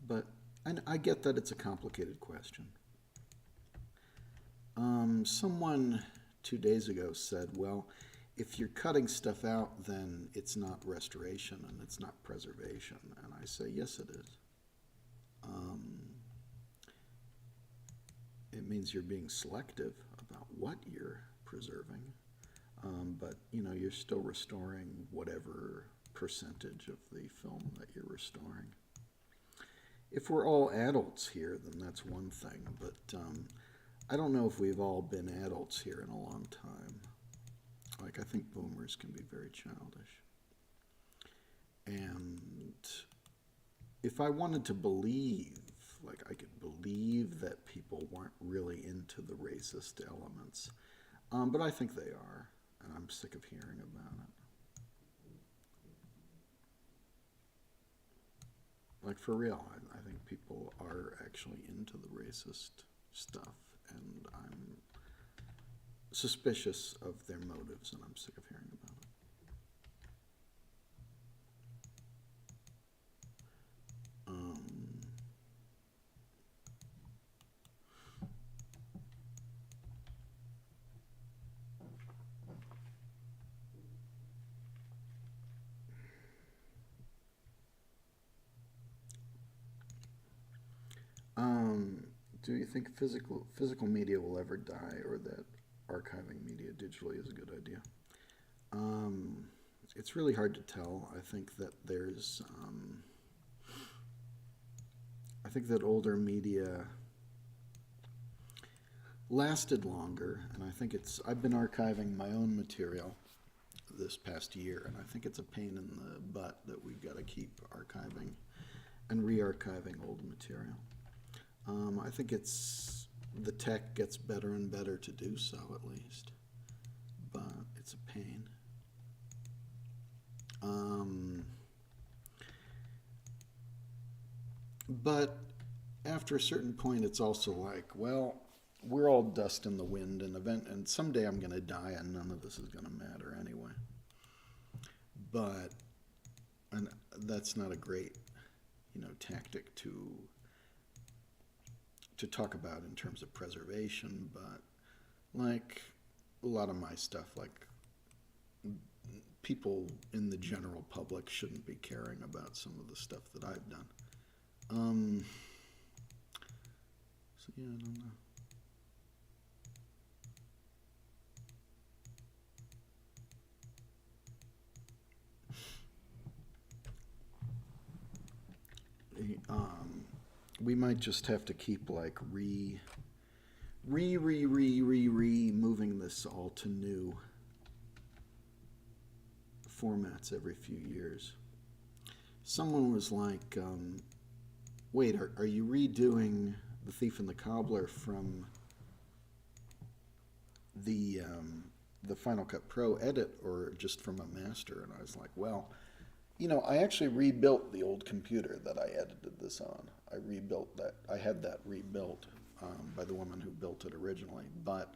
but I get that it's a complicated question. Someone 2 days ago said, well, if you're cutting stuff out, then it's not restoration and it's not preservation. And I say, yes, it is. It means you're being selective about what you're preserving. But, you're still restoring whatever percentage of the film that you're restoring. If we're all adults here, then that's one thing. But I don't know if we've all been adults here in a long time. Like, I think boomers can be very childish. And if I wanted to believe, like I could believe that people weren't really into the racist elements. But I think they are, and I'm sick of hearing about it. Like, for real, I think people are actually into the racist stuff, and I'm suspicious of their motives, and I'm sick of hearing about it. Do you think physical media will ever die, or that archiving media digitally is a good idea? It's really hard to tell. I think that I think that older media lasted longer, and I think I've been archiving my own material this past year, and I think it's a pain in the butt that we've got to keep archiving and re-archiving old material. I think the tech gets better and better to do so, at least, but it's a pain. But after a certain point, it's also like, well, we're all dust in the wind, and someday I'm going to die, and none of this is going to matter anyway. And that's not a great, tactic to talk about in terms of preservation, but like a lot of my stuff, like people in the general public shouldn't be caring about some of the stuff that I've done. So yeah, I don't know. We might just have to keep like moving this all to new formats every few years. Someone was like, Wait, are you redoing The Thief and the Cobbler from the Final Cut Pro edit, or just from a master? And I was like, well, I actually rebuilt the old computer that I edited this on. I rebuilt that. I had that rebuilt by the woman who built it originally, but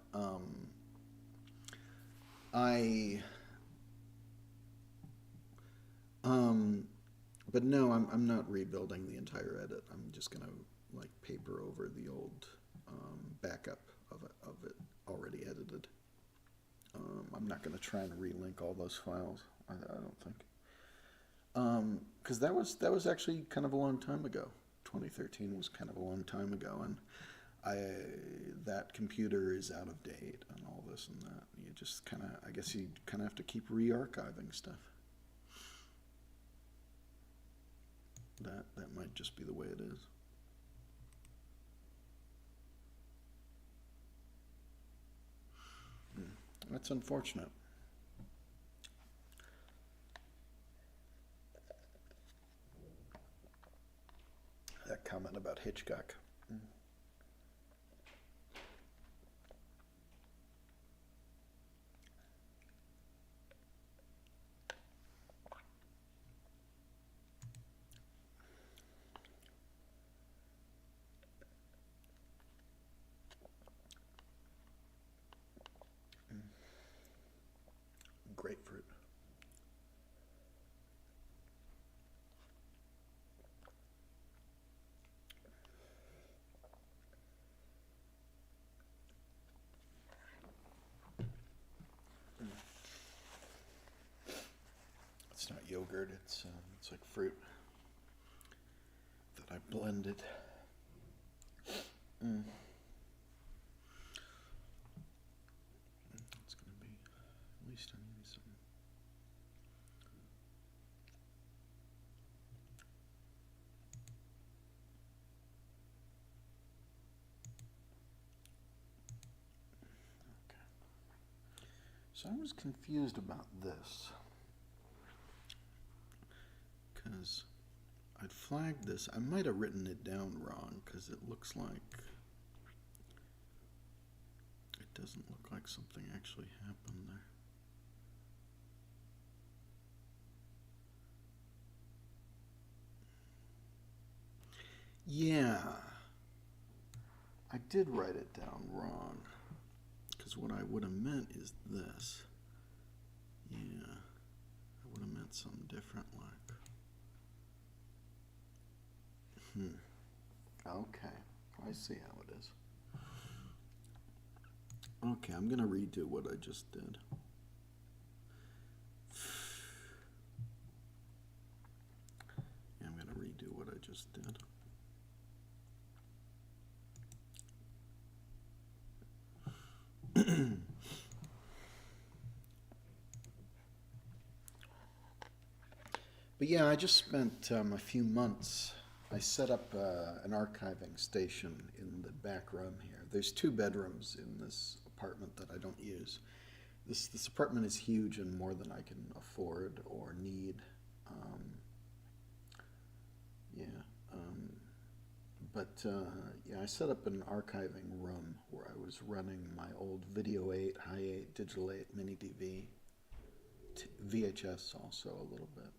but no, I'm not rebuilding the entire edit. I'm just gonna like paper over the old backup of it already edited. I'm not gonna try and relink all those files. I don't think, because that was actually kind of a long time ago. 2013 was kind of a long time ago, and that computer is out of date and all this and that. You just kind of, I guess you kind of have to keep re-archiving stuff. That might just be the way it is. That's unfortunate. That comment about Hitchcock. Grapefruit. It's not yogurt. It's like fruit that I blended. It's gonna be, at least I need some. Okay. So I was confused about this, because I'd flagged this. I might have written it down wrong, because it looks like it doesn't look like something actually happened there. Yeah, I did write it down wrong, because what I would have meant is this. Yeah, I would have meant something different, like. Okay, I see how it is. Okay, I'm gonna redo what I just did. Yeah, I'm gonna redo what I just did. But yeah, I just spent a few months. I set up an archiving station in the back room here. There's 2 bedrooms in this apartment that I don't use. This apartment is huge and more than I can afford or need. Yeah, I set up an archiving room where I was running my old Video 8, High 8, Digital 8, Mini DV, VHS also a little bit,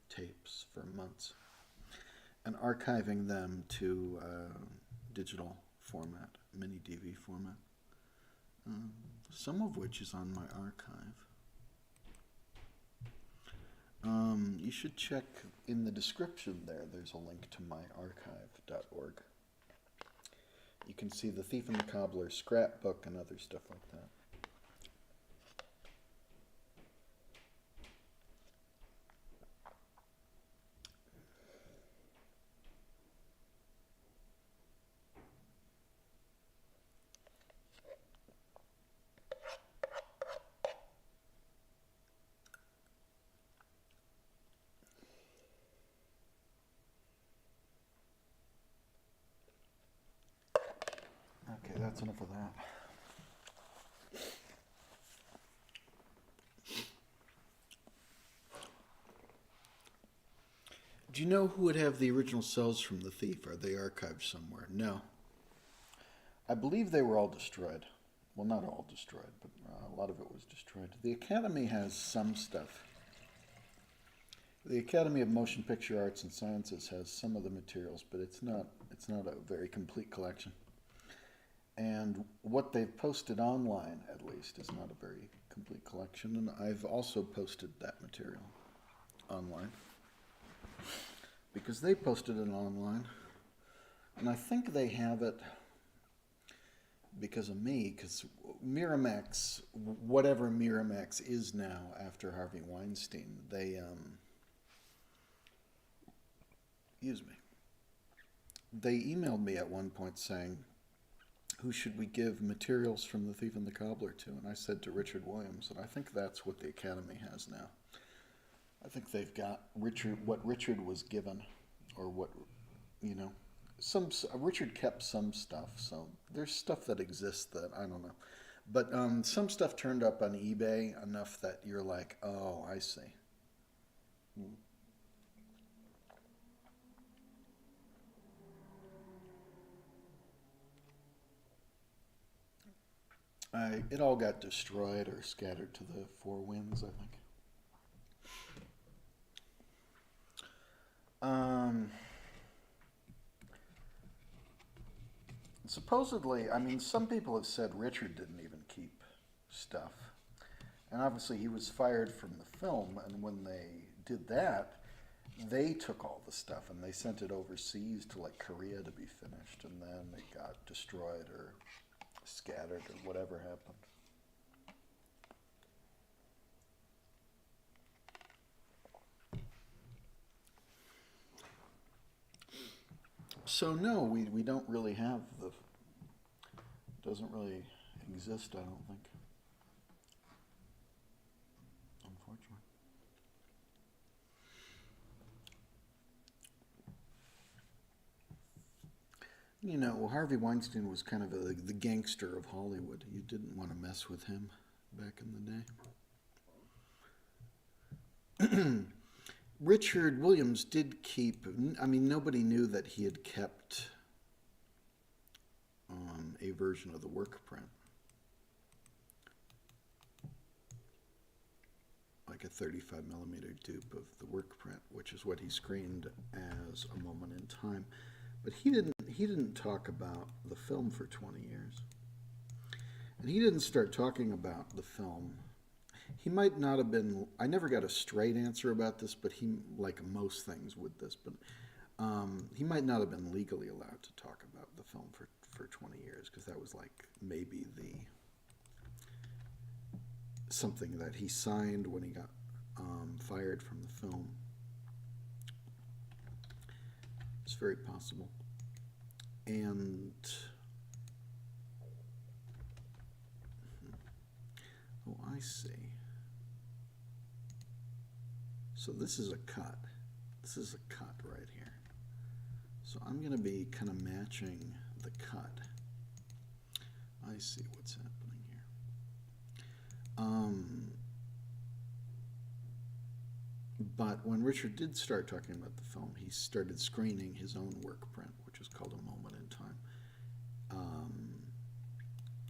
tapes for months, and archiving them to digital format, Mini DV format, some of which is on my archive. You should check in the description there. There's a link to myarchive.org. You can see The Thief and the Cobbler scrapbook and other stuff like that. Okay, that's enough of that. Do you know who would have the original cells from The Thief? Are they archived somewhere? No. I believe they were all destroyed. Well, not all destroyed, but a lot of it was destroyed. The Academy has some stuff. The Academy of Motion Picture Arts and Sciences has some of the materials, but it's not a very complete collection. And what they've posted online, at least, is not a very complete collection. And I've also posted that material online because they posted it online. And I think they have it because of me, because Miramax, whatever Miramax is now after Harvey Weinstein, they, excuse me, they emailed me at one point saying, who should we give materials from The Thief and the Cobbler to? And I said to Richard Williams, and I think that's what the Academy has now. I think they've got what Richard was given, or what, you know, Richard kept some stuff, so there's stuff that exists that I don't know. But some stuff turned up on eBay enough that you're like, oh, I see. It all got destroyed or scattered to the four winds, I think. Supposedly, I mean, some people have said Richard didn't even keep stuff. And obviously he was fired from the film, and when they did that, they took all the stuff and they sent it overseas to like Korea to be finished, and then it got destroyed or scattered or whatever happened. So no, we don't really have doesn't really exist, I don't think. Unfortunately. You know, Harvey Weinstein was kind of the gangster of Hollywood. You didn't want to mess with him back in the day. Richard Williams did keep, I mean, nobody knew that he had kept a version of the work print. Like a 35 millimeter dupe of the work print, which is what he screened as A Moment in Time. But he didn't talk about the film for 20 years. And he didn't start talking about the film. He might not have been, I never got a straight answer about this, but he, like most things with this, but he might not have been legally allowed to talk about the film for 20 years, because that was like maybe something that he signed when he got fired from the film. It's very possible. And oh, I see. So this is a cut. This is a cut right here. So I'm going to be kind of matching the cut. I see what's happening here. But when Richard did start talking about the film, he started screening his own work print, which is called A Moment in Time.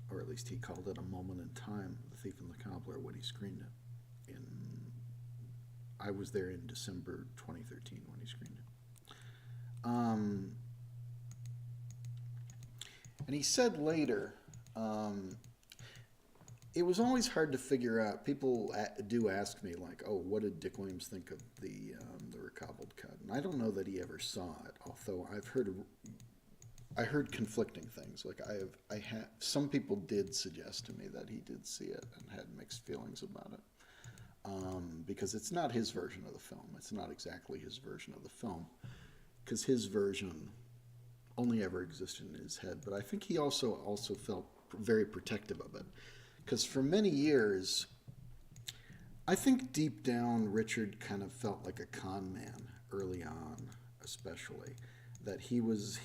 Or at least he called it A Moment in Time, The Thief and the Cobbler, when he screened it. I was there in December 2013 when he screened it. And he said later, it was always hard to figure out. People do ask me, like, oh, what did Dick Williams think of the recobbled cut? And I don't know that he ever saw it, although I heard conflicting things. Like some people did suggest to me that he did see it and had mixed feelings about it, because it's not his version of the film. It's not exactly his version of the film, because his version only ever existed in his head. But I think he also felt very protective of it. Because for many years, I think deep down, Richard kind of felt like a con man early on, especially. That he was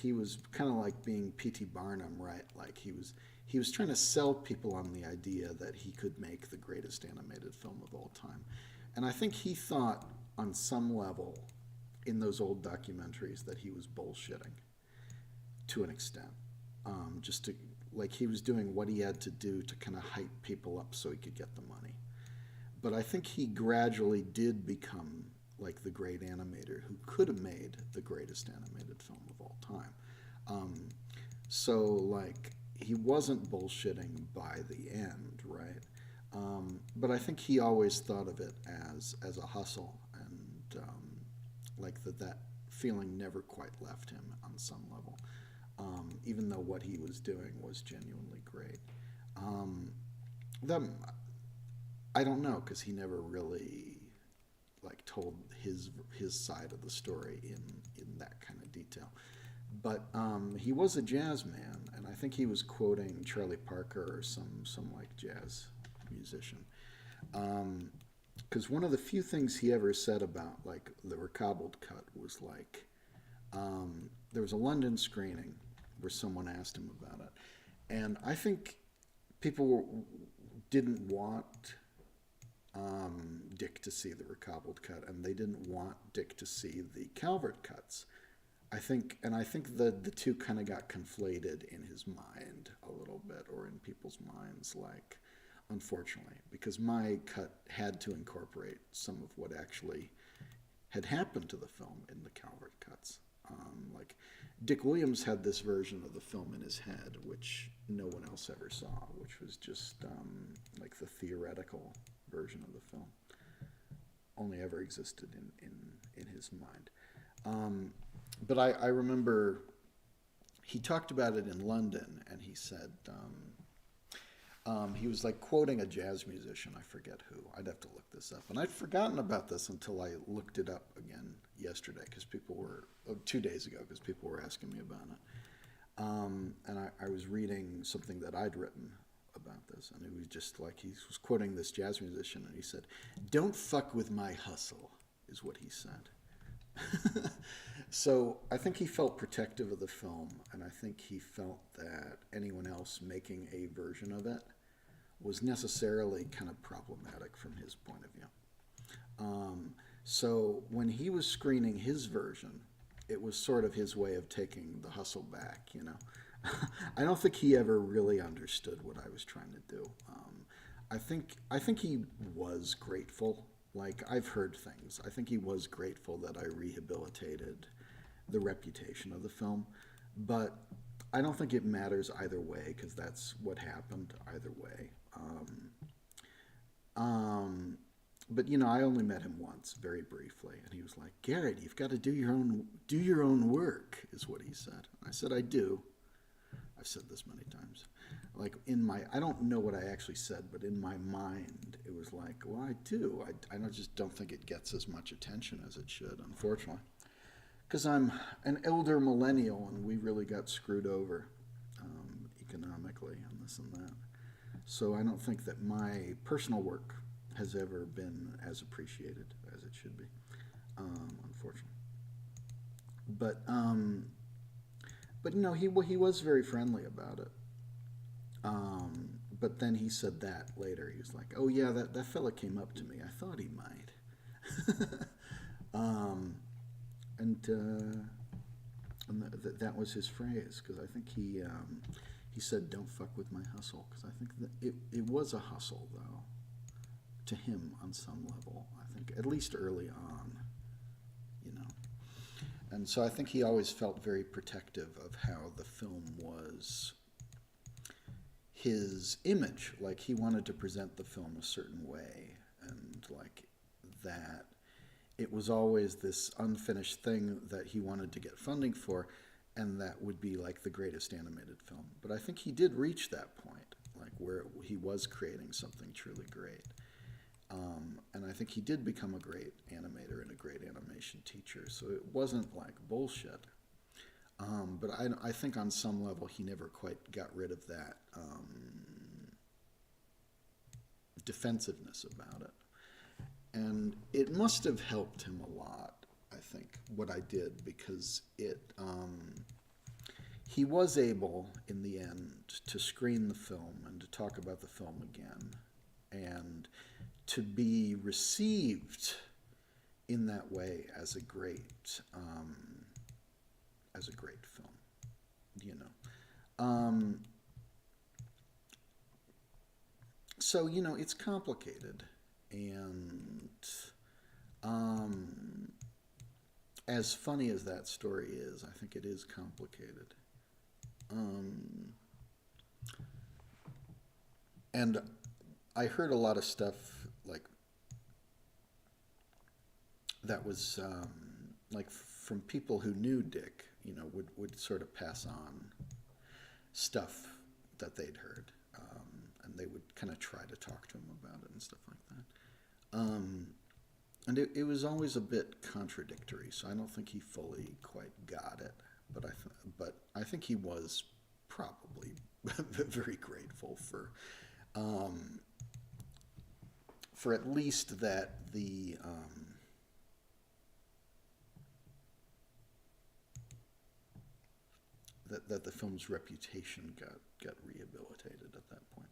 kind of like being P.T. Barnum, right? Like he was trying to sell people on the idea that he could make the greatest animated film of all time. And I think he thought on some level in those old documentaries that he was bullshitting to an extent. Just to, like, he was doing what he had to do to kind of hype people up so he could get the money. But I think he gradually did become like the great animator who could have made the greatest animated film of all time. So like he wasn't bullshitting by the end, right? But I think he always thought of it as a hustle, and like that feeling never quite left him on some level, even though what he was doing was genuinely great. Them, I don't know, because he never really like told his side of the story in that kind of detail. But he was a jazz man, and I think he was quoting Charlie Parker or some like jazz musician. Because one of the few things he ever said about like the recobbled cut was like, there was a London screening where someone asked him about it, and I think people didn't want Dick to see the recobbled cut, and they didn't want Dick to see the Calvert cuts. I think the two kind of got conflated in his mind a little bit, or in people's minds, like, unfortunately, because my cut had to incorporate some of what actually had happened to the film in the Calvert cuts. Like, Dick Williams had this version of the film in his head, which no one else ever saw, which was just like the theoretical version of the film. Only ever existed in his mind. But I remember he talked about it in London, and he said, he was like quoting a jazz musician, I forget who, I'd have to look this up. And I'd forgotten about this until I looked it up again yesterday, because people were, 2 days ago, because people were asking me about it. And I was reading something that I'd written about this, and it was just like, he was quoting this jazz musician, and he said, "Don't fuck with my hustle," is what he said. So I think he felt protective of the film, and I think he felt that anyone else making a version of it was necessarily kind of problematic from his point of view. So when he was screening his version, it was sort of his way of taking the hustle back, you know. I don't think he ever really understood what I was trying to do. I think he was grateful. Like, I've heard things. I think he was grateful that I rehabilitated the reputation of the film, but I don't think it matters either way, because that's what happened either way. But you know, I only met him once, very briefly, and he was like, "Garrett, you've got to do your own work," is what he said. I said, "I do." I've said this many times. Like, I don't know what I actually said, but in my mind, it was like, well, I do. I just don't think it gets as much attention as it should, unfortunately. Because I'm an elder millennial, and we really got screwed over economically and this and that. So I don't think that my personal work has ever been as appreciated as it should be, unfortunately. But you know, he was very friendly about it. But then he said that later. He was like, "Oh yeah, that fella came up to me. I thought he might." And that was his phrase, because I think he said, "Don't fuck with my hustle," because I think that it was a hustle, though, to him on some level. I think at least early on, you know. And so I think he always felt very protective of how the film was his image. Like, he wanted to present the film a certain way, and like that it was always this unfinished thing that he wanted to get funding for, and that would be like the greatest animated film. But I think he did reach that point, like where he was creating something truly great. And I think he did become a great animator and a great animation teacher. So it wasn't like bullshit. But I think on some level he never quite got rid of that defensiveness about it. And it must have helped him a lot, I think, what I did, because he was able, in the end, to screen the film and to talk about the film again, and to be received in that way as a great film, you know. So, you know, it's complicated, and as funny as that story is, I think it is complicated. And I heard a lot of stuff like that was like from people who knew Dick, you know, would sort of pass on stuff that they'd heard, and they would kind of try to talk to him about it and stuff like that. And it was always a bit contradictory, so I don't think he fully quite got it. But I think he was probably very grateful for at least that that the film's reputation got rehabilitated at that point.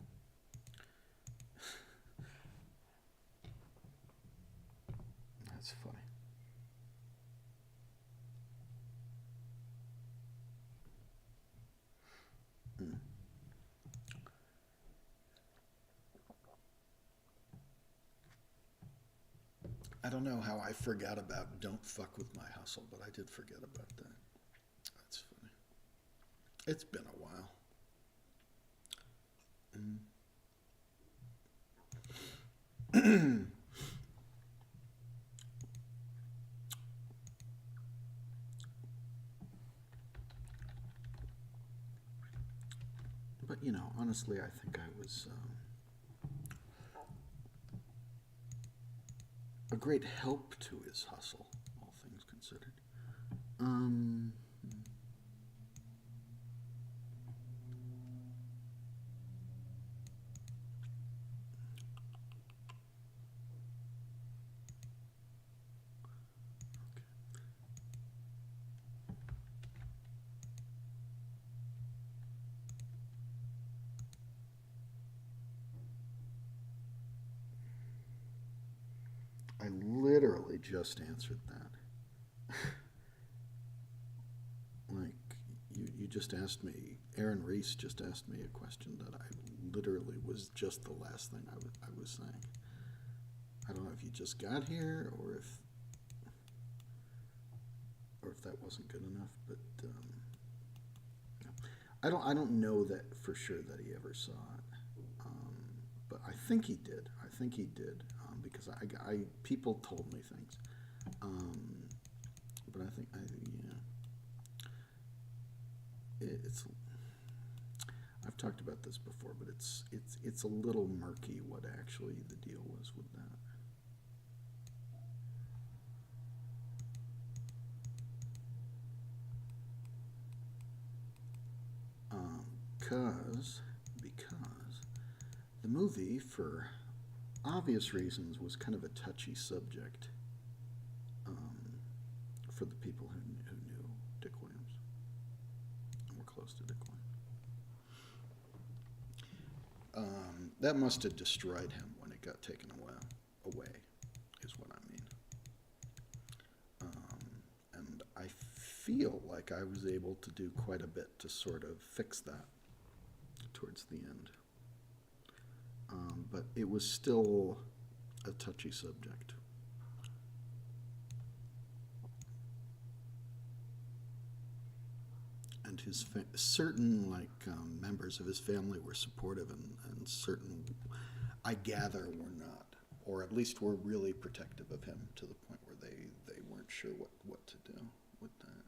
That's funny. Mm. I don't know how I forgot about "Don't Fuck With My Hustle," but I did forget about that. That's funny. It's been a while. Mm. But, you know, honestly, I think I was a great help to his hustle, all things considered. Um, I literally just answered that. Like, you just asked me, Aaron Reese just asked me a question that I literally was just the last thing I was saying. I don't know if you just got here or if that wasn't good enough, but I don't know that for sure that he ever saw it, but I think he did. I think he did because people told me things, but I think it's. I've talked about this before, but it's a little murky what actually the deal was with that. Because the movie, for obvious reasons, was kind of a touchy subject for the people who knew Dick Williams and were close to Dick Williams. That must have destroyed him when it got taken away, is what I mean. And I feel like I was able to do quite a bit to sort of fix that towards the end. But it was still a touchy subject. And certain members of his family were supportive, and certain, I gather, were not, or at least were really protective of him to the point where they weren't sure what to do with that.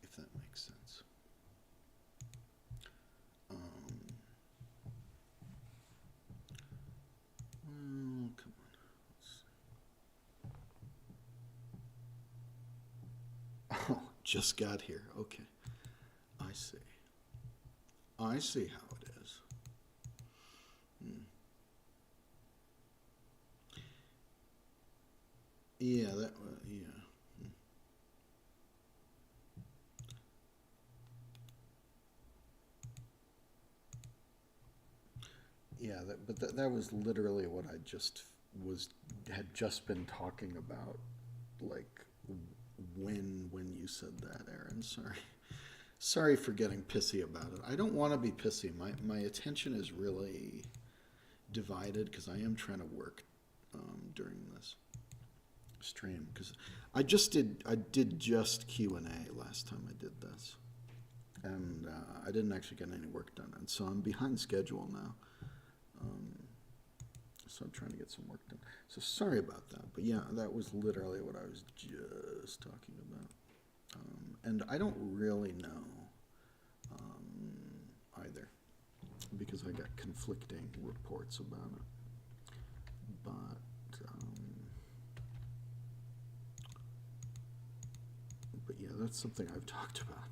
If that makes sense. Well, come on. Oh, just got here. Okay. I see. I see how it is. Yeah, yeah. Yeah, that was literally what I had just been talking about, like when you said that, Aaron. Sorry for getting pissy about it. I don't want to be pissy. My attention is really divided because I am trying to work during this stream because I did just Q&A last time I did this, and I didn't actually get any work done, and so I'm behind schedule now. So I'm trying to get some work done. So sorry about that, but yeah, that was literally what I was just talking about. And I don't really know either, because I got conflicting reports about it. But yeah, that's something I've talked about.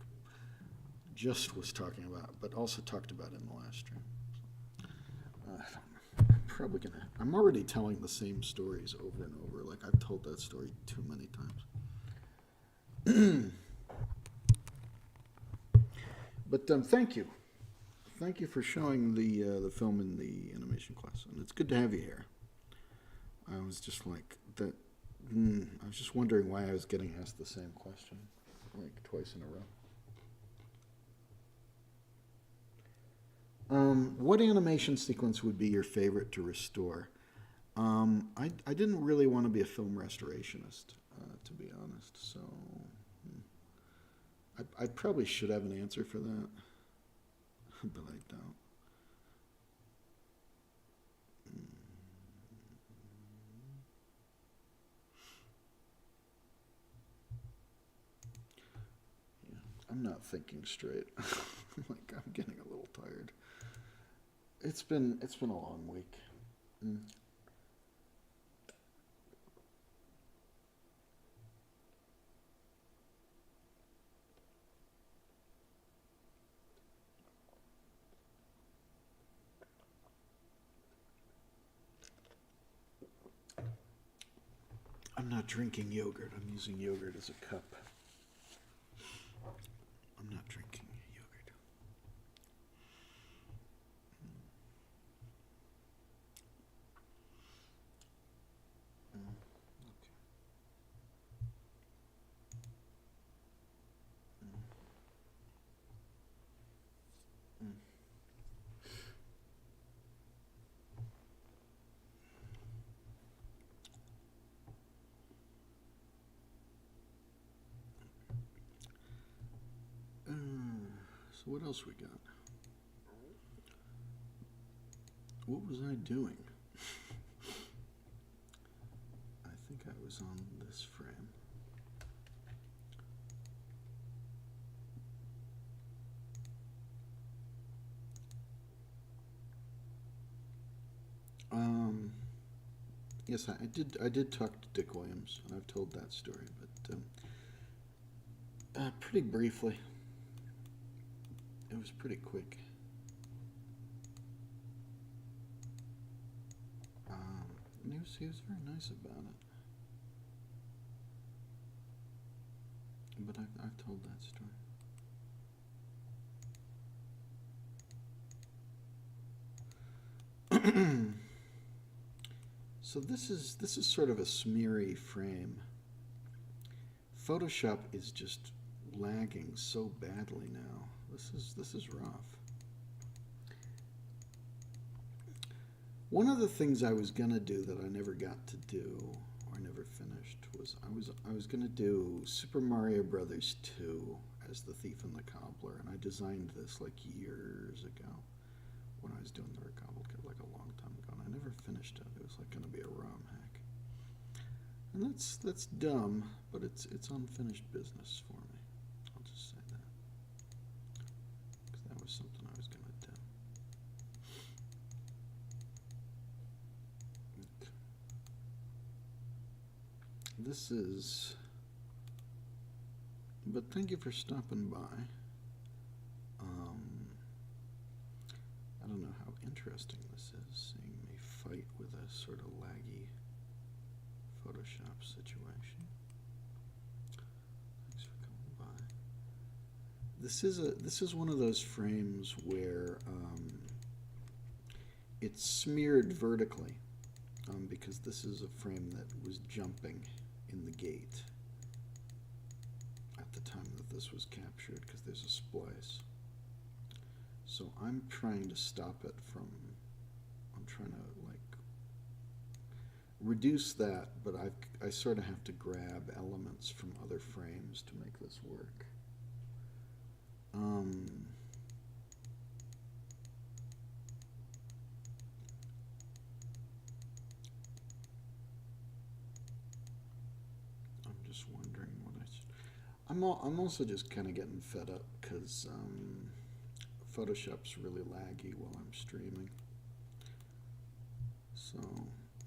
Just was talking about, but also talked about in the last stream. I don't know. I'm already telling the same stories over and over. Like, I've told that story too many times. But thank you. Thank you for showing the film in the animation class. And it's good to have you here. I was just like, I was just wondering why I was getting asked the same question, like, twice in a row. What animation sequence would be your favorite to restore? I didn't really want to be a film restorationist, to be honest. So I probably should have an answer for that, but I don't. Yeah, I'm not thinking straight. Like, I'm getting a little tired. It's been a long week. I'm not drinking yogurt. I'm using yogurt as a cup. I'm not drinking yogurt. So what else we got? What was I doing? I think I was on this frame. Yes, I did talk to Dick Williams, and I've told that story, but pretty briefly. It was pretty quick. And he was very nice about it. But I've told that story. So this is sort of a smeary frame. Photoshop is just lagging so badly now. This is rough. One of the things I was gonna do that I never got to do or never finished was I was gonna do Super Mario Brothers 2 as the Thief and the Cobbler, and I designed this like years ago when I was doing the Recobbled Kit, like a long time ago, and I never finished it. It was like gonna be a ROM hack, and that's dumb, but it's unfinished business for me. I'll just say that, because that was something I was gonna do. This is, but thank you for stopping by. I don't know how interesting this is, seeing me fight with a sort of laggy Photoshop situation. Thanks for coming by. This is one of those frames where it's smeared vertically because this is a frame that was jumping in the gate at the time that this was captured because there's a splice. So I'm trying to stop it from, I'm trying to like reduce that, but I sort of have to grab elements from other frames to make this work. I'm just wondering what I should. I'm also just kind of getting fed up because Photoshop's really laggy while I'm streaming. So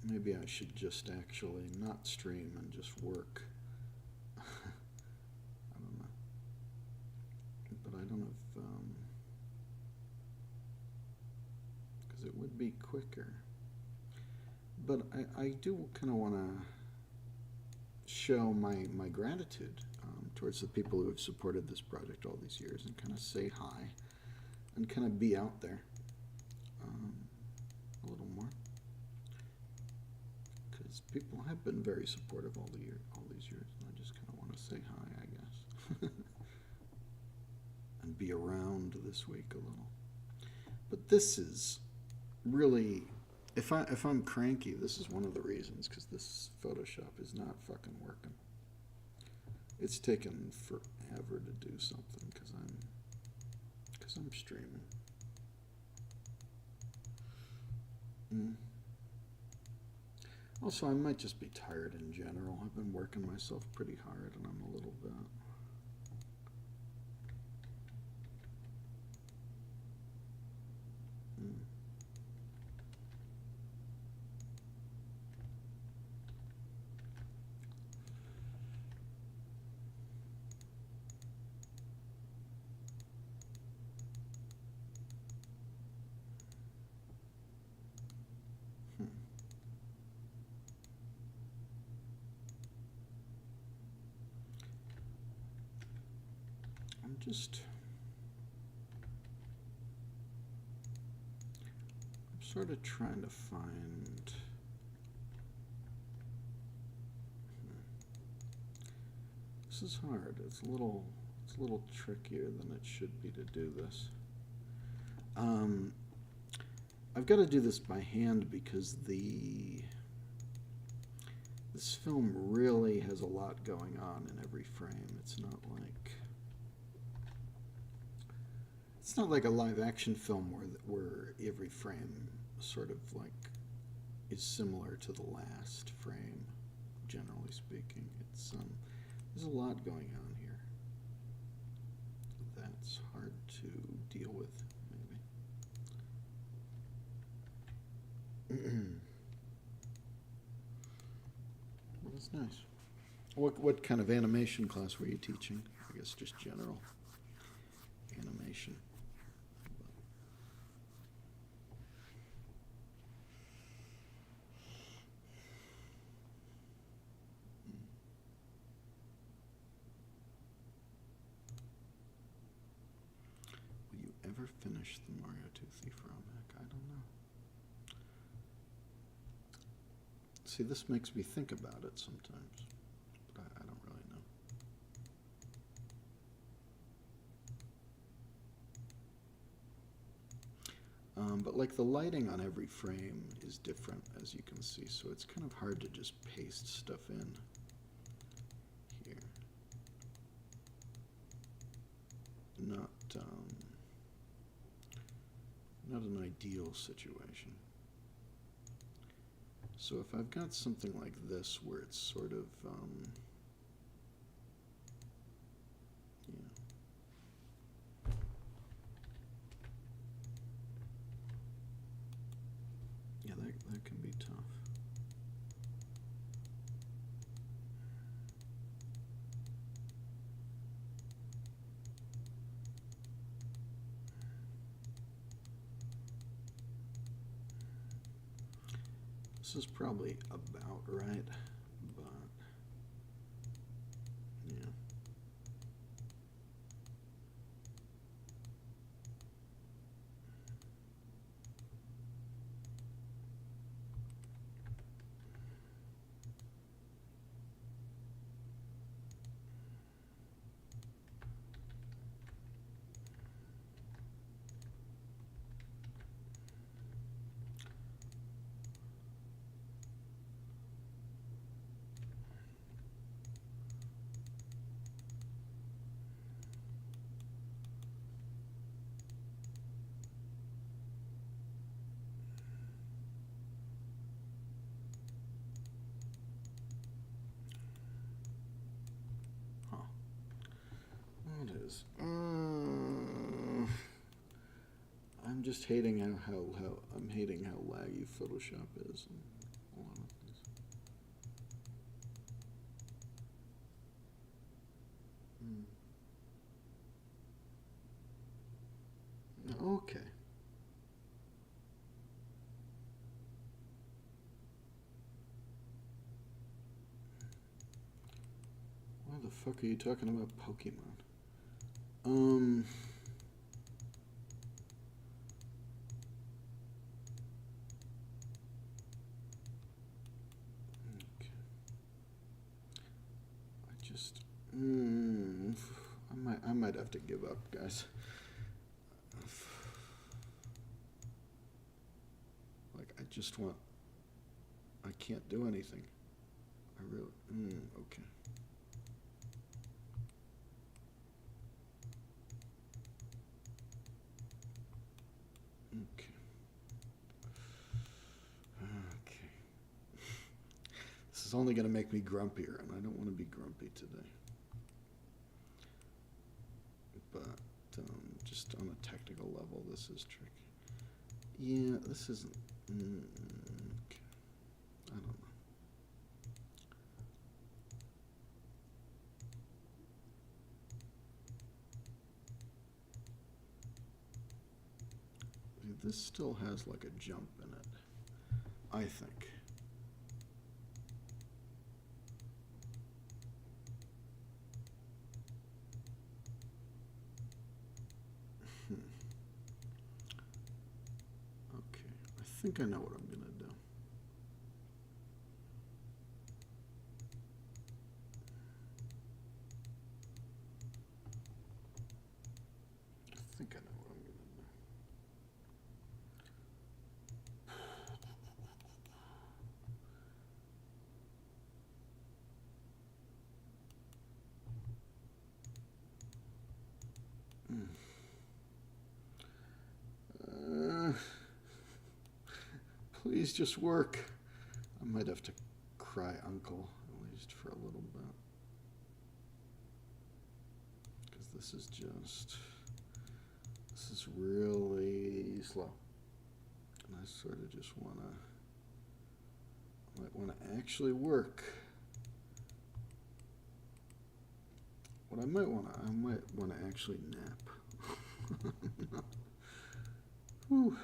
maybe I should just actually not stream and just work. I don't know. But I don't know if, because it would be quicker. But I do kind of want to show my gratitude towards the people who have supported this project all these years and kind of say hi and kind of be out there a little more. Because people have been very supportive all these years, and I just kind of want to say hi, I guess. And be around this week a little. But this is really, if I'm cranky, this is one of the reasons, because this Photoshop is not fucking working. It's taken forever to do something because I'm streaming. Also, I might just be tired in general. I've been working myself pretty hard, and I'm a little bit. I'm sort of trying to find. This is hard. It's a little trickier than it should be to do this. I've got to do this by hand because this film really has a lot going on in every frame. It's not like a live action film where every frame sort of like is similar to the last frame, generally speaking. It's there's a lot going on here that's hard to deal with, maybe. Well, that's nice. What kind of animation class were you teaching? I guess just general animation. Ever finish the Mario 2 Thief Romac? I don't know. See, this makes me think about it sometimes, but I don't really know. But like the lighting on every frame is different, as you can see, so it's kind of hard to just paste stuff in here. Not an ideal situation. So if I've got something like this where it's sort of, yeah, that can be tough. This is probably about right, but yeah. guys. I'm just hating how I'm hating how laggy Photoshop is and a lot of things. Okay. Why the fuck are you talking about Pokemon? Okay. I might have to give up, guys. Like, I can't do anything. I really, okay. Okay. Okay. This is only going to make me grumpier, and I don't want to be grumpy today. But just on a technical level, this is tricky. Yeah, this isn't. Okay. I don't know. This still has like a jump in it, I think. Okay, I think I know what I'm gonna do. I think I know what I'm gonna do. Please just work. I might have to cry uncle, at least for a little bit. Because this is really slow. And I sort of just might want to actually work. What I might want to actually nap. Whew.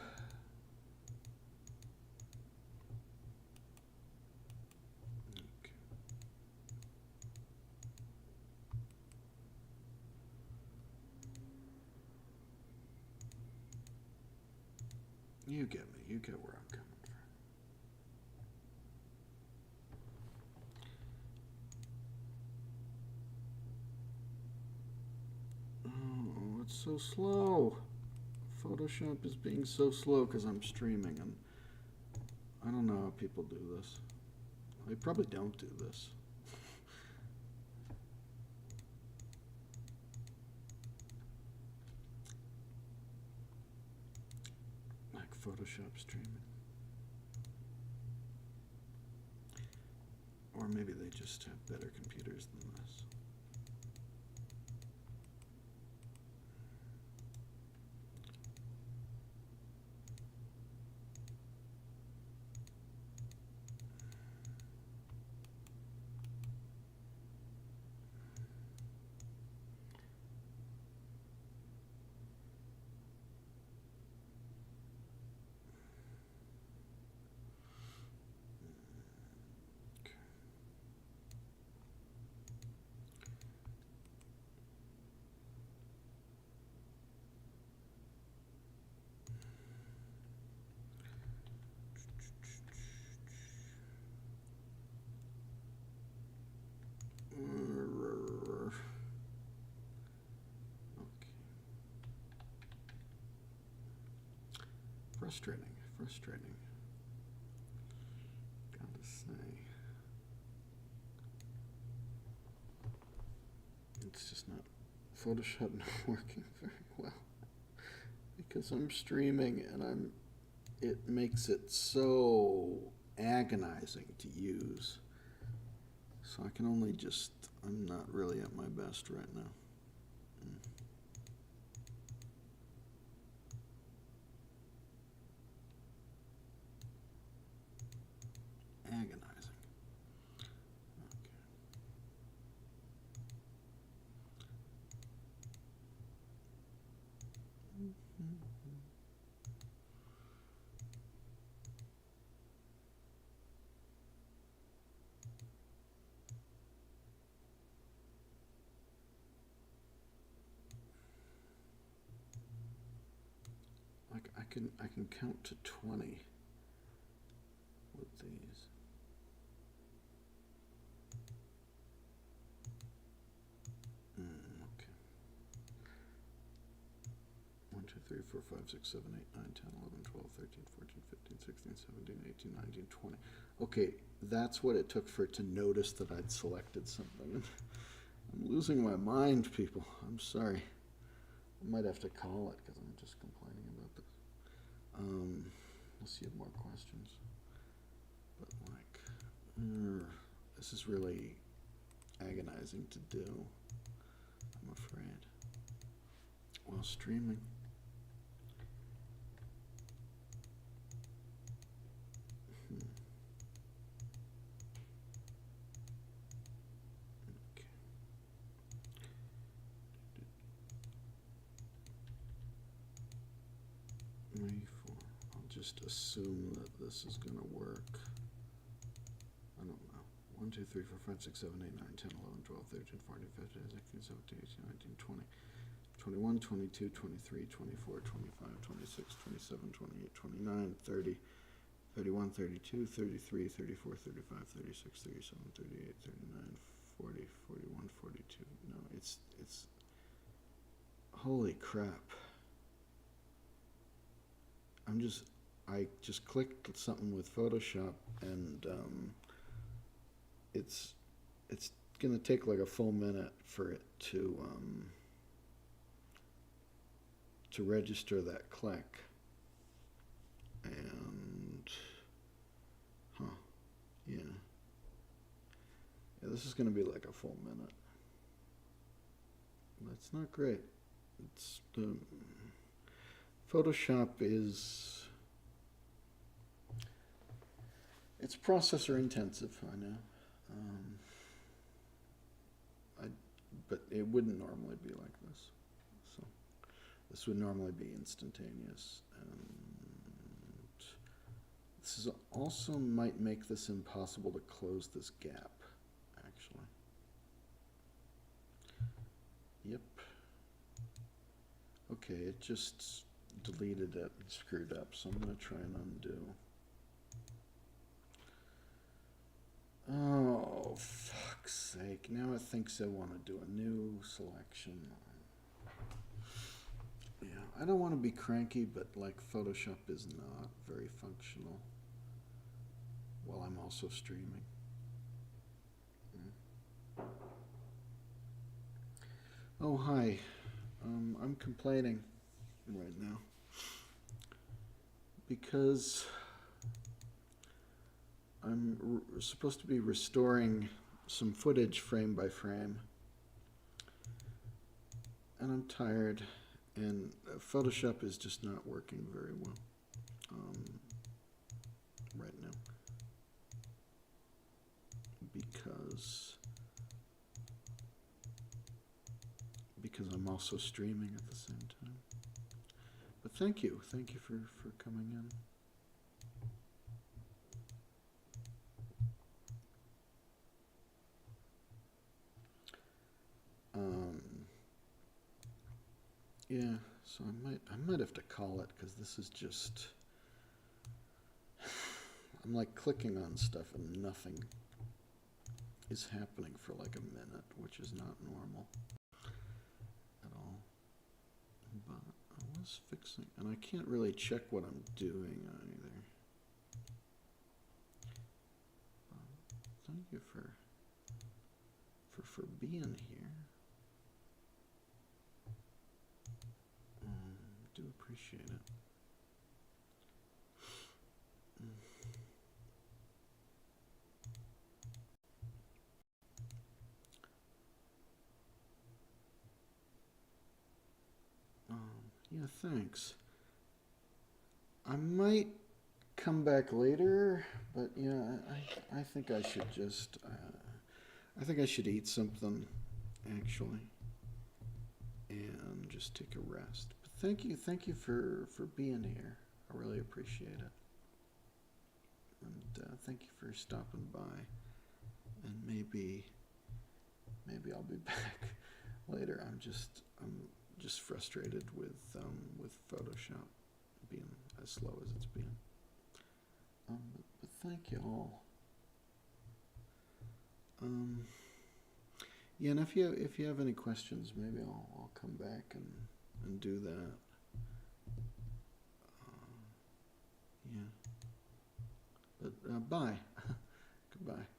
Okay. You get me. You get where I'm coming from. Oh, it's so slow. Photoshop is being so slow because I'm streaming, and I don't know how people do this. They probably don't do this. Like Photoshop streaming. Or maybe they just have better computers than this. Frustrating. Gotta say. It's just not, Photoshop not working very well. Because I'm streaming and it makes it so agonizing to use. So I can only I'm not really at my best right now. I can count to 20 with these. Okay. 1, 2, 3, 4, 5, 6, 7, 8, 9, 10, 11, 12, 13, 14, 15, 16, 17, 18, 19, 20. Okay, that's what it took for it to notice that I'd selected something. I'm losing my mind, people. I'm sorry. I might have to call it because I'm just complaining about this. Unless you have more questions. But like, this is really agonizing to do, I'm afraid, while streaming. I'll just assume that this is going to work. I don't know. 1, 2, 3, 4, 5, 6, 7, 8, 9, 10, 11, 12, 13, 14, 15, 16, 17, 18, 19, 20, 21, 22, 23, 24, 25, 26, 27, 28, 29, 30, 31, 32, 33, 34, 35, 36, 37, 38, 39, 40, 41, 42. No, it's holy crap. I just clicked something with Photoshop, and it's gonna take like a full minute for it to register that click. And yeah, this is gonna be like a full minute. That's not great. It's Photoshop is, it's processor intensive, I know. But it wouldn't normally be like this. So this would normally be instantaneous. And this is also might make this impossible to close this gap, actually. Yep. Okay, it just deleted it and screwed up, so I'm going to try and undo. Oh, fuck's sake. Now it thinks I want to do a new selection. Yeah, I don't want to be cranky, but like Photoshop is not very functional while I'm also streaming. Oh, hi. I'm complaining right now because I'm supposed to be restoring some footage frame by frame, and I'm tired, and Photoshop is just not working very well right now because I'm also streaming at the same time. But thank you for coming in. Yeah, so I might have to call it because this is just, I'm like clicking on stuff and nothing is happening for like a minute, which is not normal at all. But I was fixing, and I can't really check what I'm doing either. Thank you for being here. Do appreciate it. Yeah, thanks. I might come back later, but yeah, I think I should just, I think I should eat something, actually, and just take a rest. But thank you for being here. I really appreciate it. And thank you for stopping by. And maybe I'll be back later. I'm just frustrated with Photoshop being as slow as it's been. But thank you all. Yeah, and if you have any questions, maybe I'll come back and do that. Yeah. But bye. Goodbye.